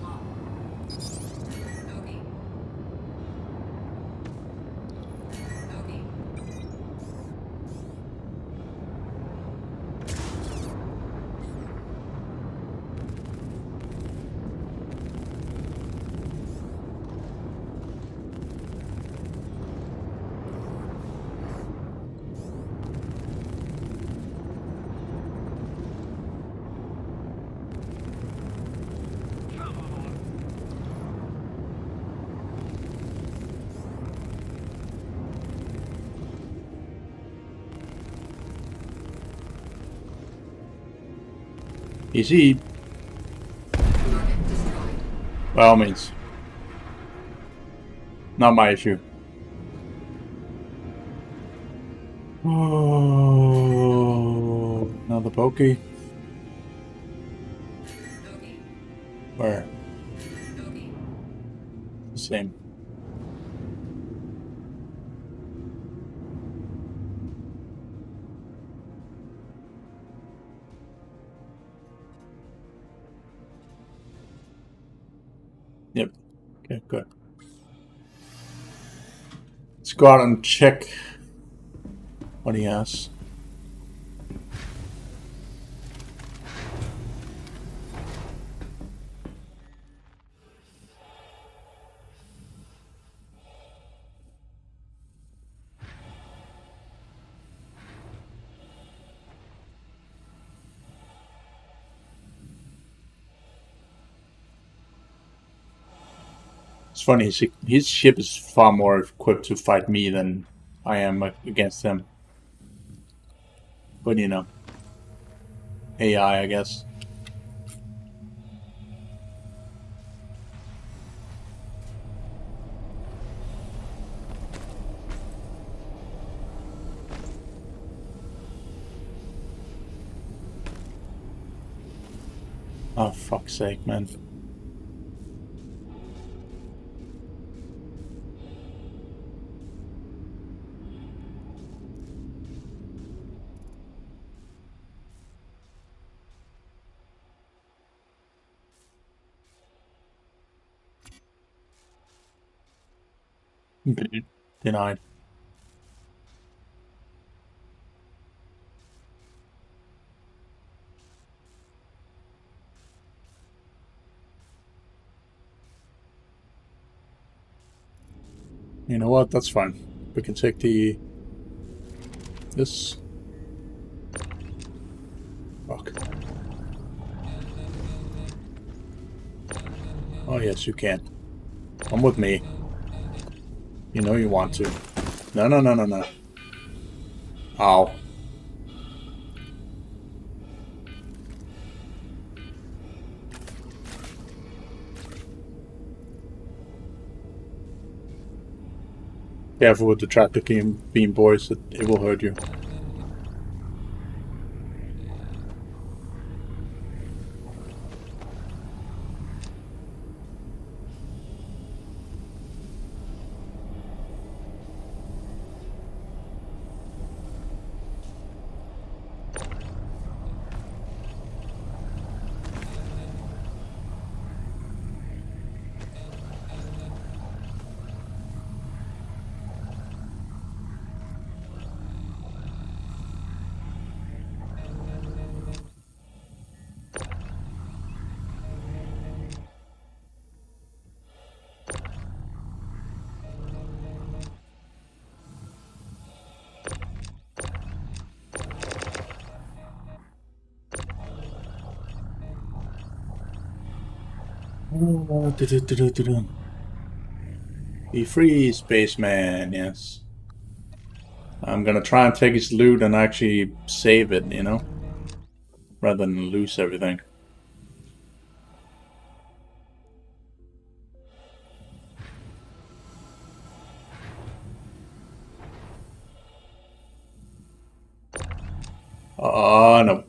Lost. Bogey. Bogey. Easy. Target destroyed. By all means. Not my issue. Oh, another pokey. Bogey. Where? Bogey. Same. Yep. Okay, good. Let's go out and check what he has. It's funny, his ship is far more equipped to fight me than I am against him. But you know, AI, I guess. Oh, fuck's sake, man. Denied. You know what? That's fine. We can take this. Fuck. Oh yes, you can. Come with me. You know you want to. No, no, no, no, no. Ow. Careful with the tractor beam, boys. It will hurt you. Be free, spaceman, yes. I'm gonna try and take his loot and actually save it, you know? Rather than lose everything. Oh no.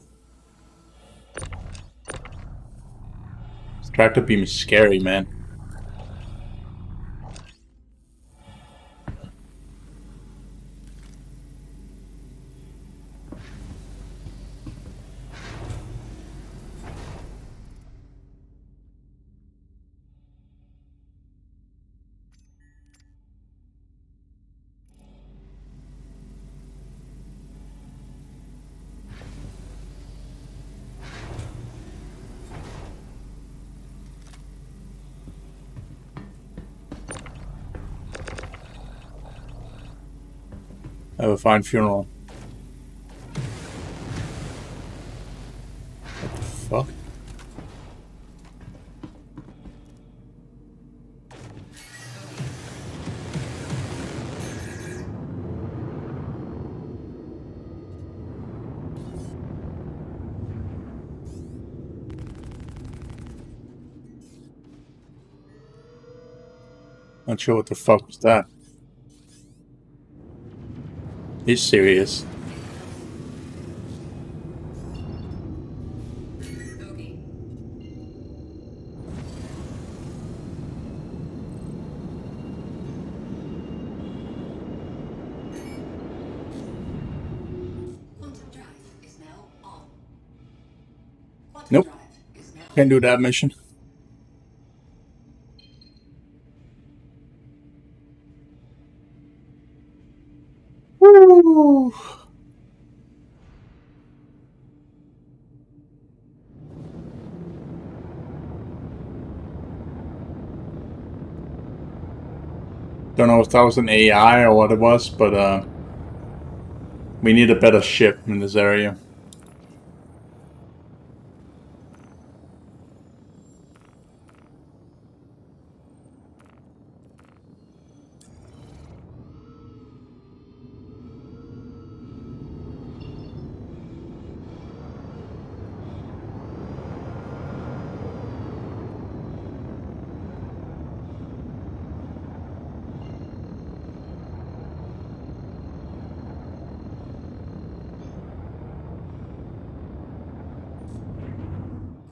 This tractor beam is scary, man. Have a fine funeral. What the fuck? Not sure what the fuck was that. He's serious. Bogey. Quantum drive is now on. Quantum Nope. drive is now Can't do that mission. Woo! Don't know if that was an AI or what it was, but we need a better ship in this area.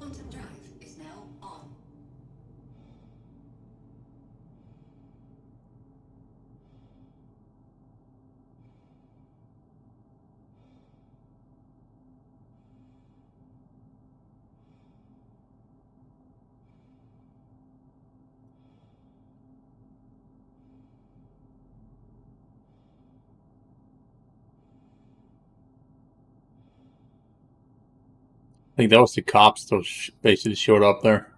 quantum drive is now on. I think that was the cops that basically showed up there.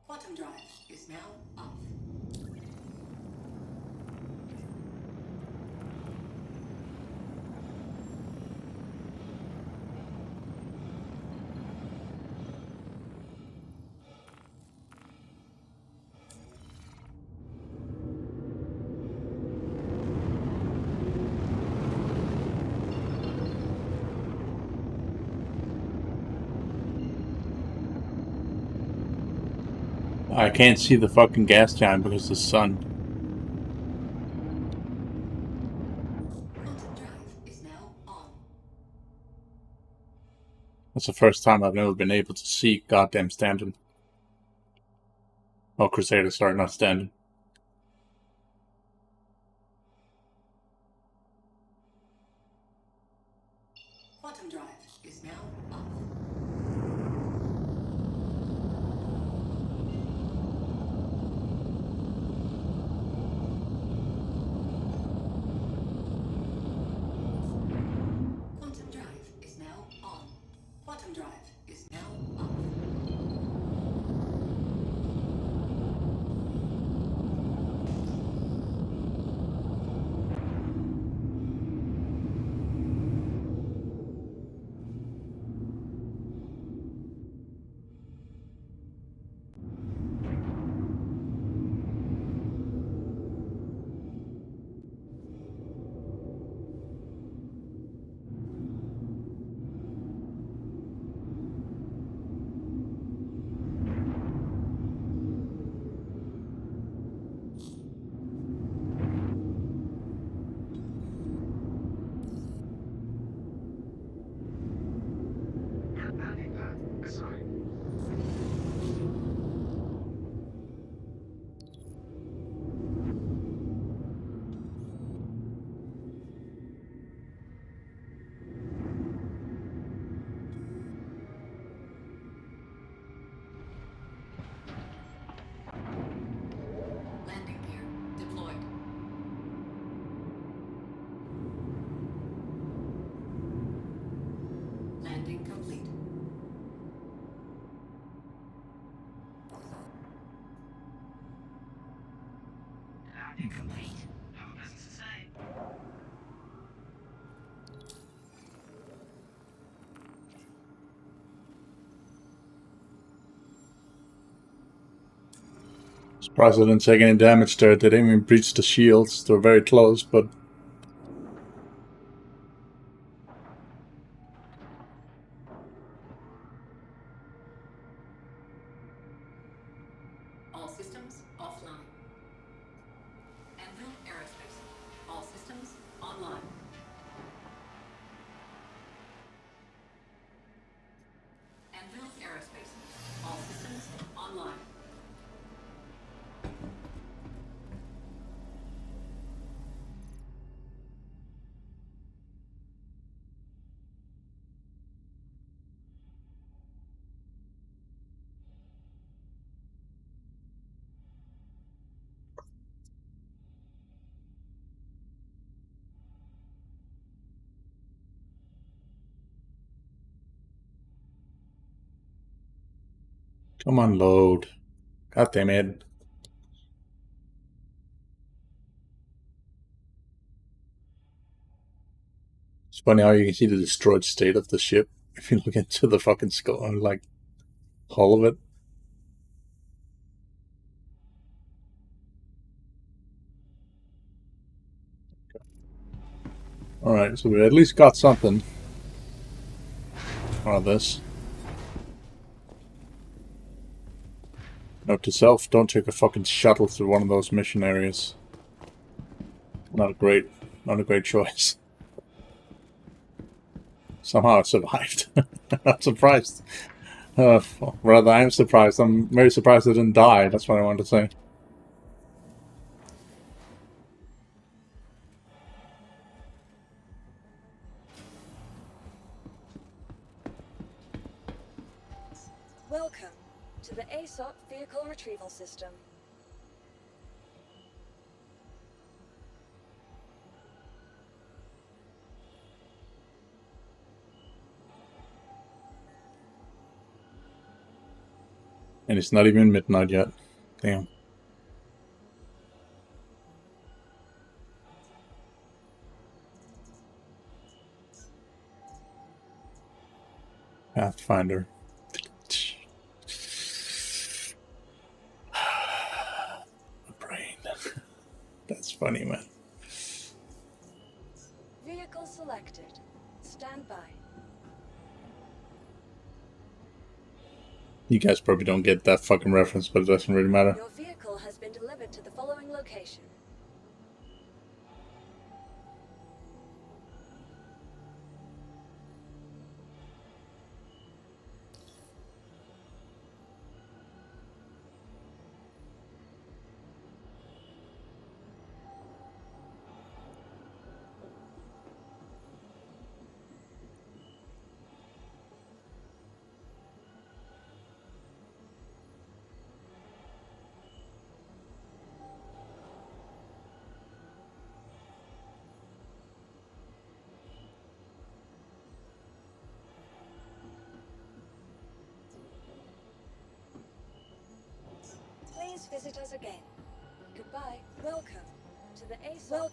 Quantum drive is now off. I can't see the fucking gas giant because of the sun. Quantum drive is now on. That's the first time I've ever been able to see goddamn Stanton. Oh, Crusader, sorry, not Stanton. Quantum drive is now off. Quantum drive is now on. Quantum drive is now off. Incomplete. Have a pleasant stay. Surprised I didn't take any damage there. They didn't even breach the shields. They were very close, but All systems offline. Anvil Aerospace. All systems online. Anvil Aerospace. All systems online. come on, load. God damn it. It's funny how you can see the destroyed state of the ship if you look into the fucking skull, like, hull of it. Alright, so we at least got something out of this. Note to self, don't take a fucking shuttle through one of those mission areas. Not a great choice. Somehow I survived. I'm surprised. Rather, I'm surprised. I'm very surprised I didn't die. That's what I wanted to say. Welcome to the ASOC Vehicle Retrieval System. And it's not even midnight yet. Damn. Pathfinder. My brain. That's funny, man. Vehicle selected. Stand by. You guys probably don't get that fucking reference, but it doesn't really matter. Your vehicle has been delivered to the following location. Please visit us again. Goodbye. Welcome to the ASOC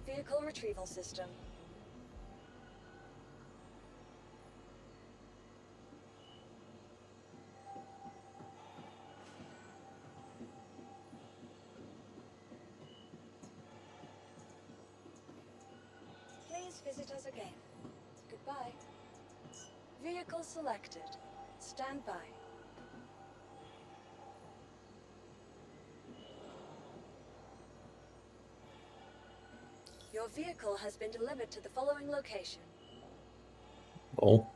Vehicle Retrieval System. Please visit us again. Goodbye. Vehicle selected. Stand by. Your vehicle has been delivered to the following location. Oh.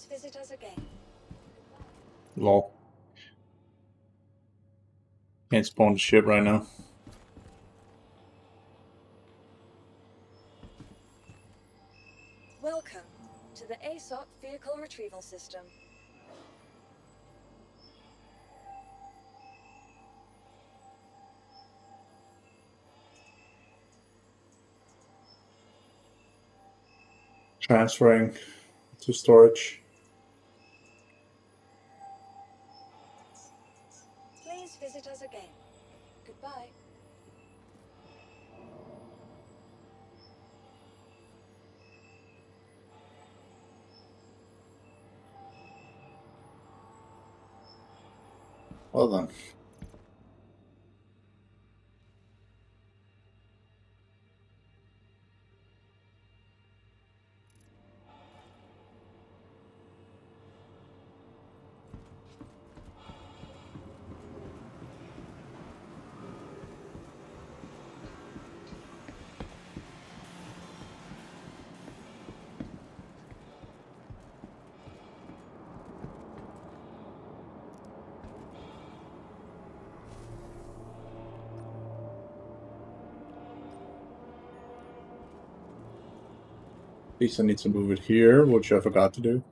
visit us again. Lol. Can't spawn the ship right now. Welcome to the ASOC Vehicle Retrieval System. Transferring to storage. Please visit us again. Goodbye. Well then. At least I need to move it here, which I forgot to do.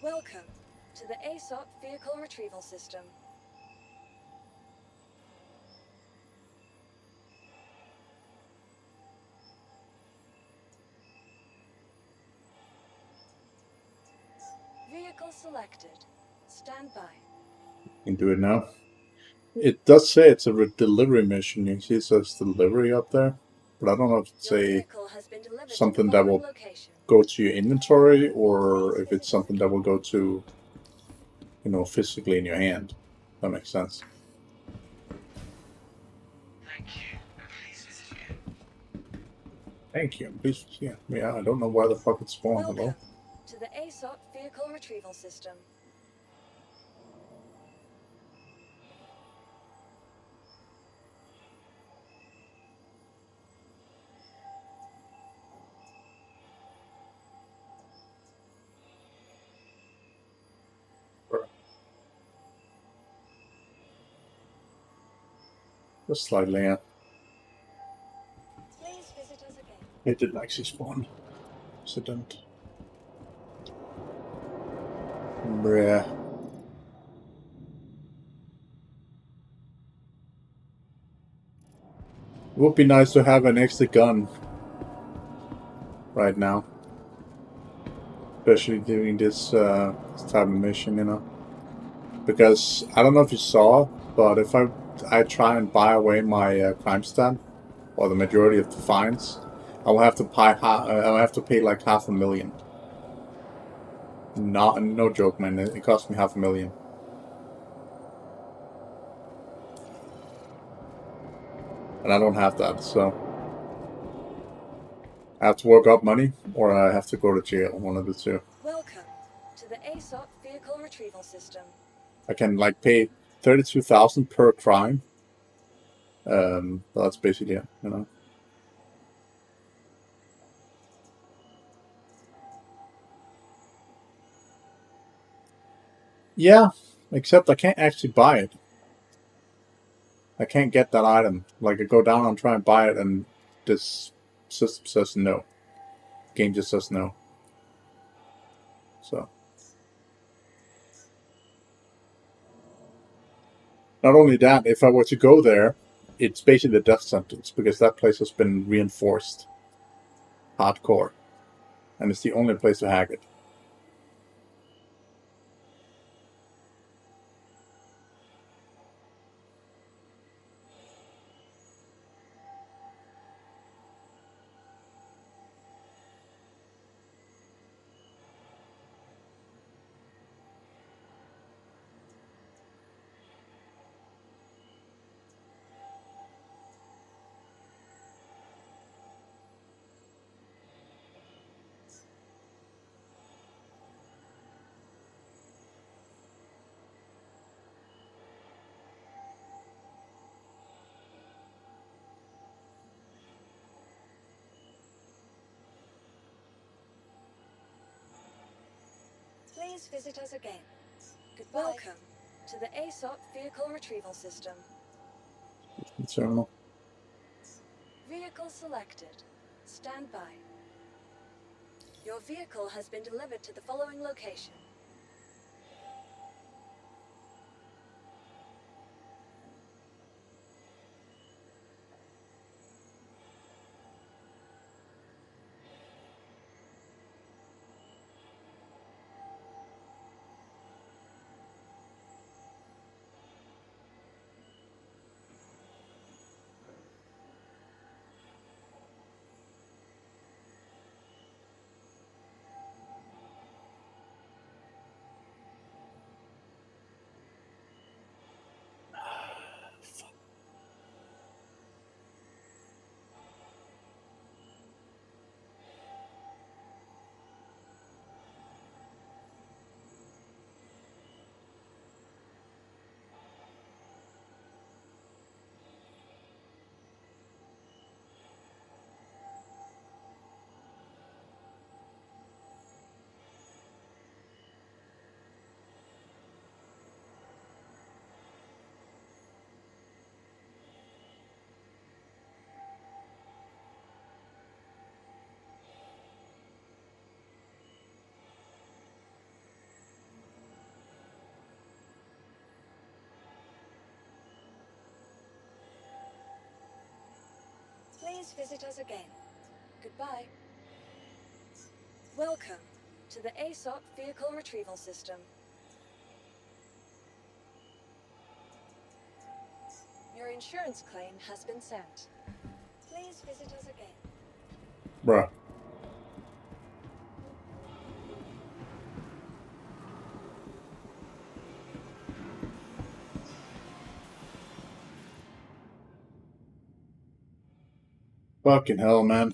Welcome to the ASOC Vehicle Retrieval System. Vehicle selected. Stand by. Can do it now. It does say it's a delivery mission. You see it says delivery up there. But I don't know if it's Your a vehicle has been delivered something to the that following will location. go to your inventory, or if it's something that will go to, you know, physically in your hand. That makes sense. Thank you, and please visit again. Thank you. Please, yeah, I don't know why the fuck it spawned. Welcome Hello? to the ASOC Vehicle Retrieval System. Just slightly, yeah. Please visit us again. It didn't actually spawn. Accident. Bruh. It would be nice to have an extra gun right now. Especially doing this, this type of mission, you know. Because, I don't know if you saw, but if I try and buy away my crime stamp, or the majority of the fines, I will have to pay like $500,000. No joke, man. It cost me $500,000. And I don't have that, so I have to work up money, or I have to go to jail. One of the two. Welcome to the ASOC Vehicle Retrieval System. I can like pay $32,000 per crime. That's basically it, you know. Yeah, except I can't actually buy it. I can't get that item. Like I go down and try and buy it, and this system says no. Game just says no. So. Not only that, if I were to go there, it's basically a death sentence, because that place has been reinforced. Hardcore. And it's the only place to hack it. Please visit us again. Goodbye. Welcome to the ASOP Vehicle Retrieval System. Terminal. Vehicle selected. Stand by. Your vehicle has been delivered to the following location. Please visit us again. Goodbye. Welcome to the ASOP Vehicle Retrieval System. Your insurance claim has been sent. Please visit us again. Bruh. Fucking hell, man.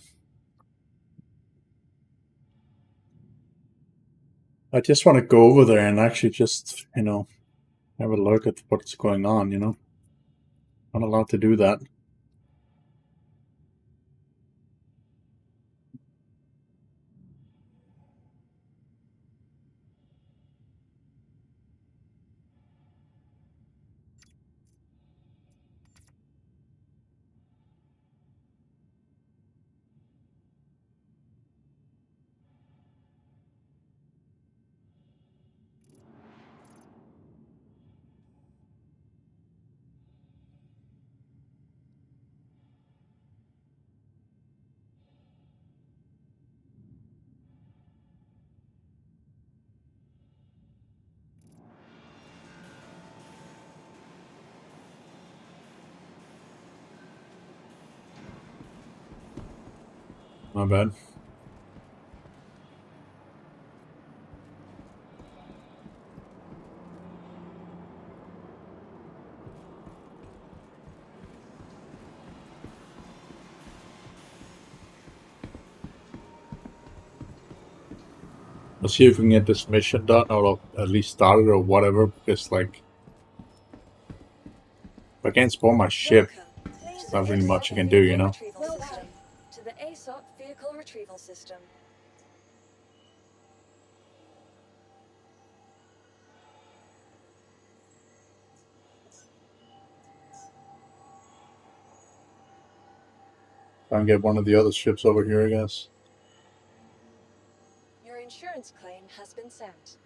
I just want to go over there and actually just, have a look at what's going on, Not allowed to do that. My bad. Let's see if we can get this mission done, or at least started, or whatever, because, if I can't spawn my ship, there's not really much I can do, Welcome to the ASOP Vehicle Retrieval System. Try and get one of the other ships over here, I guess. Your insurance claim has been sent.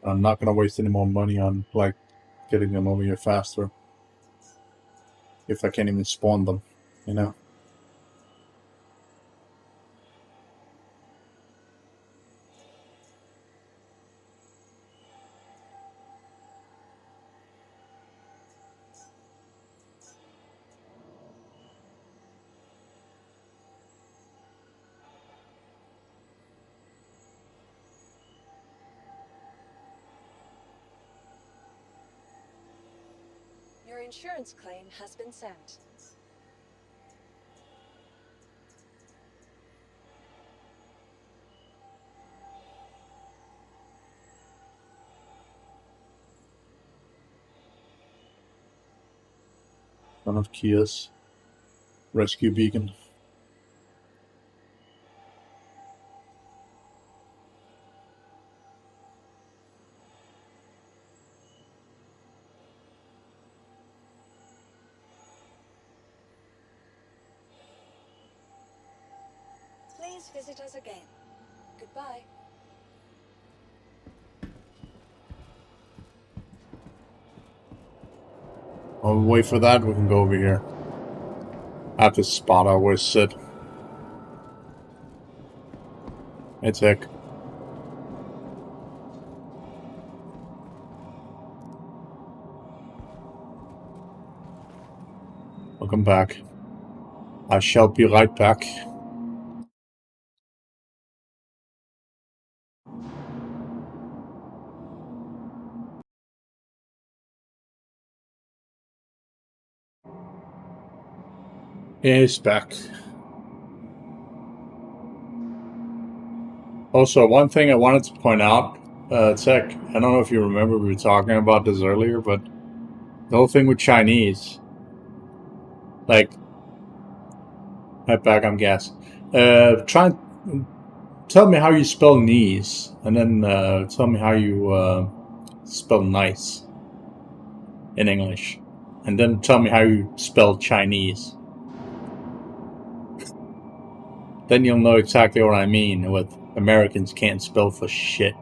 I'm not gonna waste any more money on, getting them over here faster. If I can't even spawn them, Your insurance claim has been sent. One of Kia's rescue beacon. Please visit us again. Goodbye. While we wait for that, we can go over here. At the spot I always sit. It's heck. Welcome back. I shall be right back. He's back. Also, one thing I wanted to point out, Tech, I don't know if you remember we were talking about this earlier, but the whole thing with Chinese, like, right back, I'm gas. Tell me how you spell knees, and then tell me how you spell nice in English, and then tell me how you spell Chinese. Then you'll know exactly what I mean with Americans can't spell for shit.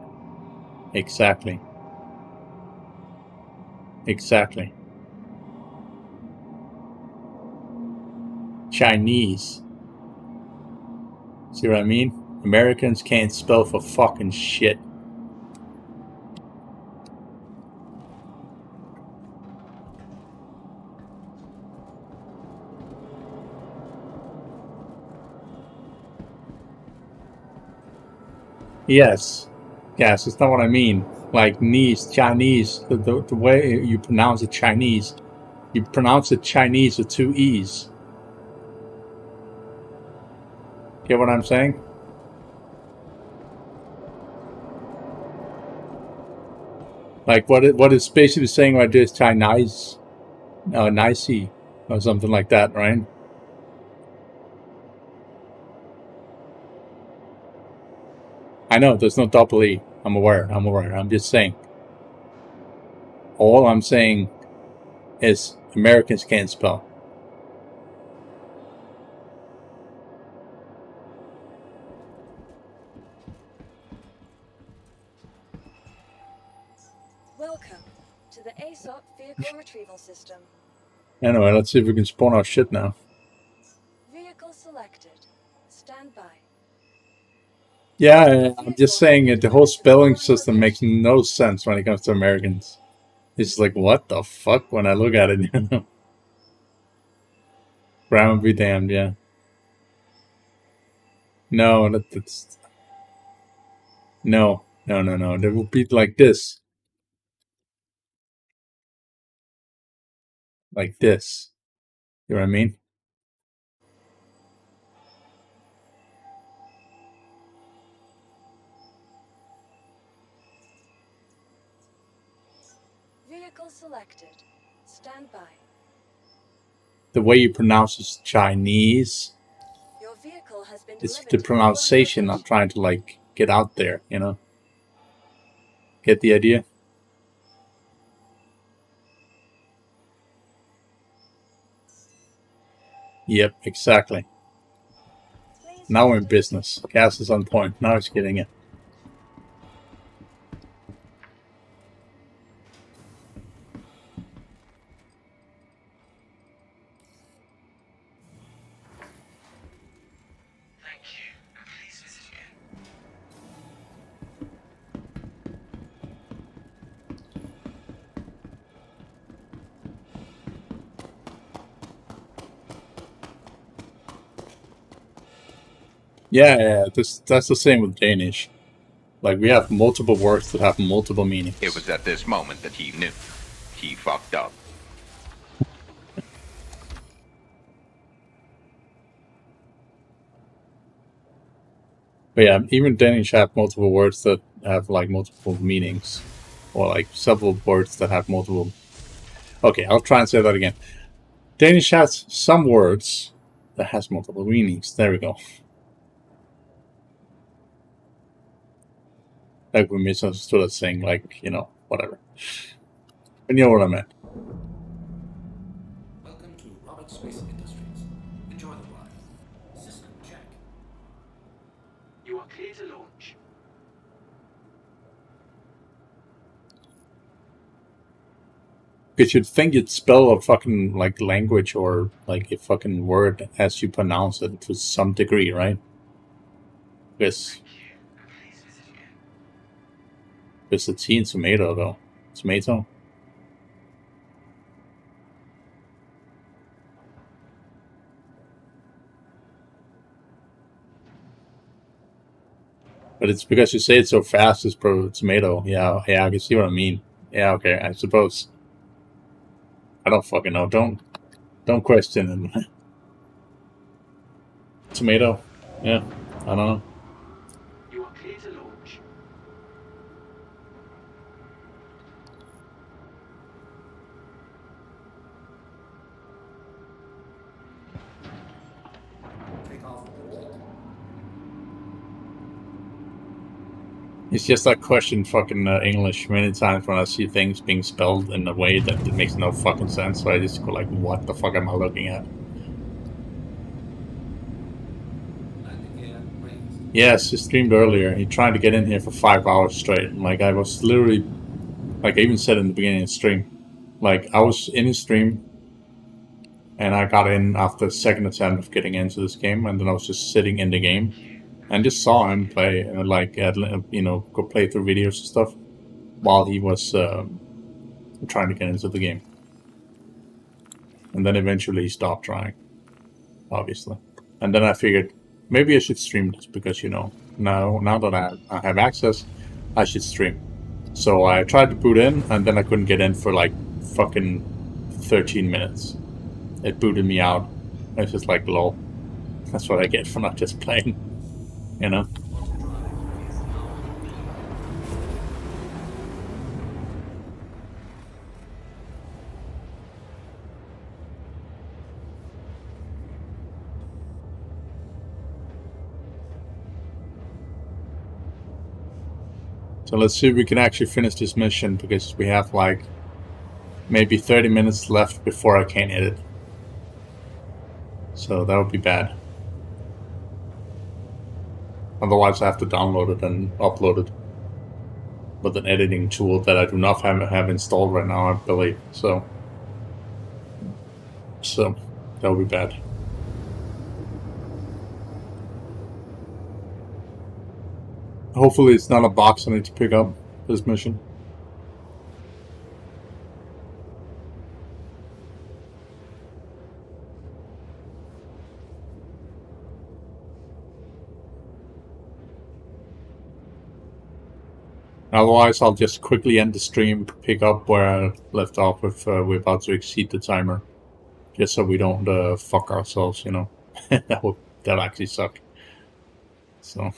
Exactly. Exactly. Chinese. See what I mean? Americans can't spell for fucking shit. Yes. Yes, it's not what I mean. Like knees, Chinese, the way you pronounce it Chinese. You pronounce it Chinese with two E's. Get what I'm saying? Like what it's basically saying right there is Chinese, nicey, or something like that, right? I know there's no double E. I'm aware. I'm just saying. All I'm saying is Americans can't spell. Welcome to the ASOP Vehicle Retrieval System. Anyway, let's see if we can spawn our shit now. Vehicle selected. Stand by. Yeah, I'm just saying it. The whole spelling system makes no sense when it comes to Americans. It's like, what the fuck when I look at it, you know? Ground be damned, yeah. No, that's... No. They will be like this. Like this. You know what I mean? Vehicle selected. Stand by. The way you pronounce it's Chinese. Your vehicle has been It's delivered the to pronunciation I'm trying to, like, get out there, you know? Get the idea? Yep, exactly. Now we're in business. Gas is on point. Now it's getting it. Thank you. Please visit again. Yeah, that's the same with Danish. Like, we have multiple words that have multiple meanings. It was at this moment that he knew. He fucked up. But yeah, even Danish have multiple words that have, like, multiple meanings. Or, like, several words that have multiple... Okay, I'll try and say that again. Danish has some words that has multiple meanings. There we go. Like, we misunderstood a thing, like, you know, whatever. But you know what I meant. Welcome to Roberts Space Industries. Enjoy the ride. System check. are clear to launch. Because you'd think you'd spell a fucking like language or like a fucking word as you pronounce it to some degree, right? Because it's a tea and tomato though. Tomato. But it's because you say it so fast, it's pro tomato. Yeah, I can see what I mean. Yeah, okay, I suppose. I don't fucking know. Don't question it. Tomato. Yeah, I don't know. You are clear to launch. Takeoff complete. It's just that question fucking English many times when I see things being spelled in a way that it makes no fucking sense. So I just go like, what the fuck am I looking at? Landing gear raised. Yes, he streamed earlier. He tried to get in here for 5 hours straight. And, like, I was literally, like I even said in the beginning of the stream, like I was in his stream and I got in after the second attempt of getting into this game, and then I was just sitting in the game and just saw him play, go play through videos and stuff while he was trying to get into the game. And then eventually he stopped trying, obviously. And then I figured maybe I should stream this because, now that I have access, I should stream. So I tried to boot in, and then I couldn't get in for like fucking 13 minutes. It booted me out. It's just like, lol. That's what I get for not just playing, So let's see if we can actually finish this mission, because we have like maybe 30 minutes left before I can edit. So that would be bad. Otherwise I have to download it and upload it with an editing tool that I do not have installed right now, I believe. So that would be bad. Hopefully it's not a box I need to pick up this mission. Otherwise, I'll just quickly end the stream, pick up where I left off if we're about to exceed the timer. Just so we don't fuck ourselves, That'll actually suck. So.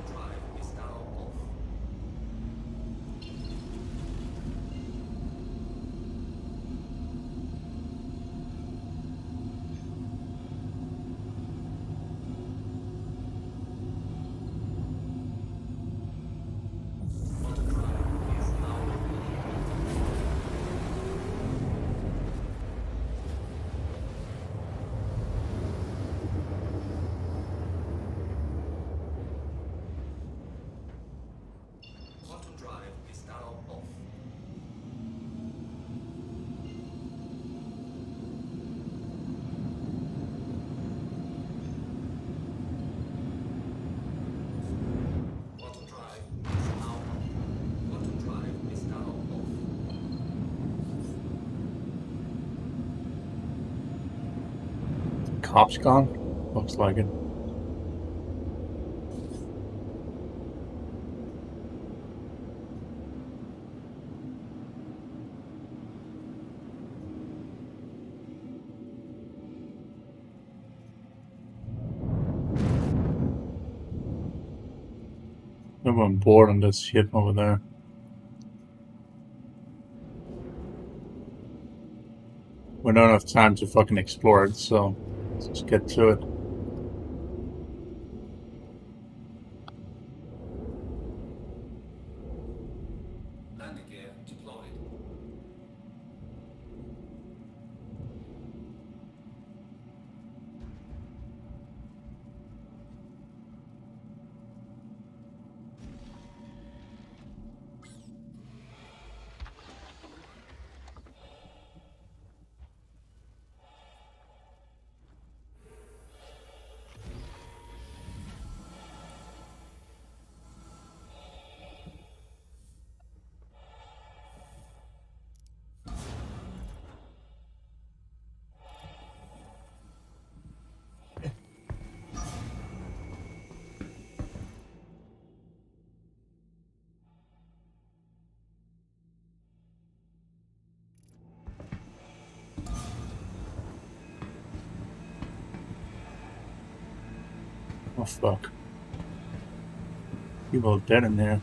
Drive is now off. Motor drive is now Quantum drive is now off. Quantum drive is now off. Quantum drive is now off. Cop's gone? Looks like it. I'm bored on this shit over there. We don't have time to fucking explore it, so let's just get to it. Landing gear deployed. Oh fuck. People are dead in there.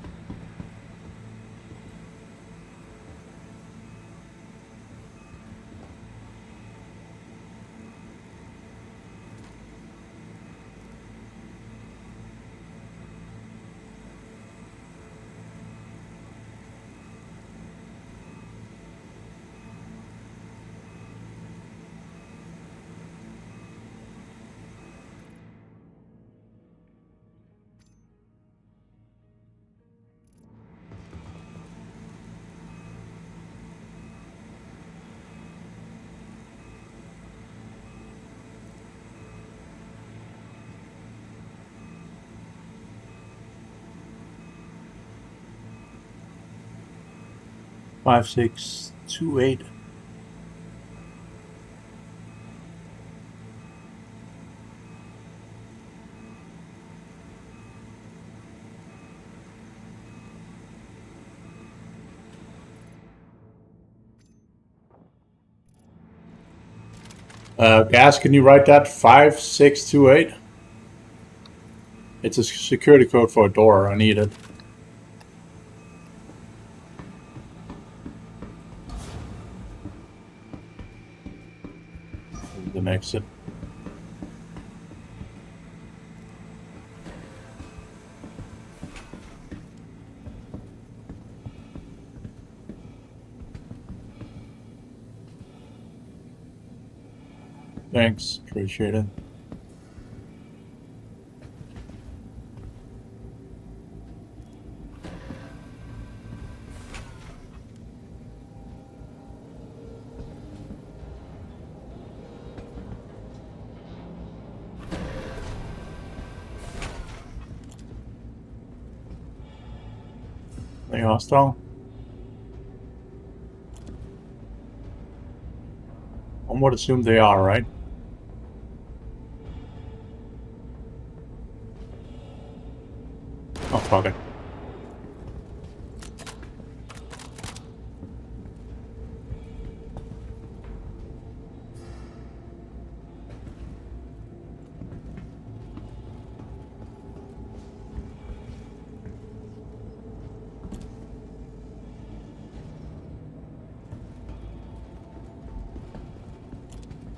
Five, 6, 2, 8. Gas, can you write that? 5628? It's a security code for a door. I need it. The exit. Thanks, appreciate it. They hostile? One would assume they are, right? Oh, fuck it.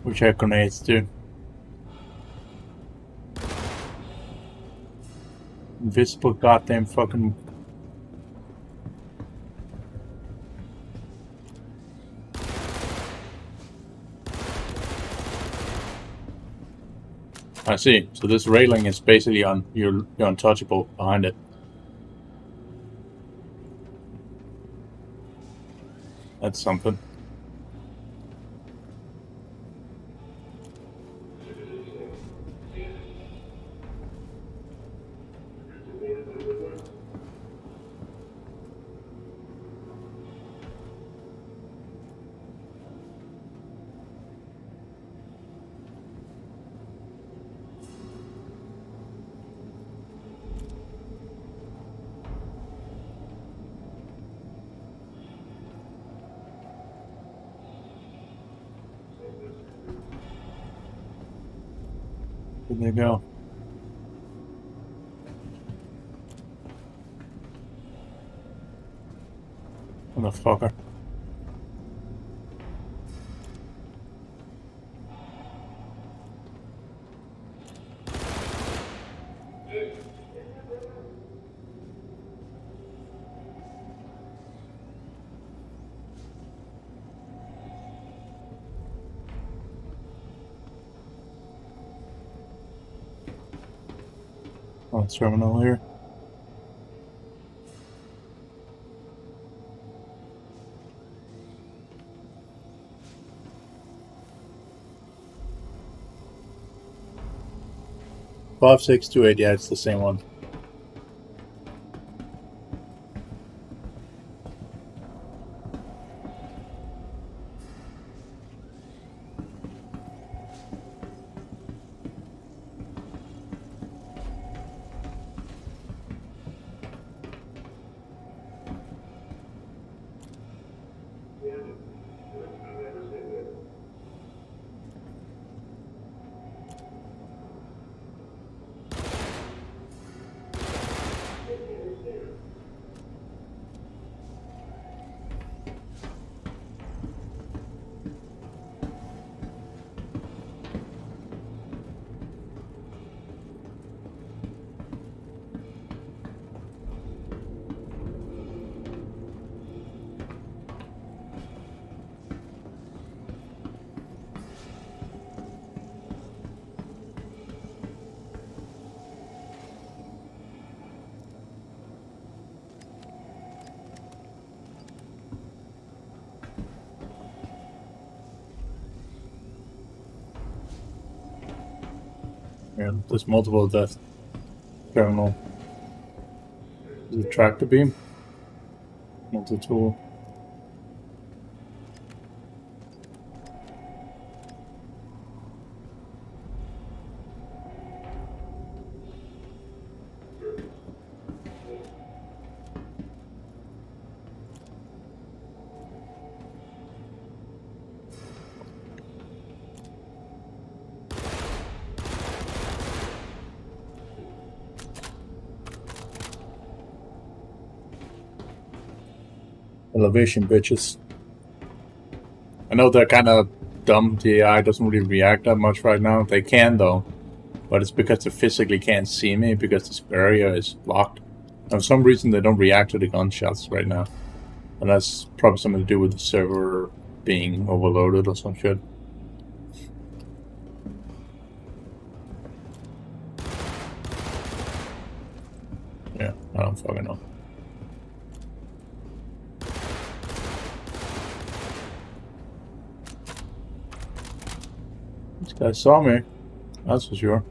Which have grenades too. Invisible goddamn fucking. I see. So this railing is basically on you're untouchable behind it. That's something. Where'd they go? Motherfucker. Oh, terminal here. Five, 6, 2, 8. Yeah, it's the same one. Yeah, there's multiple death terminal. Is it tractor beam? Multi-tool. Elevation bitches. I know they're kind of dumb. The AI doesn't really react that much right now. They can though, but it's because they physically can't see me because this barrier is blocked. And for some reason they don't react to the gunshots right now. And that's probably something to do with the server being overloaded or some shit. Yeah, I don't fucking know. This guy saw me, that's for sure.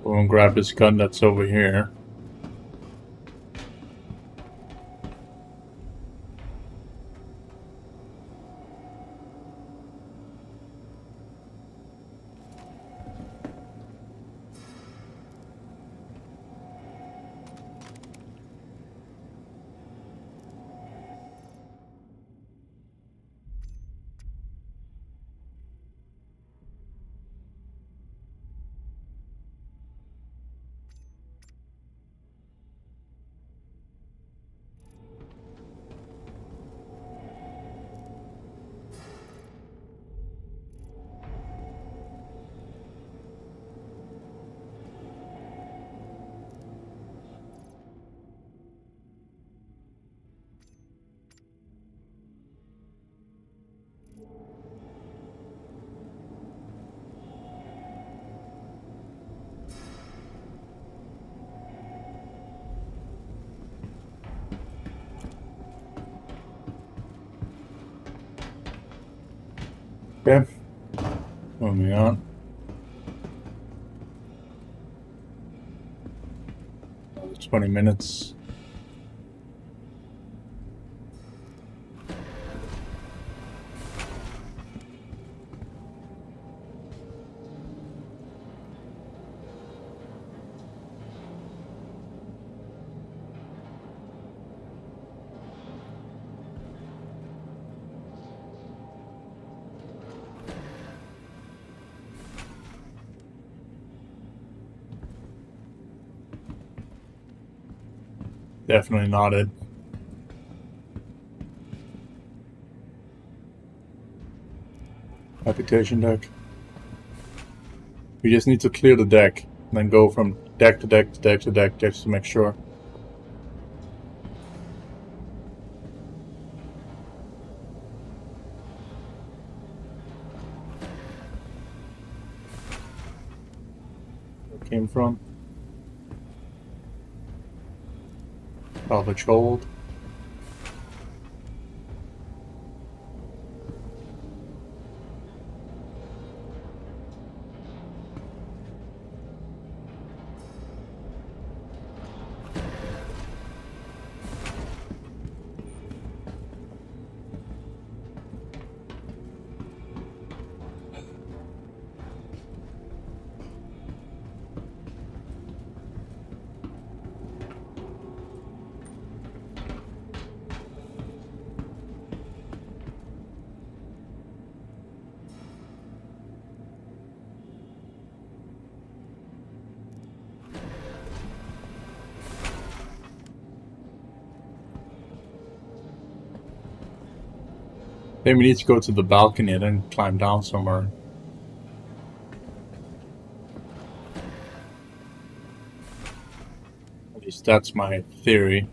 Go and grab this gun that's over here. Okay, moving on. Another 20 minutes. Definitely not it. Habitation deck. We just need to clear the deck, and then go from deck to deck to deck to deck just to make sure. Where it came from. Salvage hold. Then we need to go to the balcony and then climb down somewhere. least that's my theory.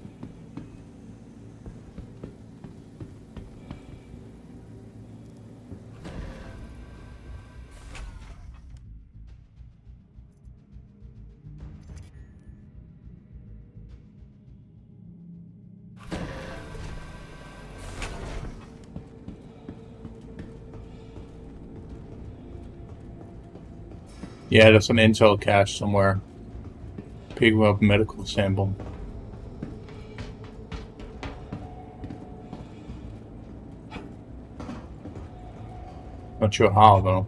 Yeah, there's an intel cache somewhere. Picking up medical sample. Not sure how though.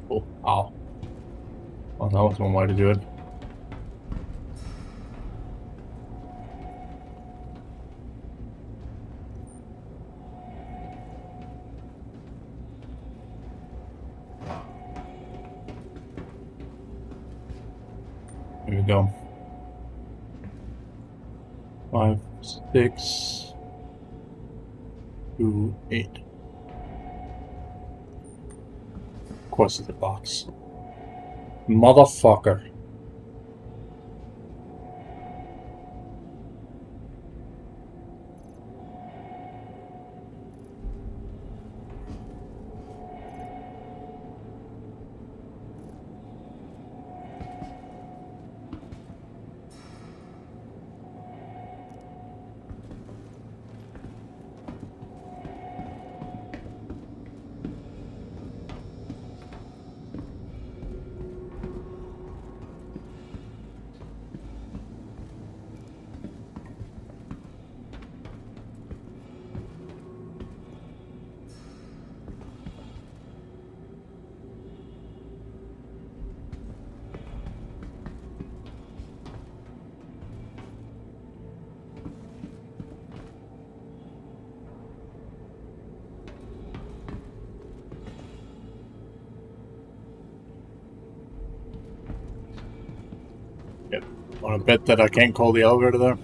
Oh, ow. Well, that was one way to do it. Here we go. 5, 6, 2, 8. Of course it's a box. Motherfucker. Yep. Wanna bet that I can't call the elevator there?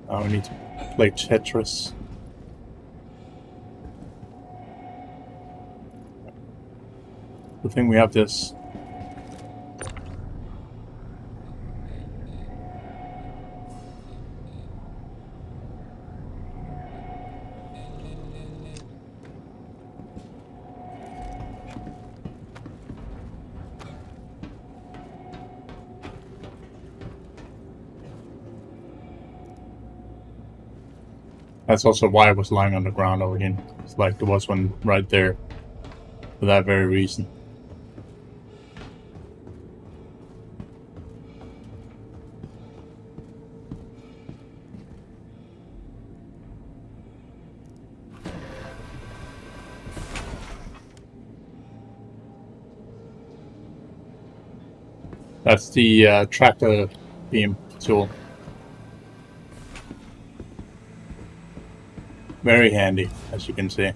I need to play Tetris. Good thing we have this. That's also why I was lying on the ground over again. It's like there was one right there for that very reason. That's the tractor beam tool. Very handy, as you can see.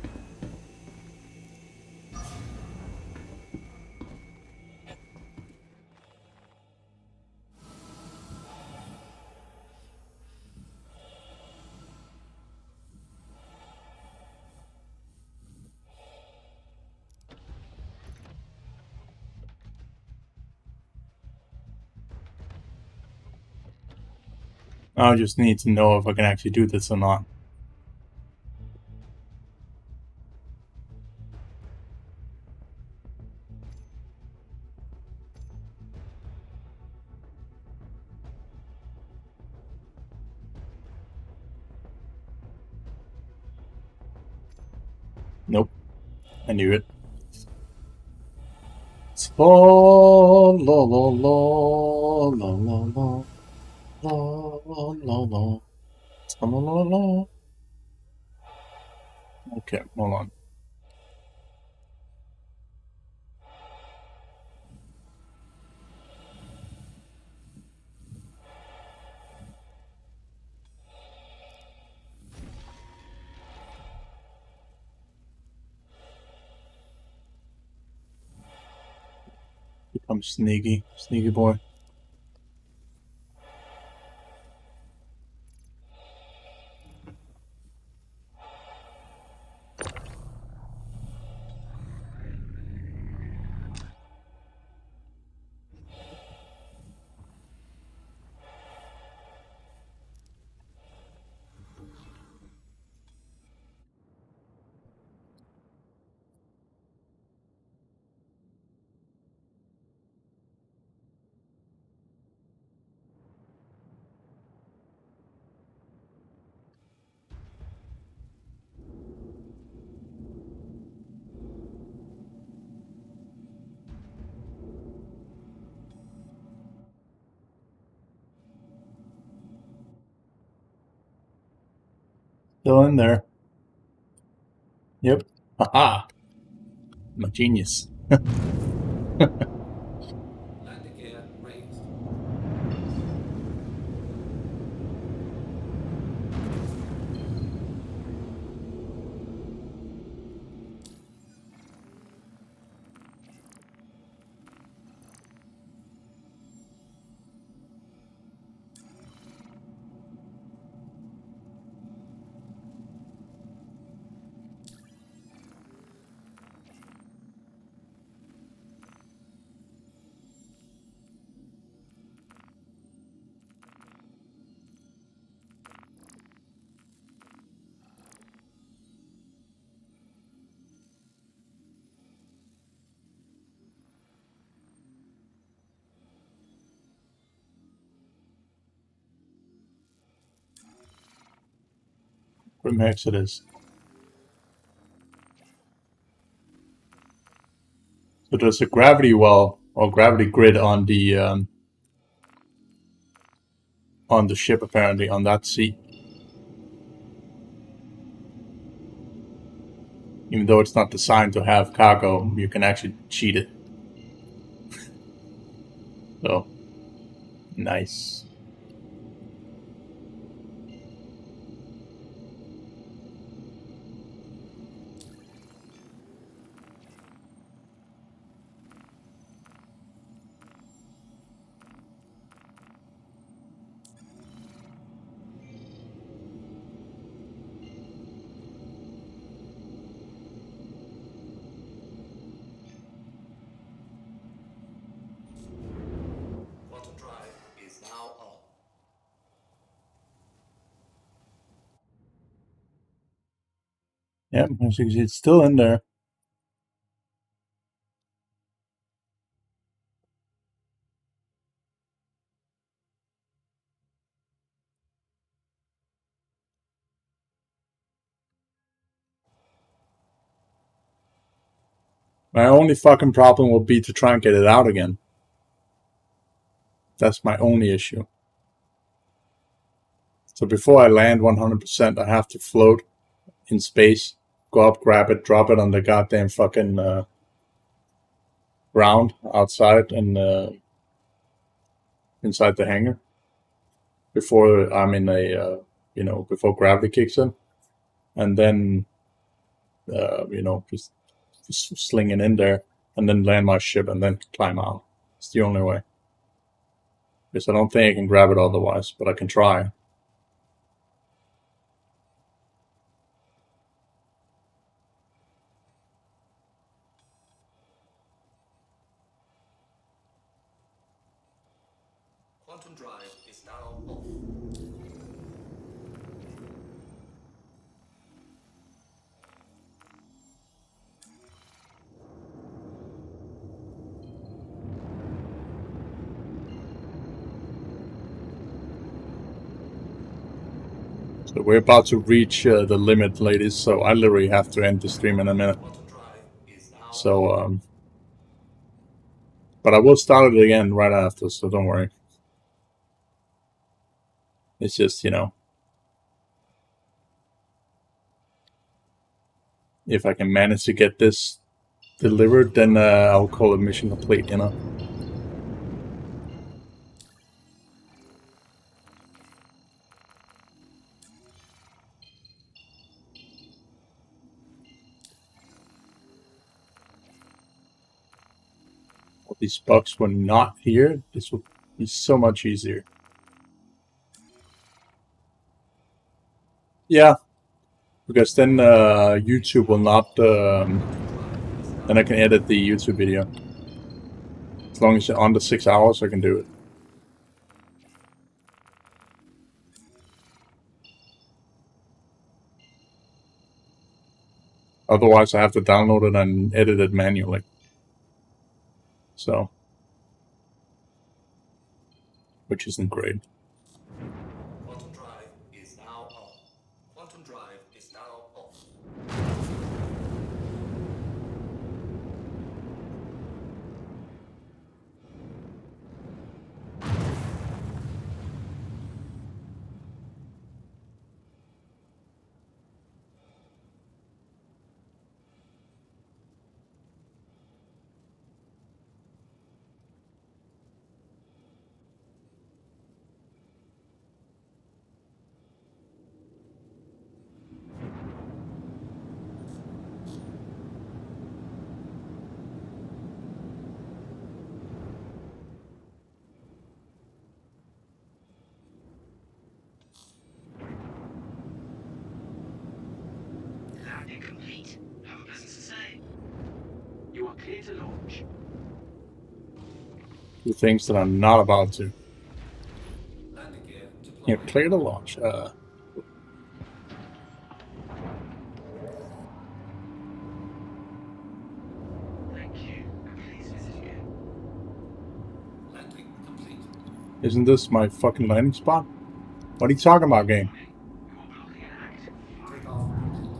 I just need to know if I can actually do this or not. Nope. I knew it. La la la la la la la la la la la la la. Okay, hold on. Become sneaky boy. Still in there. Yep. Haha. I'm a genius. Landing gear raised. Grim Exodus. So there's a gravity well or gravity grid on the ship apparently on that seat. Even though it's not designed to have cargo, you can actually cheat it. So nice. Quantum drive is now on. Yep, as you can see, it's still in there. My only fucking problem will be to try and get it out again. That's my only issue. So before I land 100%, I have to float in space, go up, grab it, drop it on the goddamn fucking ground outside and inside the hangar before I'm in a, before gravity kicks in. And then, just slinging in there and then land my ship and then climb out. It's the only way. Because I don't think I can grab it otherwise, but I can try. Quantum drive is now off. So we're about to reach the limit, ladies, so I literally have to end the stream in a minute. Quantum drive is now So, but I will start it again right after, so don't worry. It's just, if I can manage to get this delivered, then I'll call it mission complete, If these bugs were not here, this would be so much easier. Yeah, because then YouTube will not, then I can edit the YouTube video. As long as it's under 6 hours, I can do it. Otherwise, I have to download it and edit it manually. So, which isn't great. Quantum drive is now on. Quantum drive is now off. repeat, have a business to say. You are clear to launch. Do things that I'm not about to. Landing gear deployed. Yeah, clear the launch. Thank you, and please visit again. Landing complete. Isn't this my fucking landing spot? What are you talking about, game? You are blocking an active Takeoff complete.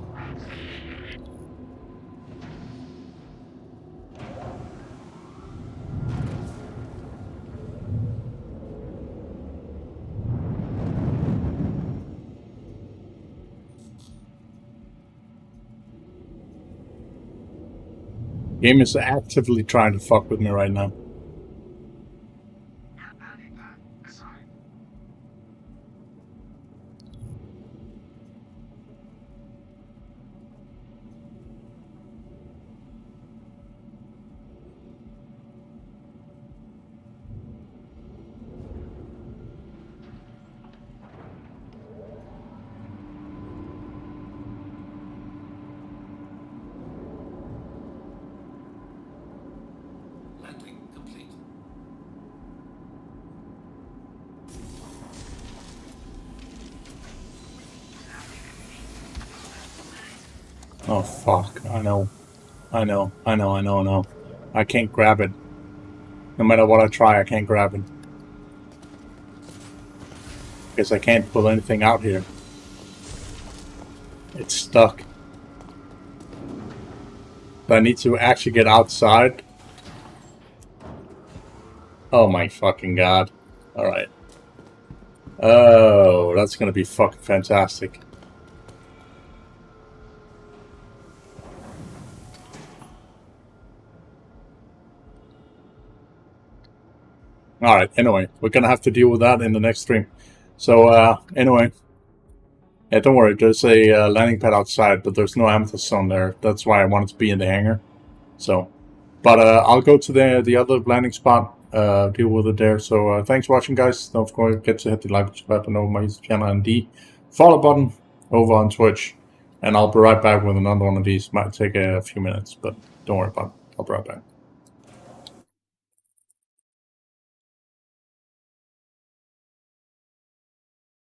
Game is actively trying to fuck with me right now. landing pad assigned. Landing complete. Oh fuck, I know. I can't grab it. No matter what I try, I can't grab it. Because I can't pull anything out here. It's stuck. So I need to actually get outside. Oh my fucking god. Alright. Oh, that's gonna be fucking fantastic. Alright, anyway, we're gonna have to deal with that in the next stream. So, anyway. Yeah, don't worry, there's a landing pad outside, but there's no amethyst stone there. That's why I wanted to be in the hangar. So, but I'll go to the other landing spot, deal with it there. So, thanks for watching, guys. Don't forget to hit the like, subscribe button over my YouTube channel, and the follow button over on Twitch. And I'll be right back with another one of these. Might take a few minutes, but don't worry about it. I'll be right back.